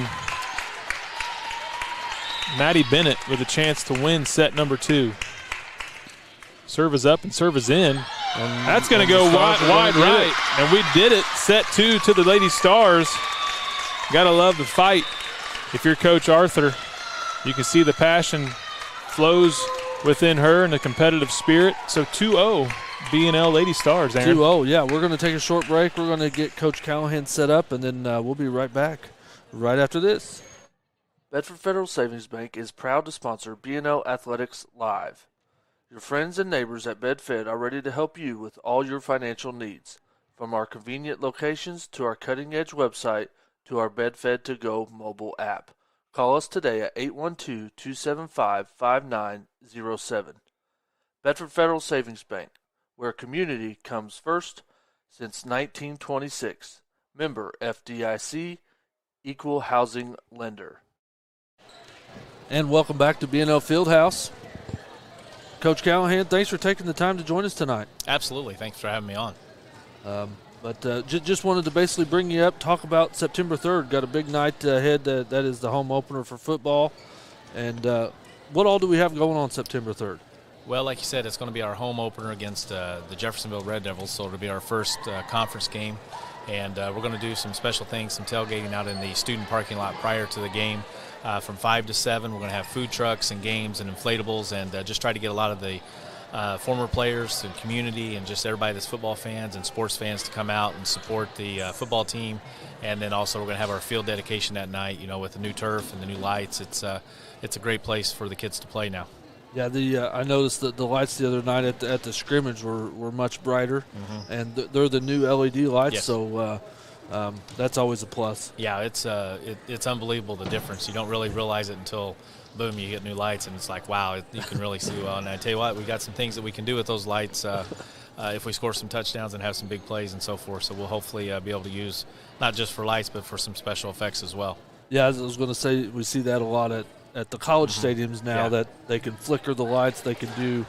B: Maddie Bennett, with a chance to win set number 2. Serve is up and serve is in. And that's going to go wide right. And we did it. Set 2 to the Lady Stars. Got to love the fight. If you're Coach Arthur, you can see the passion flows within her and the competitive spirit. So 2-0 B&L Lady Stars, Aaron.
A: 2-0, yeah. We're going to take a short break. We're going to get Coach Callahan set up, and then we'll be right back right after this. Bedford Federal Savings Bank is proud to sponsor B&L Athletics Live. Your friends and neighbors at BedFed are ready to help you with all your financial needs. From our convenient locations to our cutting-edge website to our BedFed To Go mobile app. Call us today at 812-275-5907. Bedford Federal Savings Bank, where community comes first since 1926. Member FDIC, Equal Housing Lender. And welcome back to B&L Fieldhouse. Coach Callahan, thanks for taking the time to join us tonight.
I: Absolutely. Thanks for having me on.
A: Just wanted to basically bring you up, talk about September 3rd. Got a big night ahead. That is the home opener for football. And what all do we have going on September 3rd?
I: Well, like you said, it's going to be our home opener against the Jeffersonville Red Devils, so it'll be our first conference game. And we're going to do some special things, some tailgating out in the student parking lot prior to the game. From 5 to 7, we're going to have food trucks and games and inflatables, and just try to get a lot of the former players and community and just everybody that's football fans and sports fans to come out and support the football team. And then also we're going to have our field dedication that night, with the new turf and the new lights. It's a great place for the kids to play now.
A: Yeah, I noticed that the lights the other night at the scrimmage were much brighter, and they're the new LED lights,
I: yes.
A: So that's always a plus.
I: Yeah, it's unbelievable the difference. You don't really realize it until, boom, you get new lights, and it's like, wow, you can really see well. And I tell you what, we got some things that we can do with those lights if we score some touchdowns and have some big plays and so forth. So we'll hopefully be able to use not just for lights but for some special effects as well.
A: Yeah, as I was going to say, we see that a lot at the college stadiums now, that they can flicker the lights, they can do,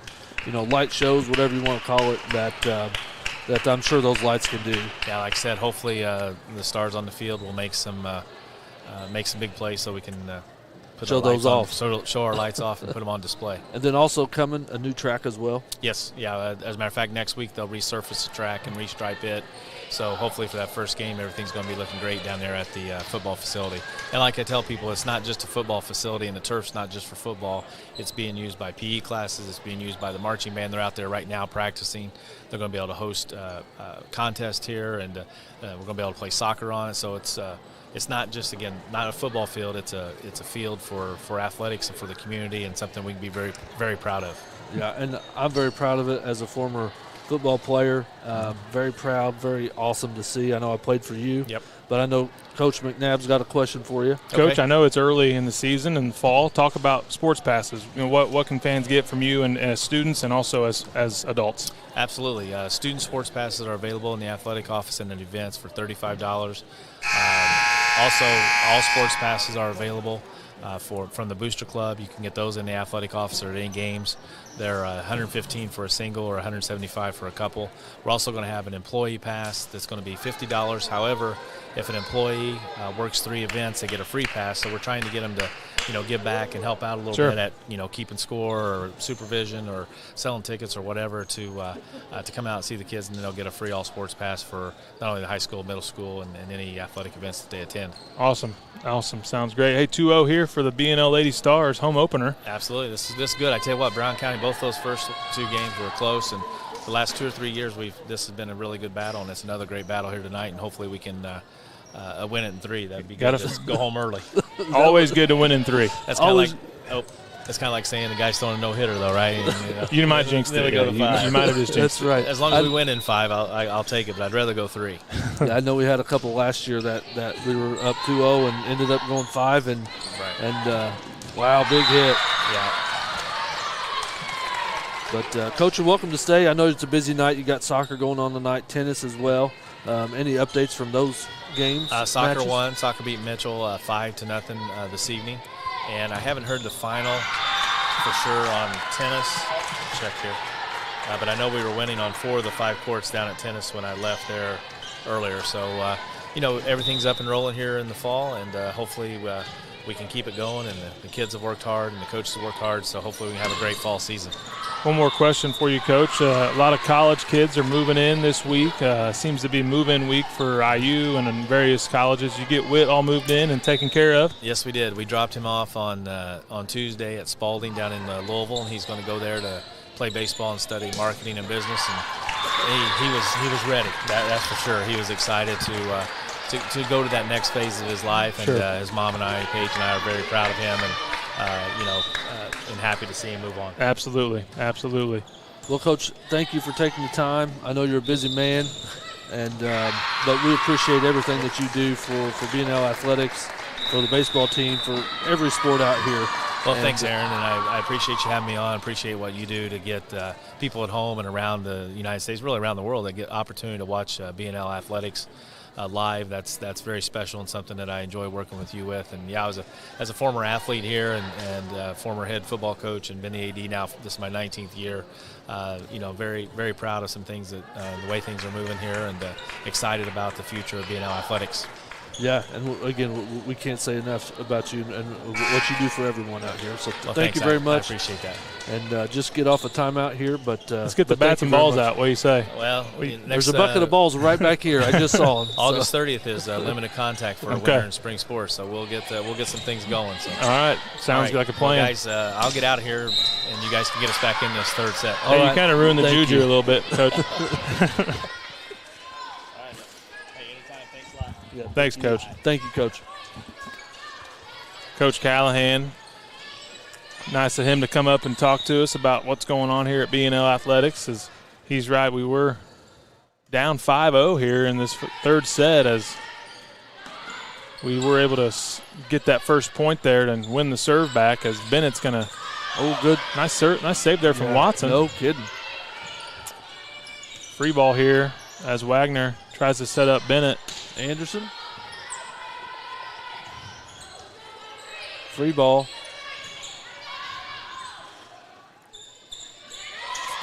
A: light shows, whatever you want to call it, that I'm sure those lights can do.
I: Yeah, like I said, hopefully the stars on the field will make some big plays so we can
A: show those off.
I: Show our lights off and put them on display.
A: And then also coming a new track as well.
I: Yes, yeah. As a matter of fact, next week they'll resurface the track and restripe it. So hopefully for that first game, everything's going to be looking great down there at the football facility. And like I tell people, it's not just a football facility, and the turf's not just for football. It's being used by PE classes. It's being used by the marching band. They're out there right now practicing. They're going to be able to host a contest here, and we're going to be able to play soccer on it. So it's not just, again, not a football field. It's a field for athletics and for the community, and something we can be very, very proud of.
A: Yeah, and I'm very proud of it as a former football player. Very proud, very awesome to see. I know I played for you.
I: Yep.
A: But I know Coach McNabb's got a question for you.
B: Coach,
I: Okay.
B: I know it's early in the season and fall. Talk about sports passes. What can fans get from you and as students and also as adults?
I: Absolutely. Student sports passes are available in the athletic office and at events for $35. Also, all sports passes are available from the Booster Club. You can get those in the athletic office or at any games. They're $115 for a single or $175 for a couple. We're also going to have an employee pass that's going to be $50. However, if an employee works 3 events, they get a free pass. So we're trying to get them to, give back and help out a little bit at, keeping score or supervision or selling tickets or whatever to come out and see the kids, and then they'll get a free all sports pass for not only the high school, middle school, and any athletic events that they attend.
B: Awesome. Sounds great. Hey, 2-0 here for the B&L Lady Stars home opener.
I: Absolutely. This is good. I tell you what, Brown County, both those first 2 games were close, and the last 2 or 3 years this has been a really good battle, and it's another great battle here tonight, and hopefully we can win it in 3. That'd be good. Just go home early.
B: Always good to win in 3.
I: That's kind of like saying the guy's throwing a no-hitter, though, right? And,
B: You might jinx it.
I: Go to 5.
B: You might have just jinxed
A: That's right.
I: As long as we win in 5, I'll take it, but I'd rather go 3.
A: Yeah, I know we had a couple last year that we were up 2-0 and ended up going 5, and wow, big hit.
I: Yeah.
A: But, Coach, you're welcome to stay. I know it's a busy night. You got soccer going on tonight, tennis as well. Any updates from those games?
I: Soccer
A: matches?
I: won. Soccer beat Mitchell 5-0 this evening. And I haven't heard the final for sure on tennis. Check here. But I know we were winning on 4 of the 5 courts down at tennis when I left there earlier. So, everything's up and rolling here in the fall, and hopefully we can keep it going. And the kids have worked hard, and the coaches have worked hard, so hopefully we can have a great fall season.
B: One more question for you, Coach. A lot of college kids are moving in this week. Seems to be move-in week for IU and in various colleges. You get Witt all moved in and taken care of?
I: Yes, we did. We dropped him off on Tuesday at Spalding down in Louisville, and he's going to go there to play baseball and study marketing and business. And he was ready. That's for sure. He was excited to go to that next phase of his life.
B: Sure.
I: And his mom and I, Paige and I, are very proud of him, and and happy to see him move on.
B: Absolutely.
A: Well, Coach, thank you for taking the time. I know you're a busy man, and but we appreciate everything that you do for B&L Athletics, for the baseball team, for every sport out here.
I: Well, thanks, Aaron, and I appreciate you having me on. I appreciate what you do to get people at home and around the United States, really around the world, that get opportunity to watch B&L Athletics live. That's very special and something that I enjoy working with you with. And yeah, as a former athlete here and former head football coach and been the AD now. This is my 19th year. Very very proud of some things that the way things are moving here, and excited about the future of B&L Athletics.
A: Yeah, and again, we can't say enough about you and what you do for everyone out here. So thank you very much.
I: I appreciate that.
A: And just get off a timeout here, but
B: let's get the bats and balls out. What do you say?
I: Well,
A: there's a bucket of balls right back here. I just saw them.
I: August 30th is limited contact for winter and spring sports, so we'll get some things going. So.
B: All right, sounds like a plan.
I: Well, guys, I'll get out of here, and you guys can get us back in this third set.
B: Hey, you kind of ruined the juju a little bit, Coach.
A: Yeah,
B: thanks, Coach.
A: Thank you, Coach.
B: Coach Callahan, nice of him to come up and talk to us about what's going on here at B&L Athletics. He's right, we were down 5-0 here in this third set, as we were able to get that first point there and win the serve back, as Bennett's going to –
A: good.
B: Nice save there from Watson.
A: No kidding.
B: Free ball here as Wagner tries to set up Bennett.
A: Anderson. Free ball.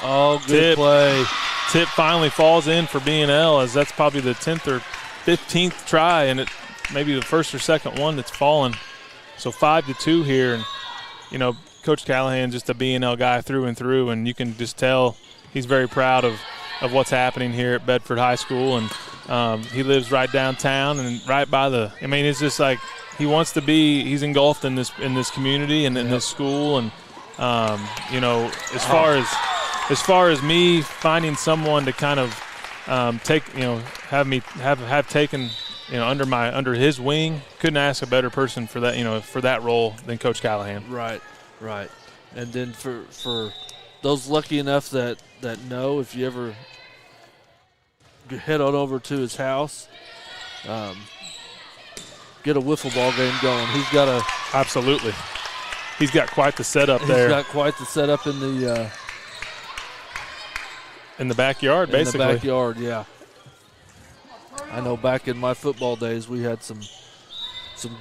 A: Oh, good play.
B: Tip finally falls in for B&L, as that's probably the 10th or 15th try, and it maybe the first or second one that's fallen. So 5-2 here, and Coach Callahan just a B&L guy through and through, and you can just tell he's very proud of what's happening here at Bedford High School, and he lives right downtown and right by it's just like he wants to be. He's engulfed in this community and in this school, and as far as me finding someone to kind of have taken under his wing, couldn't ask a better person for that role than Coach Callahan.
A: Right. And then for those lucky enough that know, if you ever head on over to his house, get a wiffle ball game going.
B: Absolutely. He's got quite the setup there.
A: He's got quite the setup in the
B: backyard, basically.
A: In the backyard, yeah. I know back in my football days we had some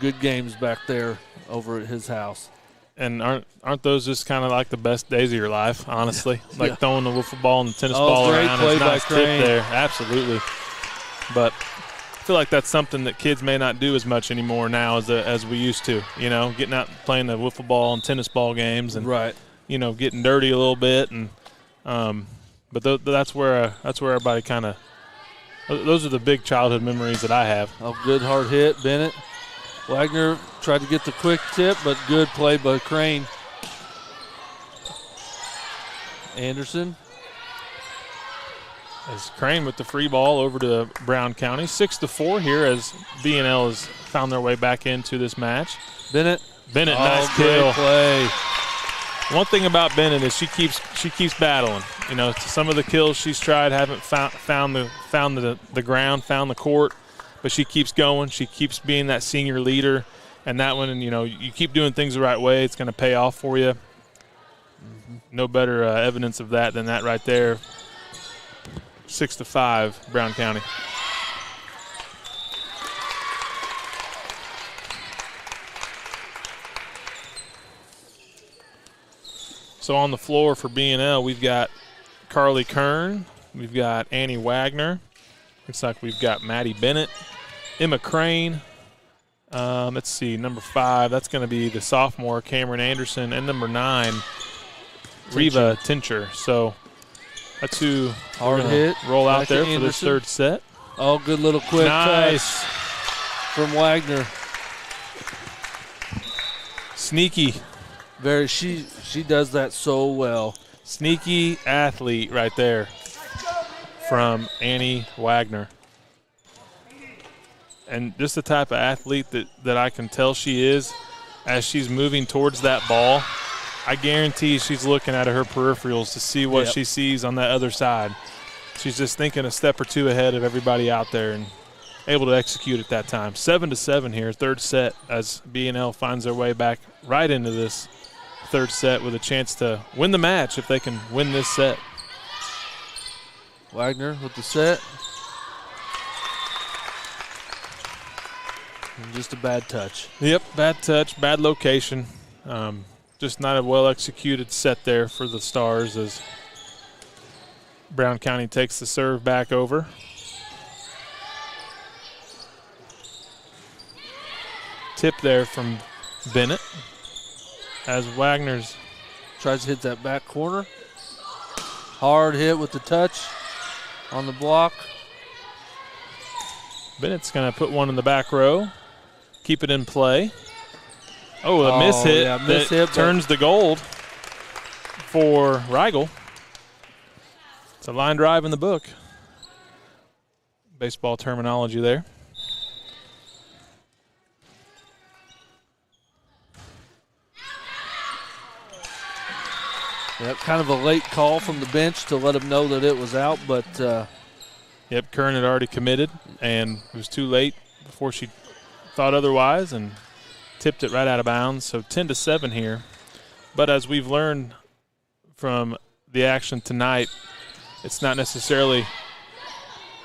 A: good games back there over at his house.
B: And aren't those just kind of like the best days of your life, honestly? Like throwing the wiffle ball and the tennis ball around.
A: Play
B: it's
A: by
B: nice
A: Crane.
B: tip there. Absolutely. But I feel like that's something that kids may not do as much anymore now as we used to. Getting out and playing the wiffle ball and tennis ball games, and getting dirty a little bit. And but that's where everybody kind of. Those are the big childhood memories that I have.
A: Oh, good hard hit, Bennett. Wagner tried to get the quick tip, but good play by Crane. Anderson.
B: As Crane with the free ball over to Brown County. 6-4 here as B&L has found their way back into this match.
A: Bennett,
B: nice kill.
A: Play.
B: One thing about Bennett is she keeps battling. Some of the kills she's tried haven't found the ground, found the court. But she keeps going. She keeps being that senior leader. And that one, you keep doing things the right way, it's going to pay off for you. Mm-hmm. No better evidence of that than that right there. 6-5, Brown County. So on the floor for B&L, we've got Carly Kern, we've got Annie Wagner, looks like we've got Maddie Bennett, Emma Crane. Let's see, number 5, that's going to be the sophomore Cameron Anderson, and number 9, Reva Tincher. So that's who
A: hard hit.
B: Roll out there for this third set.
A: Oh, good little quick
B: nice
A: touch from Wagner.
B: Sneaky.
A: Very. She does that so well.
B: Sneaky athlete right there from Annie Wagner. And just the type of athlete that I can tell she is as she's moving towards that ball. I guarantee she's looking at her peripherals to see what she sees on that other side. She's just thinking a step or two ahead of everybody out there and able to execute at that time. 7-7 here, third set, as B&L finds their way back right into this third set with a chance to win the match if they can win this set.
A: Wagner with the set. And just a bad touch.
B: Yep, bad touch, bad location. Just not a well-executed set there for the Stars as Brown County takes the serve back over. Tip there from Bennett as Wagner's
A: tries to hit that back corner. Hard hit with the touch on the block.
B: Bennett's going to put one in the back row, keep it in play. Oh, a miss hit that turns the gold for Rigel. It's a line drive in the book. Baseball terminology there.
A: Yep, kind of a late call from the bench to let them know that it was out, but
B: yep, Kern had already committed, and it was too late before she thought otherwise and tipped it right out of bounds. So 10-7 here. But as we've learned from the action tonight, it's not necessarily,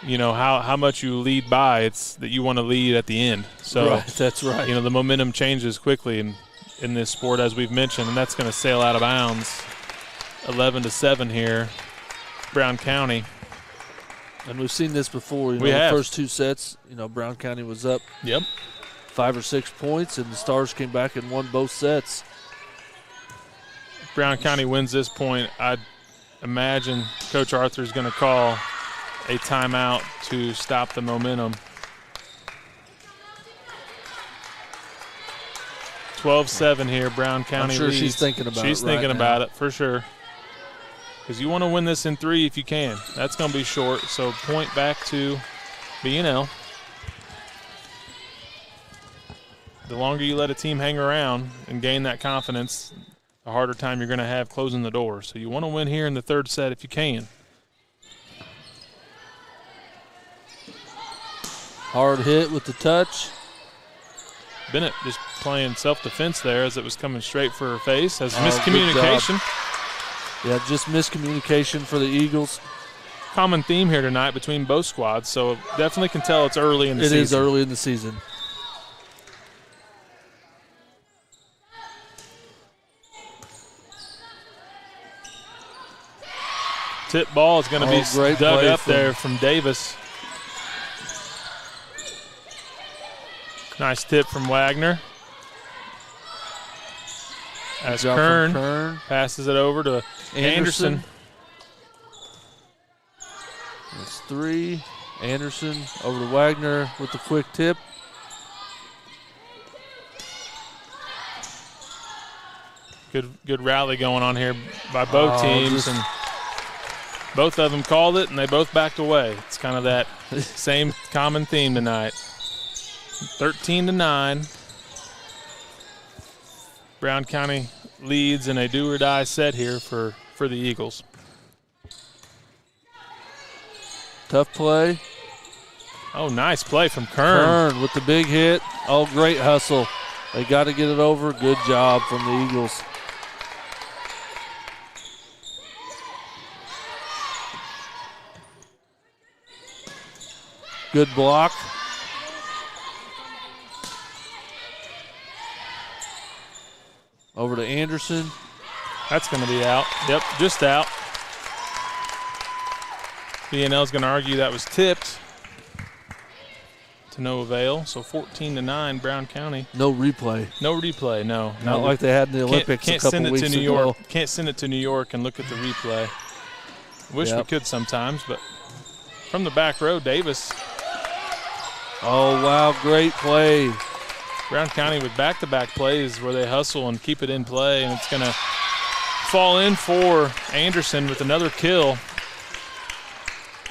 B: how much you lead by. It's that you want to lead at the end. So
A: right, that's right.
B: The momentum changes quickly in this sport, as we've mentioned, and that's going to sail out of bounds. 11-7 here, Brown County.
A: And we've seen this before.
B: We have.
A: The first two sets, Brown County was up 5 or 6 points, and the Stars came back and won both sets.
B: If Brown County wins this point, I'd imagine Coach Arthur is going to call a timeout to stop the momentum. 12-7 here, Brown County
A: I'm sure
B: leads.
A: she's thinking about it.
B: She's thinking about it for sure. Because you want to win this in 3 if you can. That's going to be short, so point back to B&L. The longer you let a team hang around and gain that confidence, the harder time you're going to have closing the door. So you want to win here in the third set if you can.
A: Hard hit with the touch.
B: Bennett just playing self-defense there as it was coming straight for her face. As miscommunication.
A: Yeah, just miscommunication for the Eagles.
B: Common theme here tonight between both squads, so definitely can tell it's early in the season.
A: It is early in the season.
B: Tip ball is going to be dug up there from Davis. Nice tip from Wagner. As Kern passes it over to Anderson.
A: That's 3. Anderson over to Wagner with the quick tip.
B: Good rally going on here by both teams, and both of them called it, and they both backed away. It's kind of that same common theme tonight. 13-9. Brown County leads in a do-or-die set here for the Eagles.
A: Tough play.
B: Oh, nice play from Kern.
A: Kern with the big hit. Oh, great hustle. They got to get it over. Good job from the Eagles. Good block. Over to Anderson.
B: That's going to be out. Yep, just out. B&L's going to argue that was tipped to no avail. So 14-9, Brown County.
A: No replay.
B: No replay, no.
A: Not like they had in the Olympics
B: can't
A: a couple
B: send it
A: weeks
B: to New
A: ago.
B: York. Can't send it to New York and look at the replay. Wish we could sometimes, but from the back row, Davis.
A: Oh, wow, great play.
B: Brown County with back-to-back plays where they hustle and keep it in play, and it's going to fall in for Anderson with another kill.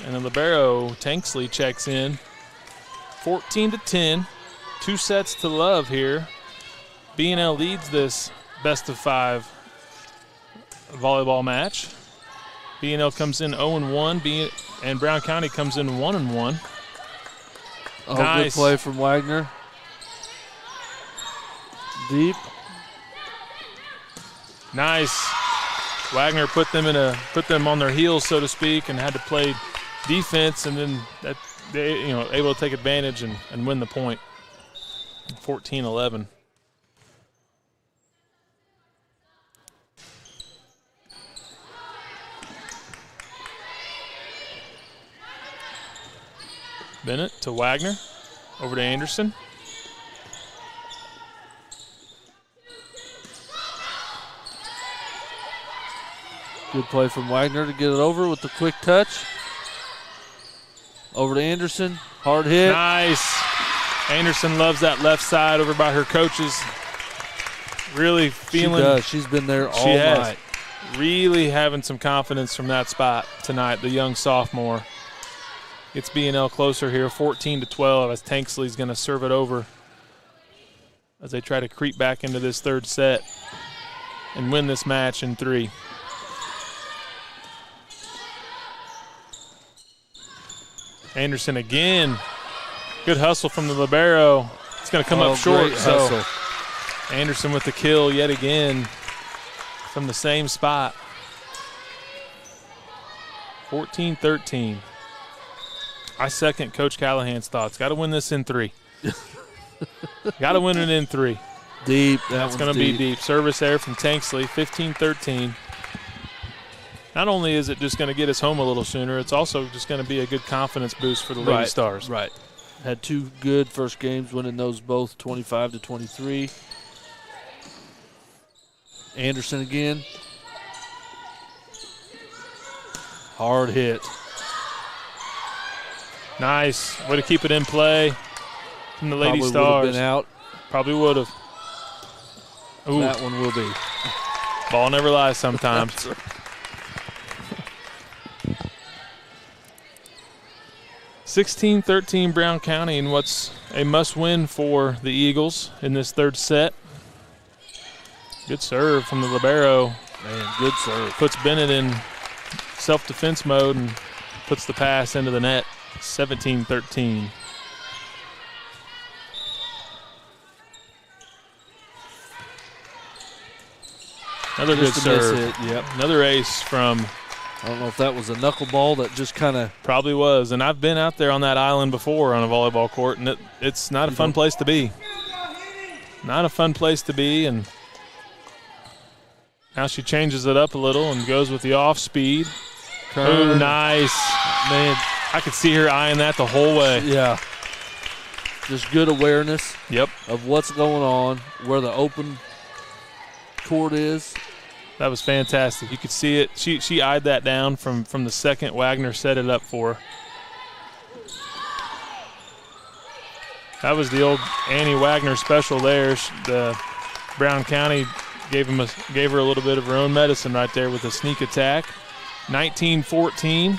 B: And the libero, Tanksley, checks in. 14-10, 2 sets to love here. B&L leads this best-of-5 volleyball match. B&L comes in 0-1, and Brown County comes in 1-1.
A: Oh,
B: nice.
A: Good play from Wagner. Deep.
B: Nice. Wagner put them on their heels, so to speak, and had to play defense, and then they able to take advantage and win the point. 14-11. Bennett to Wagner, over to Anderson.
A: Good play from Wagner to get it over with the quick touch. Over to Anderson, hard hit.
B: Nice. Anderson loves that left side over by her coaches. Really feeling.
A: She does. She's been there all night.
B: Really having some confidence from that spot tonight, the young sophomore. Gets B&L closer here, 14-12, as Tanksley's going to serve it over as they try to creep back into this third set and win this match in 3. Anderson again. Good hustle from the libero. It's going to come up short. So Anderson with the kill yet again from the same spot. 14-13. I second Coach Callahan's thoughts. Got to win this in 3. Got to win it in 3.
A: Deep.
B: That's going to be deep. Service there from Tanksley, 15-13. Not only is it just going to get us home a little sooner, it's also just going to be a good confidence boost for the Lady Stars.
A: Right. Had 2 good first games, winning those both 25-23. Anderson again. Hard hit.
B: Nice. Way to keep it in play from the Lady
A: Probably
B: Stars.
A: Would have been out.
B: Probably would have. Ooh.
A: That one will be.
B: Ball never lies sometimes. 16-13 Brown County in what's a must-win for the Eagles in this third set. Good serve from the libero.
A: Man, good serve.
B: Puts Bennett in self-defense mode and puts the pass into the net. 17-13. Another good serve.
A: Yep.
B: Another ace from.
A: I don't know if that was a knuckleball that just kind of.
B: Probably was. And I've been out there on that island before on a volleyball court, and it's not a fun place to be. Not a fun place to be. And now she changes it up a little and goes with the off speed. Ooh, nice. Man, I could see her eyeing that the whole way.
A: Yeah. Just good awareness.
B: Yep.
A: Of what's going on, where the open court is.
B: That was fantastic. You could see it. She eyed that down from the second Wagner set it up for her. That was the old Annie Wagner special there. The Brown County gave her a little bit of her own medicine right there with a sneak attack. 19-14.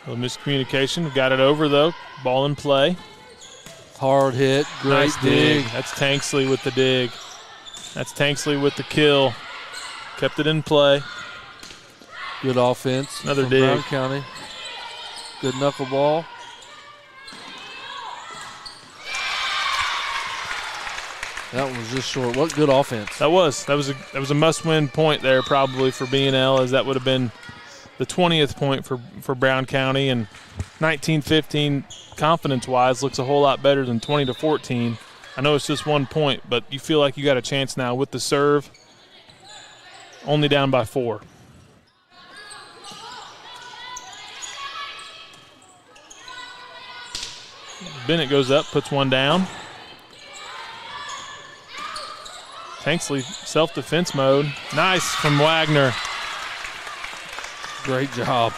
B: A little miscommunication. We got it over, though. Ball in play.
A: Hard hit. Great
B: nice dig.
A: dig.
B: That's Tanksley with the dig. That's Tanksley with the kill. Kept it in play.
A: Good offense.
B: Another
A: from
B: dig.
A: Brown County. Good knuckleball. That one was just short. What good offense.
B: That was a must-win point there probably for B&L, as that would have been the 20th point for Brown County, and 19-15 confidence-wise looks a whole lot better than 20-14. I know it's just 1 point, but you feel like you got a chance now with the serve. Only down by 4. Bennett goes up, puts one down. Tanksley, self-defense mode. Nice from Wagner.
A: Great job.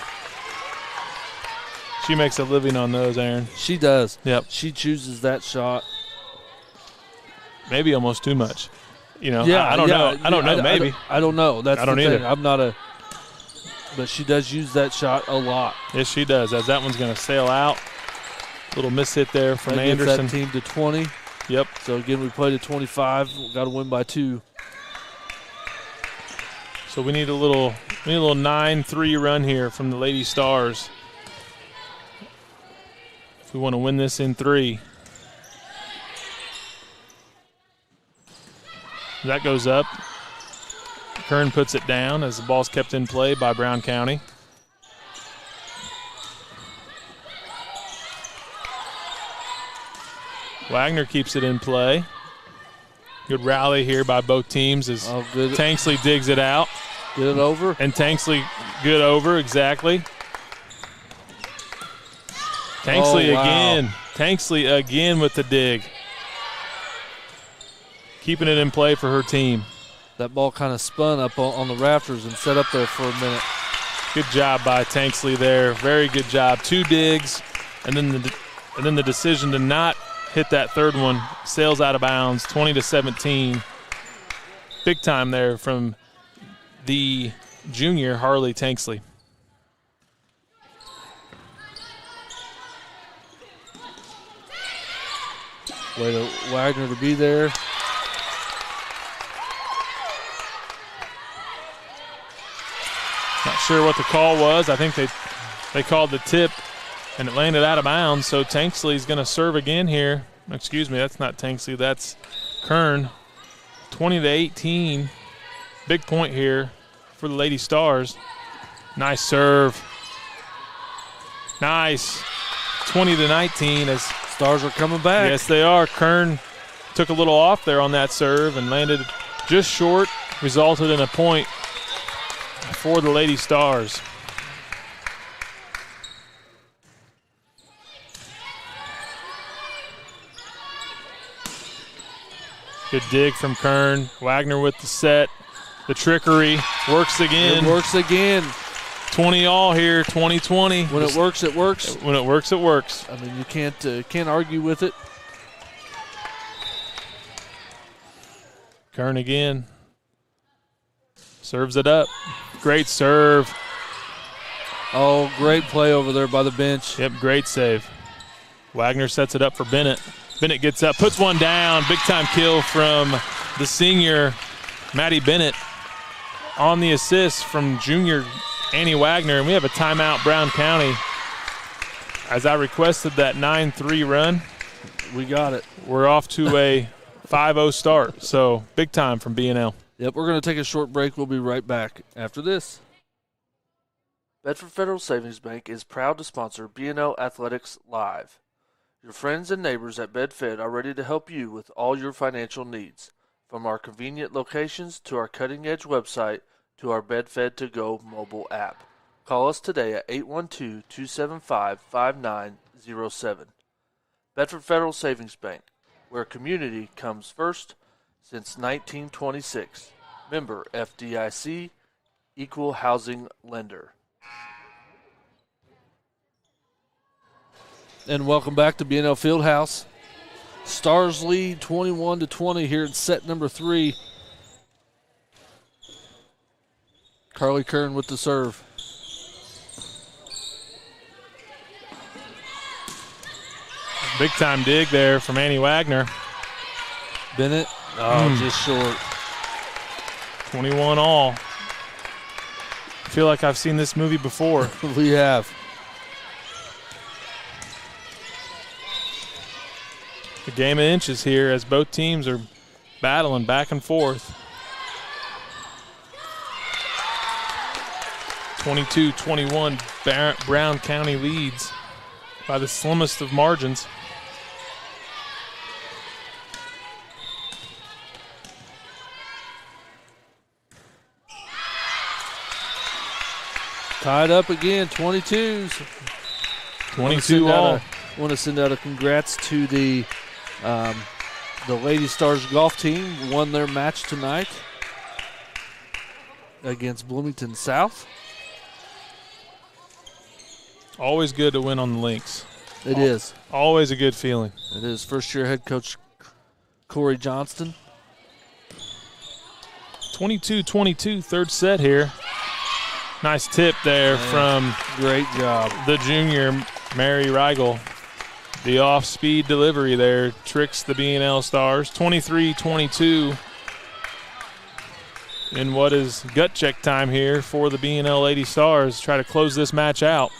B: She makes a living on those, Aaron.
A: She does.
B: Yep.
A: She chooses that shot.
B: Maybe almost too much. You know,
A: Yeah,
B: I don't know. I don't know, maybe.
A: I don't know. That's
B: I don't
A: the thing.
B: either.
A: I'm not a – but she does use that shot a lot.
B: Yes, she does, as that one's going to sail out. Little miss hit there from
A: That gets
B: Anderson.
A: that team to 20.
B: Yep.
A: So, again, we played at 25. Got to win by 2.
B: So we need a little 9-3 run here from the Lady Stars if we want to win this in 3. That goes up. Kern puts it down as the ball's kept in play by Brown County. Wagner keeps it in play. Good rally here by both teams as Tanksley digs it out.
A: Get it over.
B: And Tanksley good over, exactly. Tanksley again. Tanksley again with the dig. Keeping it in play for her team.
A: That ball kind of spun up on the rafters and set up there for a minute.
B: Good job by Tanksley there. Very good job. 2 digs, and then the decision to not hit that third one sails out of bounds. 20-17. Big time there from the junior Harley Tanksley.
A: Way to Wagner to be there.
B: Not sure what the call was. I think they called the tip, and it landed out of bounds. So Tanksley's going to serve again here. Excuse me, that's not Tanksley. That's Kern. 20-18. Big point here for the Lady Stars. Nice serve. Nice. 20-19 as
A: Stars are coming back.
B: Yes, they are. Kern took a little off there on that serve and landed just short. Resulted in a point for the Lady Stars. Good dig from Kern. Wagner with the set. The trickery works again.
A: It works again.
B: 20 all here, 20-20.
A: When it works, it works.
B: When it works, it works.
A: I mean, you can't argue with it.
B: Kern again. Serves it up. Great serve.
A: Oh, great play over there by the bench.
B: Yep, great save. Wagner sets it up for Bennett. Bennett gets up, puts one down. Big time kill from the senior, Maddie Bennett, on the assist from junior Annie Wagner. And we have a timeout, Brown County. As I requested that 9-3 run,
A: we got it.
B: We're off to a 5-0 start. So big time from B&L.
A: Yep, we're going to take a short break. We'll be right back after this. Bedford Federal Savings Bank is proud to sponsor B&L Athletics Live. Your friends and neighbors at BedFed are ready to help you with all your financial needs, from our convenient locations to our cutting-edge website to our BedFed To Go mobile app. Call us today at 812-275-5907. Bedford Federal Savings Bank, where community comes first since 1926. Member FDIC, Equal Housing Lender. And welcome back to B&L Fieldhouse. Stars lead 21-20 here in set number 3. Carly Kern with the serve.
B: Big time dig there from Annie Wagner.
A: Bennett, just short.
B: 21 all. I feel like I've seen this movie before.
A: We have.
B: The game of inches here as both teams are battling back and forth. 22-21, Brown County leads by the slimmest of margins.
A: Tied up again, 22s.
B: 22 all.
A: Want to send out a congrats to the Lady Stars golf team. Won their match tonight against Bloomington South.
B: Always good to win on the links.
A: It is.
B: Always a good feeling.
A: It is. First-year head coach Corey Johnston.
B: 22-22, third set here. Nice tip there from
A: great job.
B: The junior, Mary Rigel. The off-speed delivery there tricks the B&L Stars. 23-22 in what is gut check time here for the B&L Lady Stars. Try to close this match out.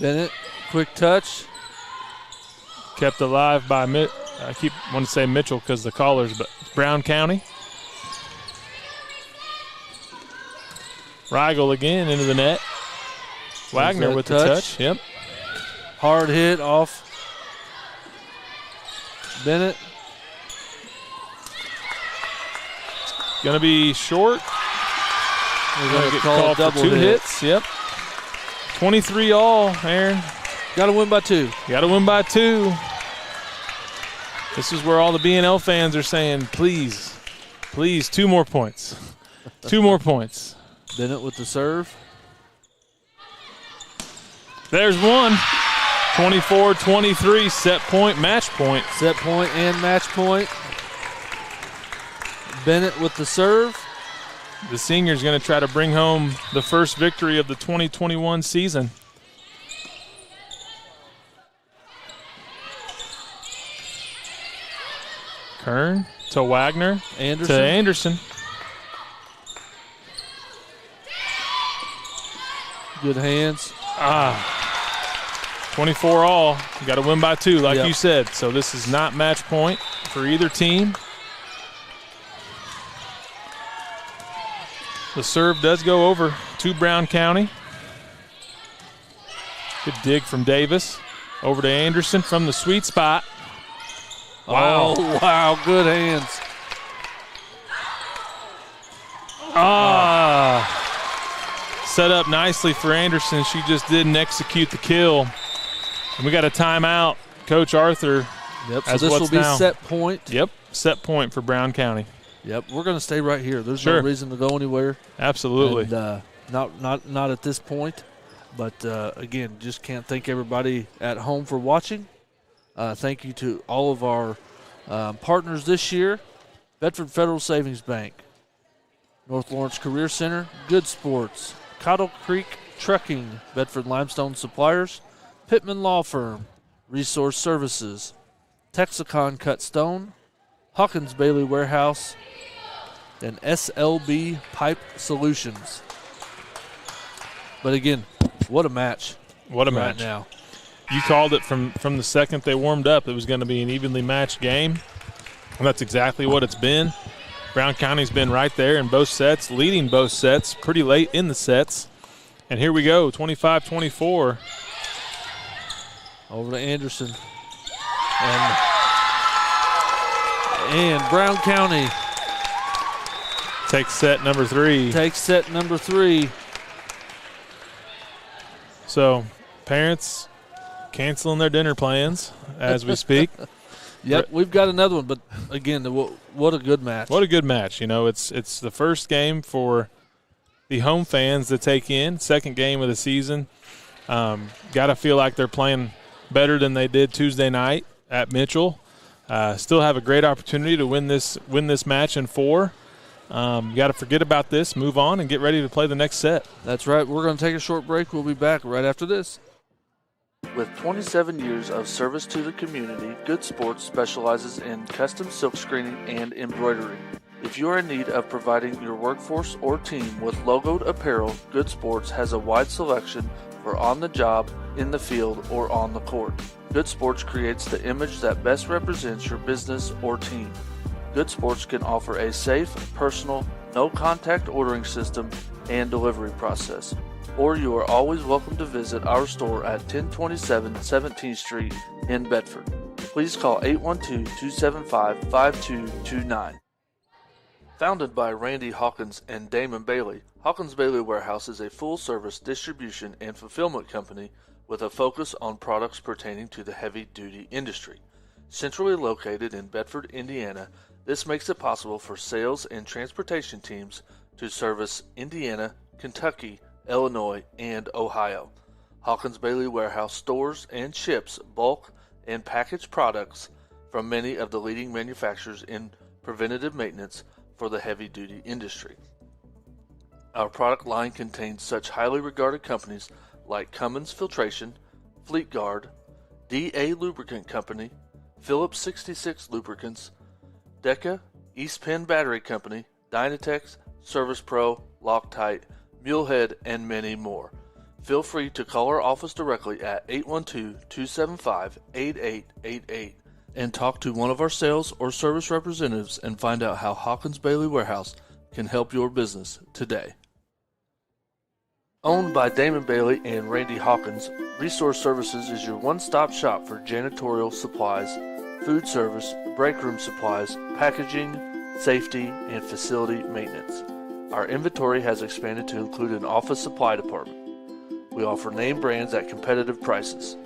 A: Bennett, quick touch.
B: Kept alive by, I keep wanting to say Mitchell because the callers, but Brown County. Rigel again into the net. Wagner with the touch. Yep.
A: Hard hit off Bennett.
B: Going to be short.
A: We're going to get
B: called for two hits. Yep. 23 all, Aaron.
A: Got to win by 2.
B: Got to win by 2. This is where all the B&L fans are saying, please, 2 more points. 2 more points.
A: Bennett with the serve.
B: There's one. 24-23, set point, match point.
A: Set point and match point. Bennett with the serve.
B: The senior's going to try to bring home the first victory of the 2021 season. Kern to Wagner.
A: Anderson.
B: To Anderson.
A: Good hands.
B: 24 all. You got to win by 2, like you said. So this is not match point for either team. The serve does go over to Brown County. Good dig from Davis. Over to Anderson from the sweet spot. Wow.
A: Oh, wow. Good hands.
B: Set up nicely for Anderson. She just didn't execute the kill. And we got a timeout. Coach Arthur.
A: Yep, so this will be set point.
B: Yep, set point for Brown County.
A: Yep, we're going to stay right here. There's no reason to go anywhere.
B: Absolutely.
A: And, not at this point. But, again, just can't thank everybody at home for watching. Thank you to all of our partners this year. Bedford Federal Savings Bank, North Lawrence Career Center, Good Sports, Cottle Creek Trucking, Bedford Limestone Suppliers, Pittman Law Firm, Resource Services, Texacon Cut Stone, Hawkins Bailey Warehouse, and SLB Pipe Solutions. But again, what a match.
B: What a
A: right
B: match.
A: Now.
B: You called it from the second they warmed up. It was going to be an evenly matched game. And that's exactly what it's been. Brown County's been right there in both sets, leading both sets pretty late in the sets. And here we go, 25-24.
A: Over to Anderson. And Brown County
B: takes set number 3.
A: Takes set number 3.
B: So parents canceling their dinner plans as we speak.
A: Yep, we've got another one, but again, what a good match.
B: What a good match. You know, it's the first game for the home fans to take in, second game of the season. Got to feel like they're playing better than they did Tuesday night at Mitchell. Still have a great opportunity to win this match in 4. You got to forget about this, move on, and get ready to play the next set.
A: That's right. We're going to take a short break. We'll be back right after this. With 27 years of service to the community, Good Sports specializes in custom silk screening and embroidery. If you are in need of providing your workforce or team with logoed apparel, Good Sports has a wide selection for on the job, in the field, or on the court. Good Sports creates the image that best represents your business or team. Good Sports can offer a safe, personal, no contact ordering system, and delivery process. Or you are always welcome to visit our store at 1027 17th Street in Bedford. Please call 812-275-5229. Founded by Randy Hawkins and Damon Bailey, Hawkins Bailey Warehouse is a full-service distribution and fulfillment company with a focus on products pertaining to the heavy-duty industry. Centrally located in Bedford, Indiana, this makes it possible for sales and transportation teams to service Indiana, Kentucky, Illinois, and Ohio. Hawkins Bailey Warehouse stores and ships bulk and packaged products from many of the leading manufacturers in preventative maintenance for the heavy-duty industry. Our product line contains such highly regarded companies like Cummins Filtration, Fleet Guard, DA Lubricant Company, Phillips 66 Lubricants, Deca, East Penn Battery Company, Dynatex, Service Pro, Loctite, Mulehead, and many more. Feel free to call our office directly at 812-275-8888 and talk to one of our sales or service representatives and find out how Hawkins Bailey Warehouse can help your business today. Owned by Damon Bailey and Randy Hawkins, Resource Services is your one-stop shop for janitorial supplies, food service, break room supplies, packaging, safety, and facility maintenance. Our inventory has expanded to include an office supply department. We offer name brands at competitive prices.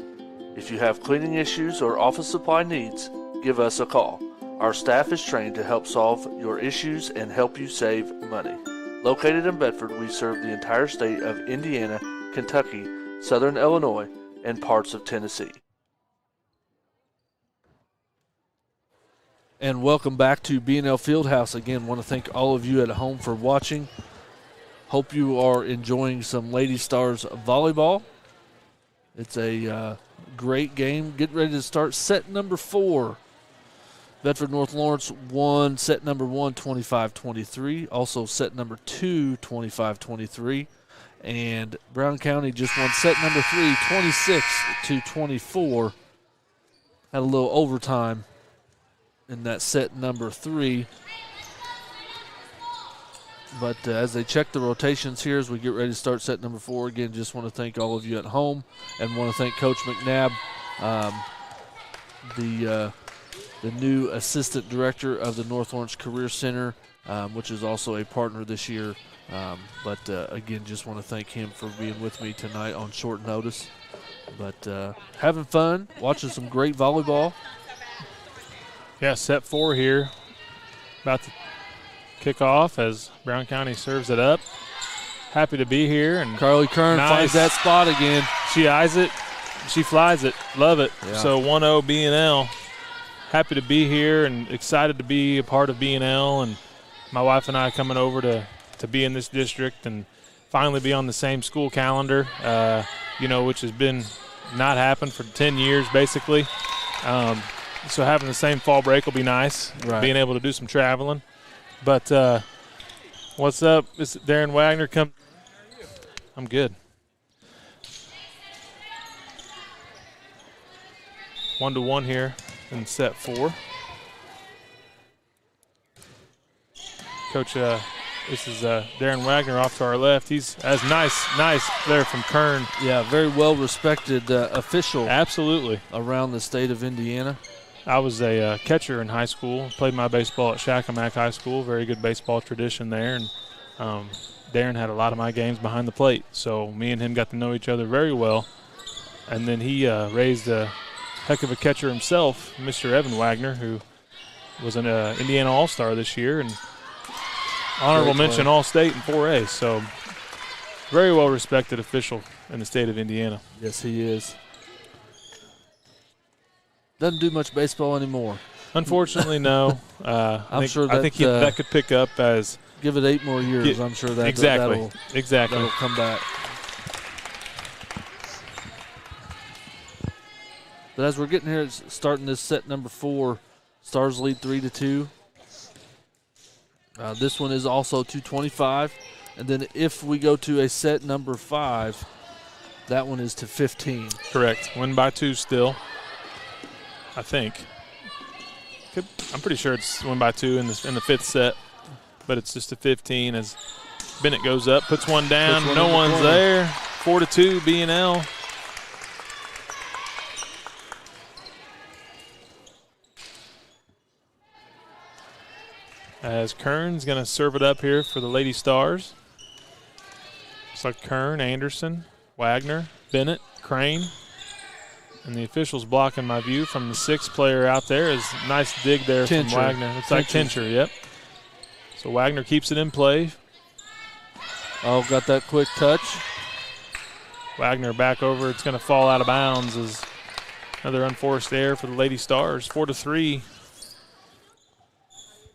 A: If you have cleaning issues or office supply needs, give us a call. Our staff is trained to help solve your issues and help you save money. Located in Bedford, we serve the entire state of Indiana, Kentucky, Southern Illinois, and parts of Tennessee. And welcome back to B&L Fieldhouse. Again, want to thank all of you at home for watching. Hope you are enjoying some Lady Stars volleyball. It's a great game. Getting ready to start set number 4. Bedford North Lawrence won set number 1, 25-23. Also set number 2, 25-23. And Brown County just won set number 3, 26-24. Had a little overtime in that set number 3. But as they check the rotations here as we get ready to start set number 4, again, just want to thank all of you at home and want to thank Coach McNabb, the new assistant director of the North Lawrence Career Center, which is also a partner this year. But again, just want to thank him for being with me tonight on short notice. But having fun, watching some great volleyball.
B: Yeah, set 4 here. About to kick off as Brown County serves it up. Happy to be here. And
A: Carly Kern finds that spot again.
B: She eyes it. She flies it. Love it. Yeah. So 1-0 B&L. Happy to be here and excited to be a part of B&L. And my wife and I coming over to be in this district and finally be on the same school calendar, which has been not happened for 10 years basically. So having the same fall break will be nice, right. Being able to do some traveling. But what's up? Is Darren Wagner come? I'm good. 1-1 here in set 4. Coach, this is Darren Wagner off to our left. He's as nice there from Kern.
A: Yeah, very well respected official.
B: Absolutely.
A: Around the state of Indiana.
B: I was a catcher in high school. Played my baseball at Shakamak High School. Very good baseball tradition there. And Darren had a lot of my games behind the plate. So me and him got to know each other very well. And then he raised a heck of a catcher himself, Mr. Evan Wagner, who was an Indiana All-Star this year and honorable mention All-State in 4A. So very well respected official in the state of Indiana.
A: Yes, he is. Doesn't do much baseball anymore.
B: Unfortunately, no. I think that could pick up as
A: give it 8 more years. I'm sure that'll come back. But as we're getting here, starting this set number 4, Stars lead 3-2. This one is also 225, and then if we go to a set number 5, that one is to 15.
B: Correct. Win by 2 still. I think. I'm pretty sure it's win by 2 in the 5th set. but it's just a 15 as Bennett goes up, puts one down. No one's
A: corner.
B: there. 4-2 B&L. As Kern's going to serve it up here for the Lady Stars. Looks like Kern, Anderson, Wagner, Bennett, Crane. And the official's blocking my view from the 6th player out there. Is nice dig there from Wagner. It's like Tincher, yep. So Wagner keeps it in play.
A: Oh, got that quick touch.
B: Wagner back over. It's going to fall out of bounds as another unforced error for the Lady Stars. 4-3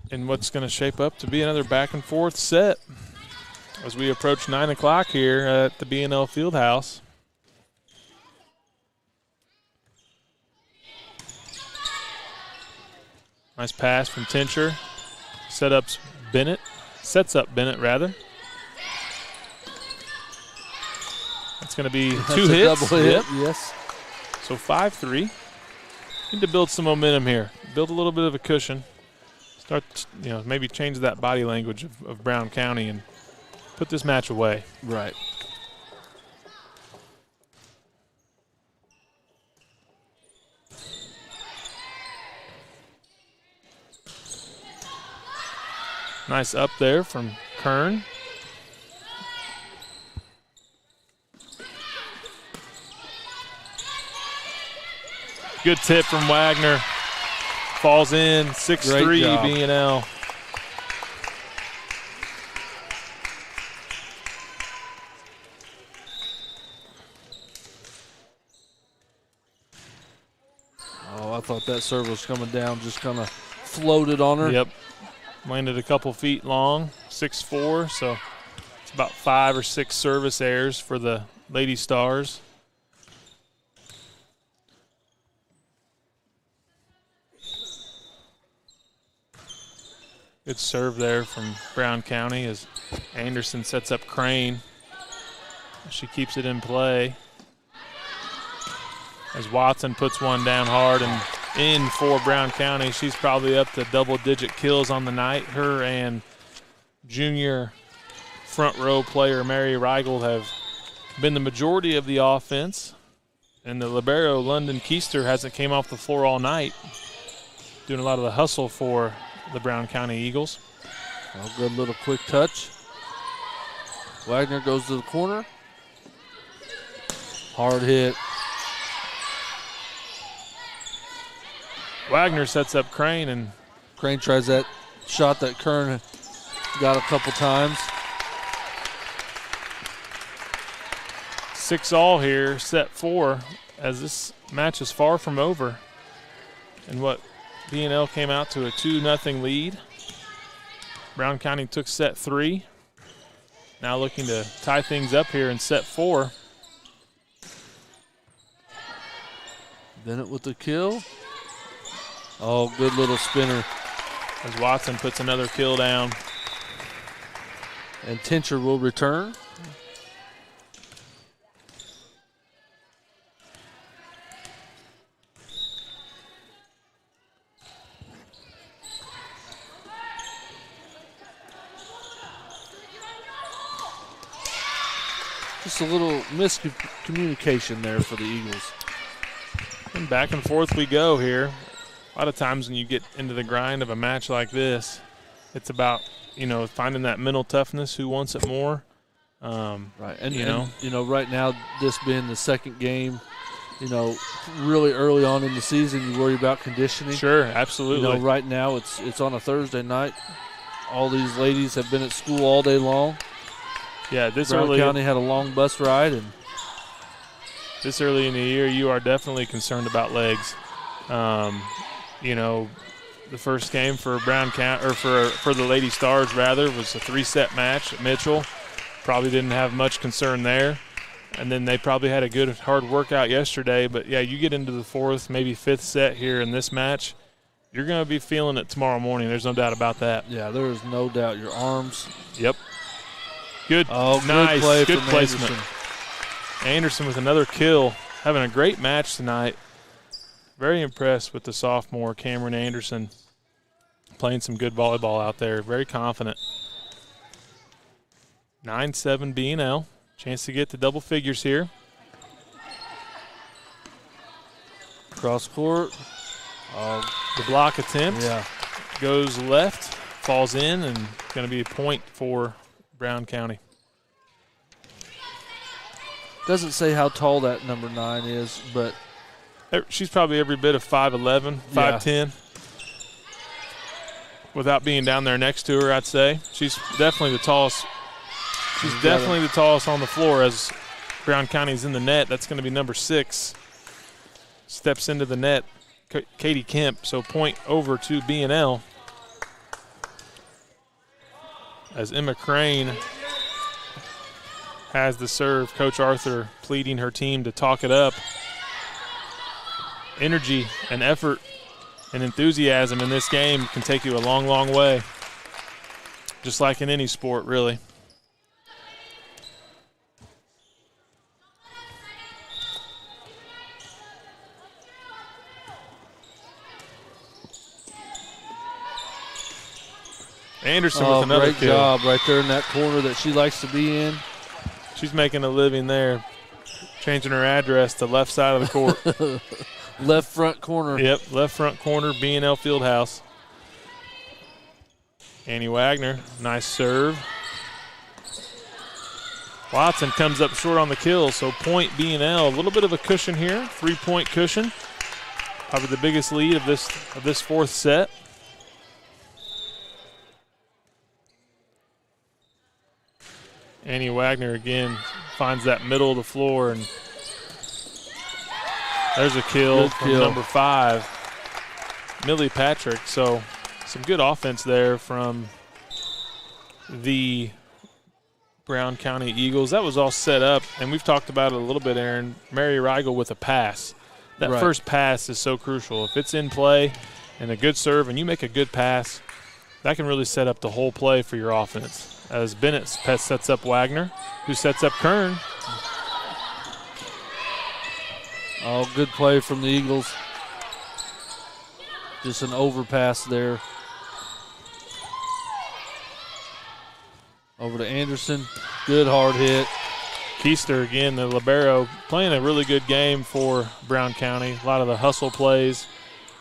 B: in what's going to shape up to be another back and forth set as we approach 9 o'clock here at the B&L Fieldhouse. Nice pass from Tincher. Sets up Bennett rather. That's going to be two hits.
A: Double hit,
B: yep.
A: yes.
B: So 5-3. Need to build some momentum here. Build a little bit of a cushion. Start, maybe change that body language of Brown County and put this match away.
A: Right.
B: Nice up there from Kern. Good tip from Wagner. Falls in, 6-3 B&L.
A: Oh, I thought that serve was coming down, just kind of floated on her.
B: Yep. Landed a couple feet long, 6'4", so it's about 5 or 6 service errors for the Lady Stars. Good serve there from Brown County as Anderson sets up Crane. She keeps it in play. As Watson puts one down hard and in for Brown County. She's probably up to double-digit kills on the night. Her and junior front row player Mary Reigel have been the majority of the offense. And the libero, London Keister, hasn't came off the floor all night, doing a lot of the hustle for the Brown County Eagles.
A: Oh, good little quick touch. Wagner goes to the corner. Hard hit.
B: Wagner sets up Crane, and
A: Crane tries that shot that Kern got a couple times.
B: 6-all here, set 4, as this match is far from over. And what B&L came out to a 2-0 lead. Brown County took set 3. Now looking to tie things up here in set 4.
A: Bennett with the kill. Oh, good little spinner.
B: As Watson puts another kill down.
A: And Tincher will return. Just a little miscommunication there for the Eagles.
B: And back and forth we go here. A lot of times when you get into the grind of a match like this, it's about, finding that mental toughness, who wants it more.
A: Right. And right now, this being the second game, really early on in the season, you worry about conditioning.
B: Sure, absolutely.
A: Right now it's on a Thursday night. All these ladies have been at school all day long.
B: Yeah,
A: Brown County had a long bus ride, and
B: this early in the year, you are definitely concerned about legs. The first game for Brown County, or for the Lady Stars rather, was a 3-set match at Mitchell. Probably didn't have much concern there. And then they probably had a good hard workout yesterday. But yeah, you get into the 4th, maybe 5th set here in this match, you're going to be feeling it tomorrow morning. There's no doubt about that.
A: Yeah, there is no doubt. Your arms.
B: Yep. Good.
A: Oh,
B: nice.
A: Good
B: placement. Anderson with another kill. Having a great match tonight. Very impressed with the sophomore Cameron Anderson, playing some good volleyball out there. Very confident. 9-7 B&L. Chance to get to double figures here.
A: Cross court.
B: The block attempt
A: Yeah.
B: goes left, falls in, and going to be a point for Brown County.
A: Doesn't say how tall that number 9 is, but
B: She's probably every bit of 5'11", 5'10". Without being down there next to her, I'd say. She's definitely the tallest. She's definitely the tallest on the floor as Brown County's in the net. That's going to be number 6. Steps into the net, Katie Kemp. So point over to B&L as Emma Crane has the serve. Coach Arthur pleading her team to talk it up. Energy and effort and enthusiasm in this game can take you a long, long way. Just like in any sport, really. Anderson with another
A: great
B: kill.
A: job right there in that corner that she likes to be in.
B: She's making a living there, changing her address to left side of the court.
A: Left front corner.
B: Yep, left front corner, B&L Fieldhouse. Annie Wagner, nice serve. Watson comes up short on the kill, so point B&L. A little bit of a cushion here, 3-point cushion. Probably the biggest lead of this fourth set. Annie Wagner again finds that middle of the floor, and there's a kill from number 5, Millie Patrick. So some good offense there from the Brown County Eagles. That was all set up, and we've talked about it a little bit, Aaron. Mary Rigel with a pass. That first pass is so crucial. If it's in play and a good serve and you make a good pass, that can really set up the whole play for your offense. As Bennett sets up Wagner, who sets up Kern.
A: Oh, good play from the Eagles. Just an overpass there. Over to Anderson. Good hard hit.
B: Keister again, the libero, playing a really good game for Brown County. A lot of the hustle plays,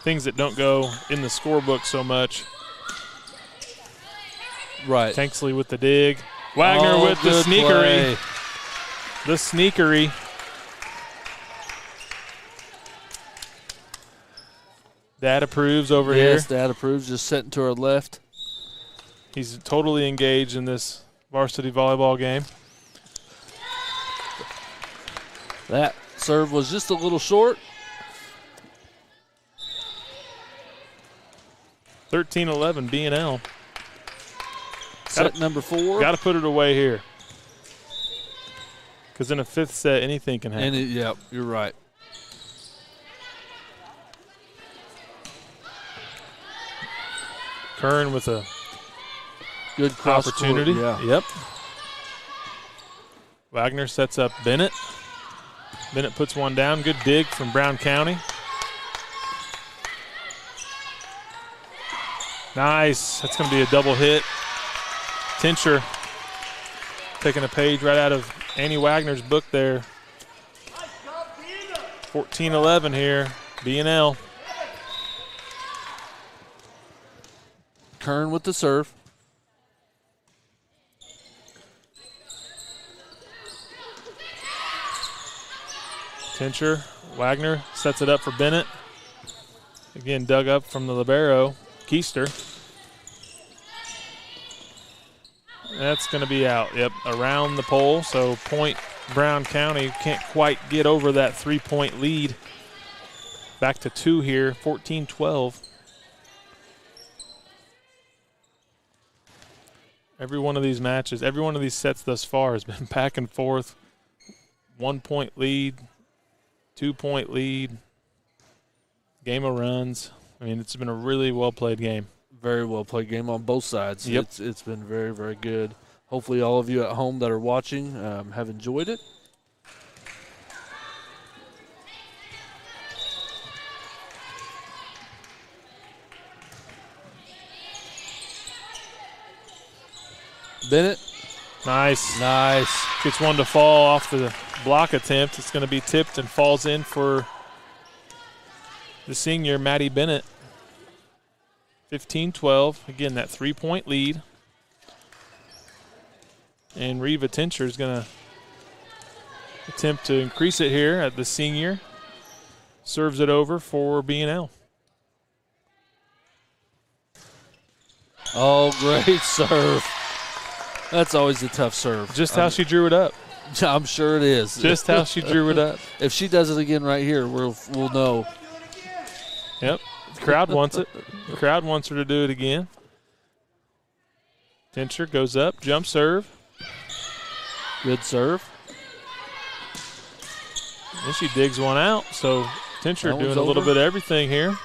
B: things that don't go in the scorebook so much.
A: Right.
B: Tanksley with the dig. Wagner with the sneakery.
A: Play.
B: The sneakery. Dad approves over here.
A: Yes, Dad approves, just sitting to our left.
B: He's totally engaged in this varsity volleyball game.
A: That serve was just a little short.
B: 13-11 B&L.
A: Set number 4.
B: Got to put it away here. Because in a fifth set, anything can happen.
A: Yep, you're right.
B: Kern with a
A: good cross
B: opportunity.
A: Court, yeah.
B: Yep. Wagner sets up Bennett. Bennett puts one down. Good dig from Brown County. Nice. That's going to be a double hit. Tincher taking a page right out of Annie Wagner's book there. 14-11 here. B&L.
A: Kern with the serve.
B: Tincher. Wagner sets it up for Bennett. Again, dug up from the libero. Keister. That's going to be out. Yep, around the pole. So point Brown County can't quite get over that 3-point lead. Back to 2 here, 14-12. Every one of these matches, every one of these sets thus far has been back and forth. 1-point lead, 2-point lead, game of runs. I mean, it's been a really well-played game.
A: Very well-played game on both sides.
B: Yep.
A: It's been very, very good. Hopefully all of you at home that are watching have enjoyed it. Bennett
B: Nice.
A: Nice.
B: Gets one to fall off the block attempt. It's going to be tipped and falls in for the senior, Maddie Bennett. 15-12. Again, that 3-point lead. And Reva Tincher is going to attempt to increase it here at the senior. Serves it over for B&L.
A: Oh, great serve. That's always a tough serve.
B: Just how she drew it up.
A: I'm sure it is.
B: Just how she drew it up.
A: If she does it again right here, we'll know.
B: Yep. The crowd wants it. The crowd wants her to do it again. Tincher goes up, jump serve.
A: Good serve.
B: And she digs one out. So Tincher doing a little
A: over.
B: bit of everything here.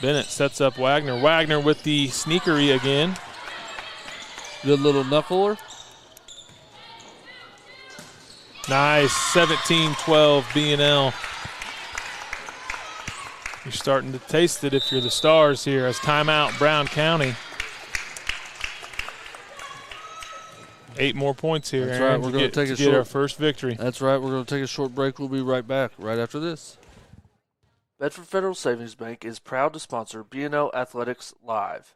B: Bennett sets up Wagner. Wagner with the sneakery again.
A: Good little knuckler.
B: Nice. 17-12 B&L. You're starting to taste it if you're the Stars here as timeout Brown County. 8 more points here.
A: That's
B: Aaron,
A: right. We're going to
B: get our first victory.
A: That's right. We're going to take a short break. We'll be right back right after this. Bedford Federal Savings Bank is proud to sponsor B&L Athletics Live.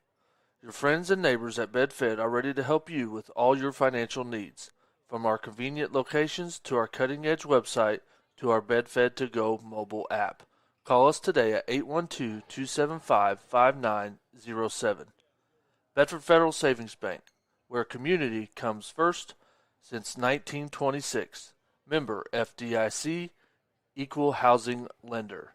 A: Your friends and neighbors at BedFed are ready to help you with all your financial needs, from our convenient locations to our cutting-edge website to our BedFed to Go mobile app. Call us today at 812-275-5907. Bedford Federal Savings Bank, where community comes first since 1926. Member FDIC, Equal Housing Lender.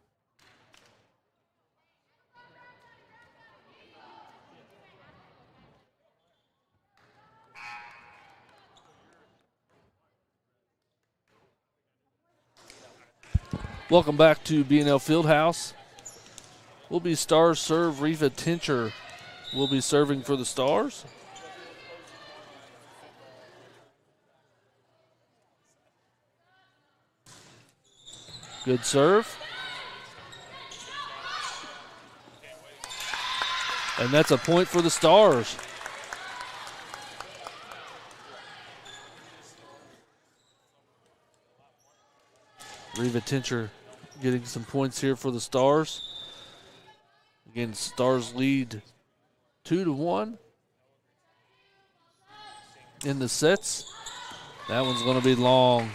A: Welcome back to B&L Fieldhouse. Will be Stars serve. Reva Tincher will be serving for the Stars. Good serve. And that's a point for the Stars. Reva Tincher getting some points here for the Stars. Again, Stars lead 2-1 in the sets. That one's going to be long.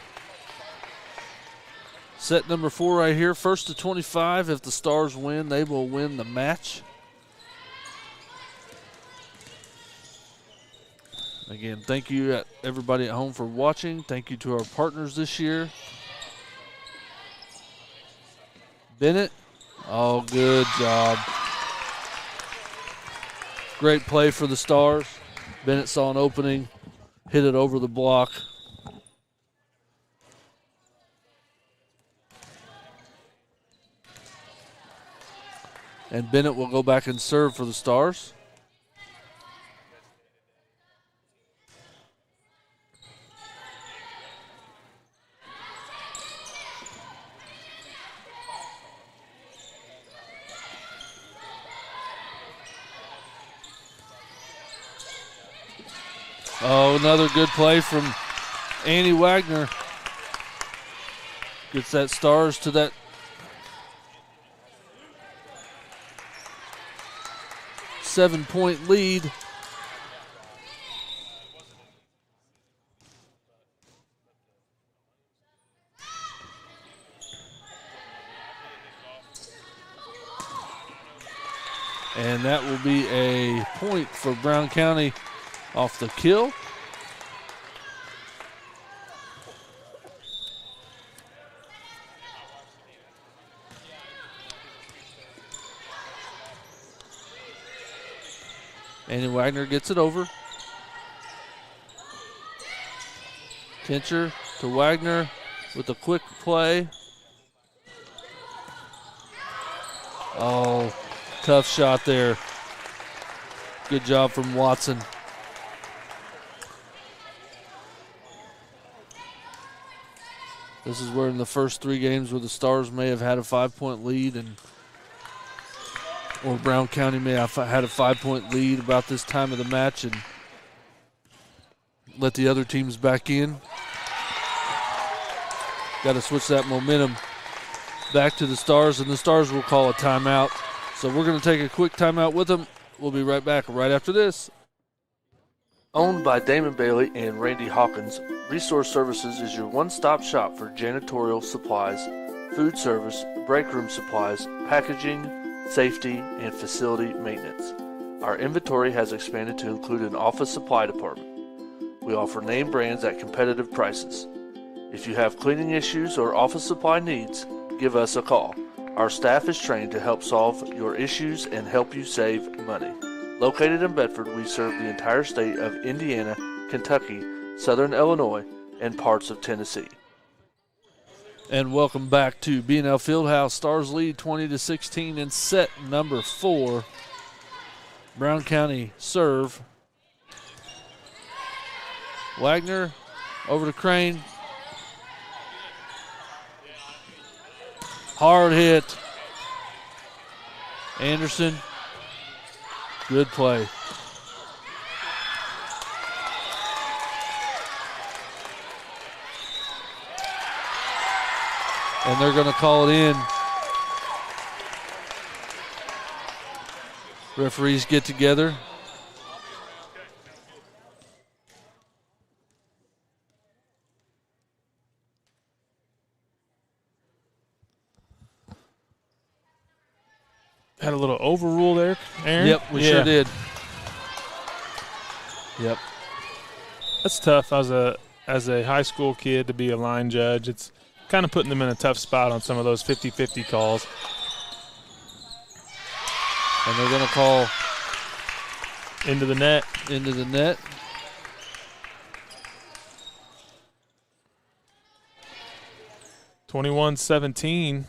A: Set number 4 right here, 1st to 25. If the Stars win, they will win the match. Again, thank you everybody at home for watching. Thank you to our partners this year. Bennett, oh, good job. Great play for the Stars. Bennett saw an opening, hit it over the block. And Bennett will go back and serve for the Stars. Oh, another good play from Annie Wagner. Gets that Stars to that 7-point lead. And that will be a point for Brown County off the kill. Annie Wagner gets it over. Tincher to Wagner with a quick play. Oh, tough shot there. Good job from Watson. This is where in the first 3 games where the Stars may have had a 5-point lead or Brown County may have had a 5-point lead about this time of the match, and let the other teams back in. Got to switch that momentum back to the Stars, and the Stars will call a timeout. So we're going to take a quick timeout with them. We'll be right back right after this. Owned by Damon Bailey and Randy Hawkins, Resource Services is your one-stop shop for janitorial supplies, food service, break room supplies, packaging, safety, and facility maintenance. Our inventory has expanded to include an office supply department. We offer name brands at competitive prices. If you have cleaning issues or office supply needs, give us a call. Our staff is trained to help solve your issues and help you save money. Located in Bedford, we serve the entire state of Indiana, Kentucky, Southern Illinois, and parts of Tennessee. And welcome back to B&L Fieldhouse. Stars lead 20-16 in set number 4. Brown County serve. Wagner over to Crane. Hard hit. Anderson. Good play. And they're going to call it in. Referees get together.
B: Had a little overrule there, Aaron?
A: Yep, we sure did. Yep.
B: That's tough as a high school kid to be a line judge. It's kind of putting them in a tough spot on some of those 50-50 calls.
A: And they're going to call
B: into the net.
A: Into the net.
B: (21-17).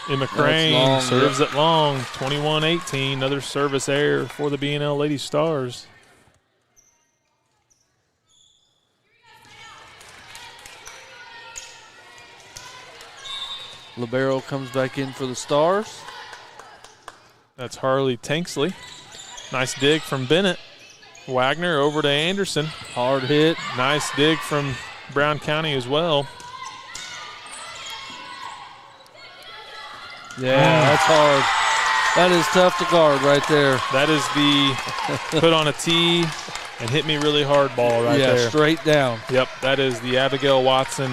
B: Emma Crane serves it long, 21-18. Another service error for the B&L Lady Stars.
A: Libero comes back in for the Stars.
B: That's Harley Tanksley. Nice dig from Bennett. Wagner over to Anderson.
A: Hard hit.
B: Nice dig from Brown County as well.
A: Yeah, that's hard. That is tough to guard right there.
B: That is the put on a tee and hit me really hard ball right there.
A: Yeah, straight down.
B: Yep, that is the Abigail Watson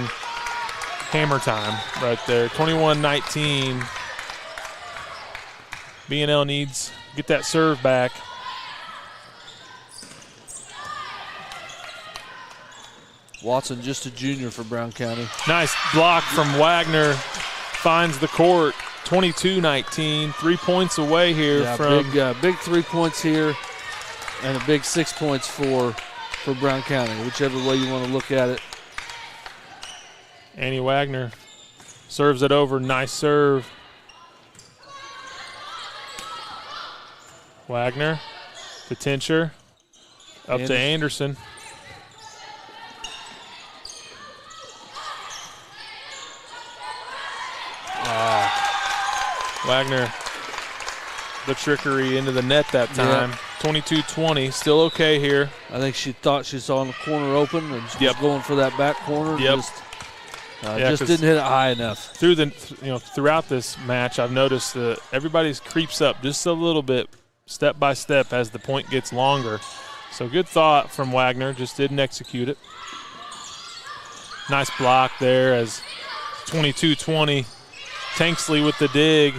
B: hammer time right there. 21-19. B&L needs to get that serve back.
A: Watson just a junior for Brown County.
B: Nice block from Wagner. Finds the court. 22-19. 3 points away here from
A: big 3 points here, and a big 6 points for Brown County, whichever way you want to look at it.
B: Annie Wagner serves it over. Nice serve. Wagner to Tincher. Up to Anderson. Wagner, the trickery into the net that time. 22-20, still okay here.
A: I think she thought she saw the corner open and she was going for that back corner.
B: Yep.
A: Just didn't hit it high enough.
B: Throughout this match, I've noticed that everybody creeps up just a little bit, step by step, as the point gets longer. So good thought from Wagner, just didn't execute it. Nice block there as 22-20. Tanksley with the dig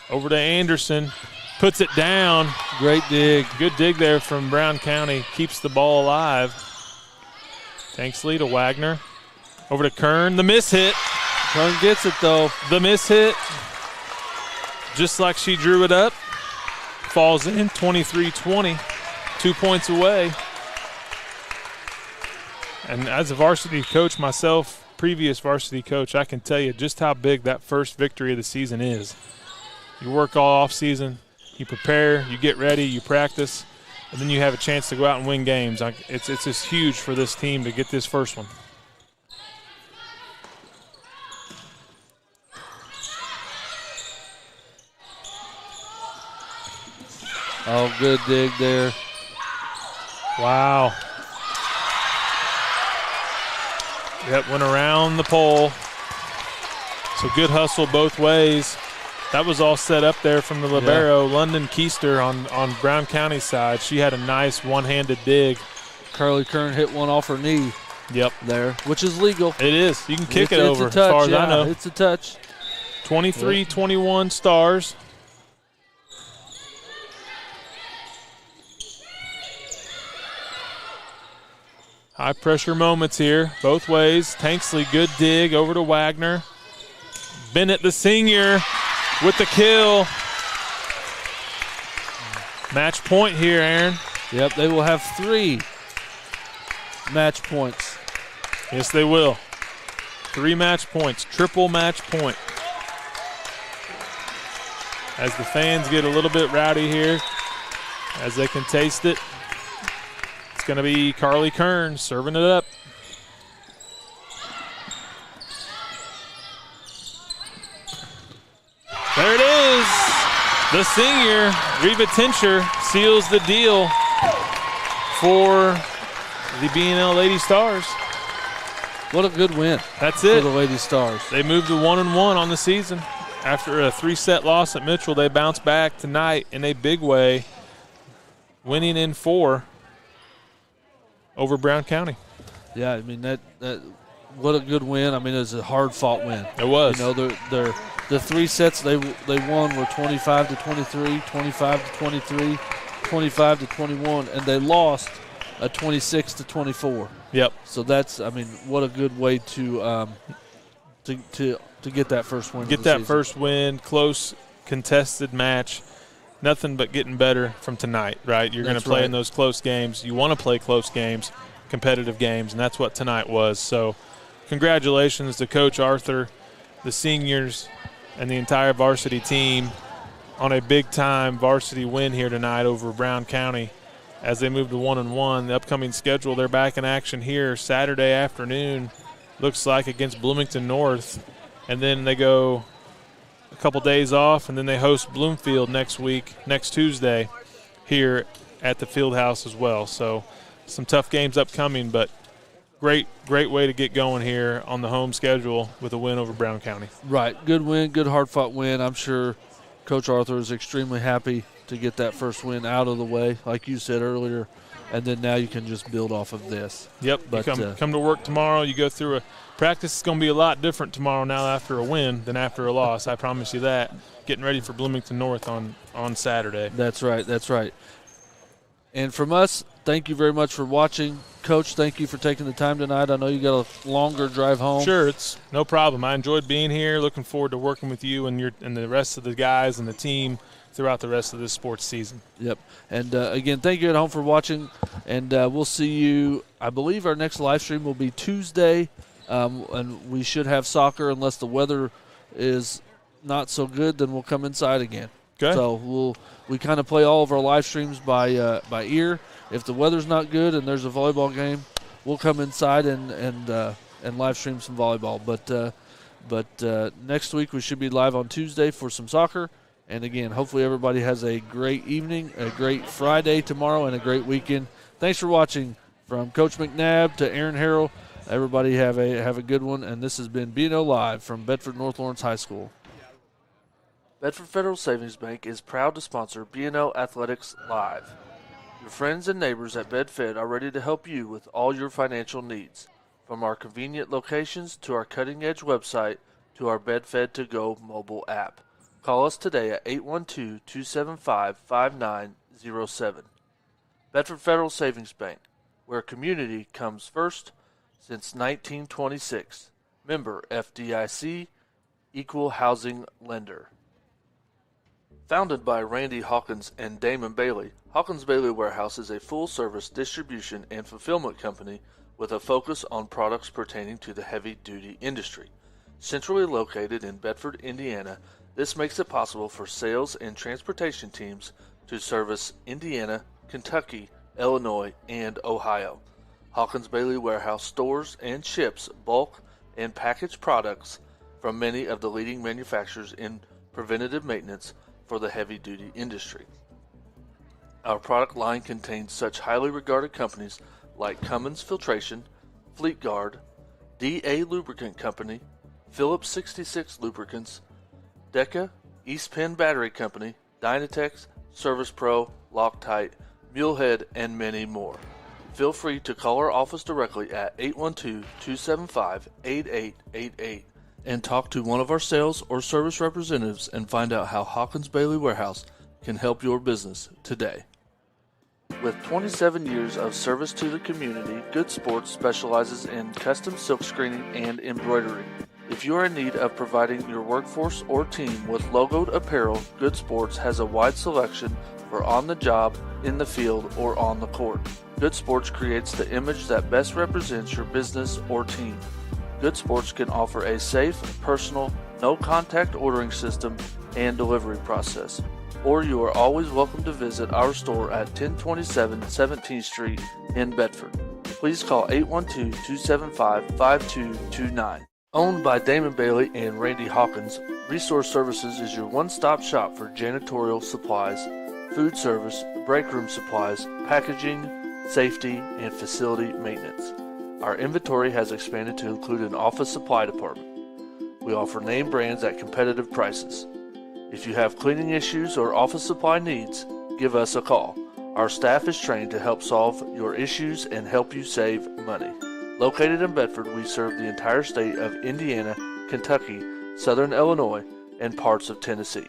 B: over to Anderson, puts it down.
A: Great dig.
B: Good dig there from Brown County, keeps the ball alive. Tanksley to Wagner, over to Kern, the miss hit.
A: Kern gets it though.
B: The miss hit, just like she drew it up, falls in. 23-20, 2 points away. And as a varsity coach myself, previous varsity coach, I can tell you just how big that first victory of the season is. You work all off season, you prepare, you get ready, you practice, and then you have a chance to go out and win games. It's just huge for this team to get this first one.
A: Oh, good dig there.
B: Wow. Yep, went around the pole. So good hustle both ways. That was all set up there from the libero. Yeah. London Keister on Brown County's side. She had a nice one-handed dig.
A: Carly Kern hit one off her knee.
B: Yep.
A: There, which is legal.
B: It is. You can kick it over
A: as far as
B: I know.
A: It's a touch.
B: 23-21 Stars. High pressure moments here, both ways. Tanksley, good dig over to Wagner. Bennett, the senior, with the kill. Match point here, Aaron.
A: Yep, they will have 3 match points.
B: Yes, they will. 3 match points, triple match point. As the fans get a little bit rowdy here, as they can taste it. It's going to be Carly Kern serving it up. There it is. The senior, Reva Tincher, seals the deal for the B&L Lady Stars.
A: What a good win.
B: That's it.
A: For the Lady Stars.
B: They moved to 1-1 on the season. After a 3-set loss at Mitchell, they bounced back tonight in a big way, winning in 4 over Brown County.
A: Yeah, I mean, that what a good win. I mean, it was a hard-fought win.
B: It was.
A: You know, the 3 sets they won were 25-23, 25-23, 25-21, and they lost a 26-24.
B: Yep.
A: So that's, I mean, what a good way to get that first win.
B: Get that first win, close, contested match. Nothing but getting better from tonight, right? You're going to play in those close games. You want to play close games, competitive games, and that's what tonight was. So congratulations to Coach Arthur, the seniors, and the entire varsity team on a big-time varsity win here tonight over Brown County as they move to 1-1. The upcoming schedule, they're back in action here Saturday afternoon, looks like, against Bloomington North. And then they go a couple days off, and then they host Bloomfield next Tuesday, here at the field house as well. So some tough games upcoming, but great way to get going here on the home schedule with a win over Brown County.
A: Right. Good win, good hard-fought win. I'm sure Coach Arthur is extremely happy to get that first win out of the way, like you said earlier, and then now you can just build off of this.
B: Yep. But you come to work tomorrow, you go through practice is going to be a lot different tomorrow now after a win than after a loss. I promise you that. Getting ready for Bloomington North on Saturday.
A: That's right. And from us, thank you very much for watching. Coach, thank you for taking the time tonight. I know you got a longer drive home.
B: Sure, it's no problem. I enjoyed being here. Looking forward to working with you and the rest of the guys and the team throughout the rest of this sports season.
A: Yep. And, again, thank you at home for watching. And we'll see you, I believe our next live stream will be Tuesday. And we should have soccer unless the weather is not so good, then we'll come inside again.
B: Okay.
A: So we kind of play all of our live streams by ear. If the weather's not good and there's a volleyball game, we'll come inside and live stream some volleyball. But next week we should be live on Tuesday for some soccer. And again, hopefully everybody has a great evening, a great Friday tomorrow, and a great weekend. Thanks for watching. From Coach McNabb to Aaron Harrell, everybody have a good one. And this has been B&O Live from Bedford North Lawrence High School. Bedford Federal Savings Bank is proud to sponsor B&O Athletics Live. Your friends and neighbors at BedFed are ready to help you with all your financial needs. From our convenient locations to our cutting-edge website to our BedFed To Go mobile app. Call us today at 812-275-5907. Bedford Federal Savings Bank, where community comes first since 1926. Member FDIC, Equal Housing Lender. Founded by Randy Hawkins and Damon Bailey, Hawkins Bailey Warehouse is a full-service distribution and fulfillment company with a focus on products pertaining to the heavy-duty industry. Centrally located in Bedford, Indiana, this makes it possible for sales and transportation teams to service Indiana, Kentucky, Illinois, and Ohio. Hawkins Bailey Warehouse stores and ships bulk and packaged products from many of the leading manufacturers in preventative maintenance for the heavy-duty industry. Our product line contains such highly regarded companies like Cummins Filtration, Fleet Guard, DA Lubricant Company, Phillips 66 Lubricants, Deca, East Penn Battery Company, Dynatex, Service Pro, Loctite, Mulehead, and many more. Feel free to call our office directly at 812-275-8888 and talk to one of our sales or service representatives and find out how Hawkins Bailey Warehouse can help your business today. With 27 years of service to the community, Good Sports specializes in custom silk screening and embroidery. If you are in need of providing your workforce or team with logoed apparel, Good Sports has a wide selection for on the job, in the field, or on the court. Good Sports creates the image that best represents your business or team. Good Sports can offer a safe, personal, no-contact ordering system and delivery process. Or you are always welcome to visit our store at 1027 17th Street in Bedford. Please call 812-275-5229. Owned by Damon Bailey and Randy Hawkins, Resource Services is your one-stop shop for janitorial supplies, food service, break room supplies, packaging, safety, and facility maintenance. Our inventory has expanded to include an office supply department. We offer name brands at competitive prices. If you have cleaning issues or office supply needs, give us a call. Our staff is trained to help solve your issues and help you save money. Located in Bedford, we serve the entire state of Indiana, Kentucky, Southern Illinois, and parts of Tennessee.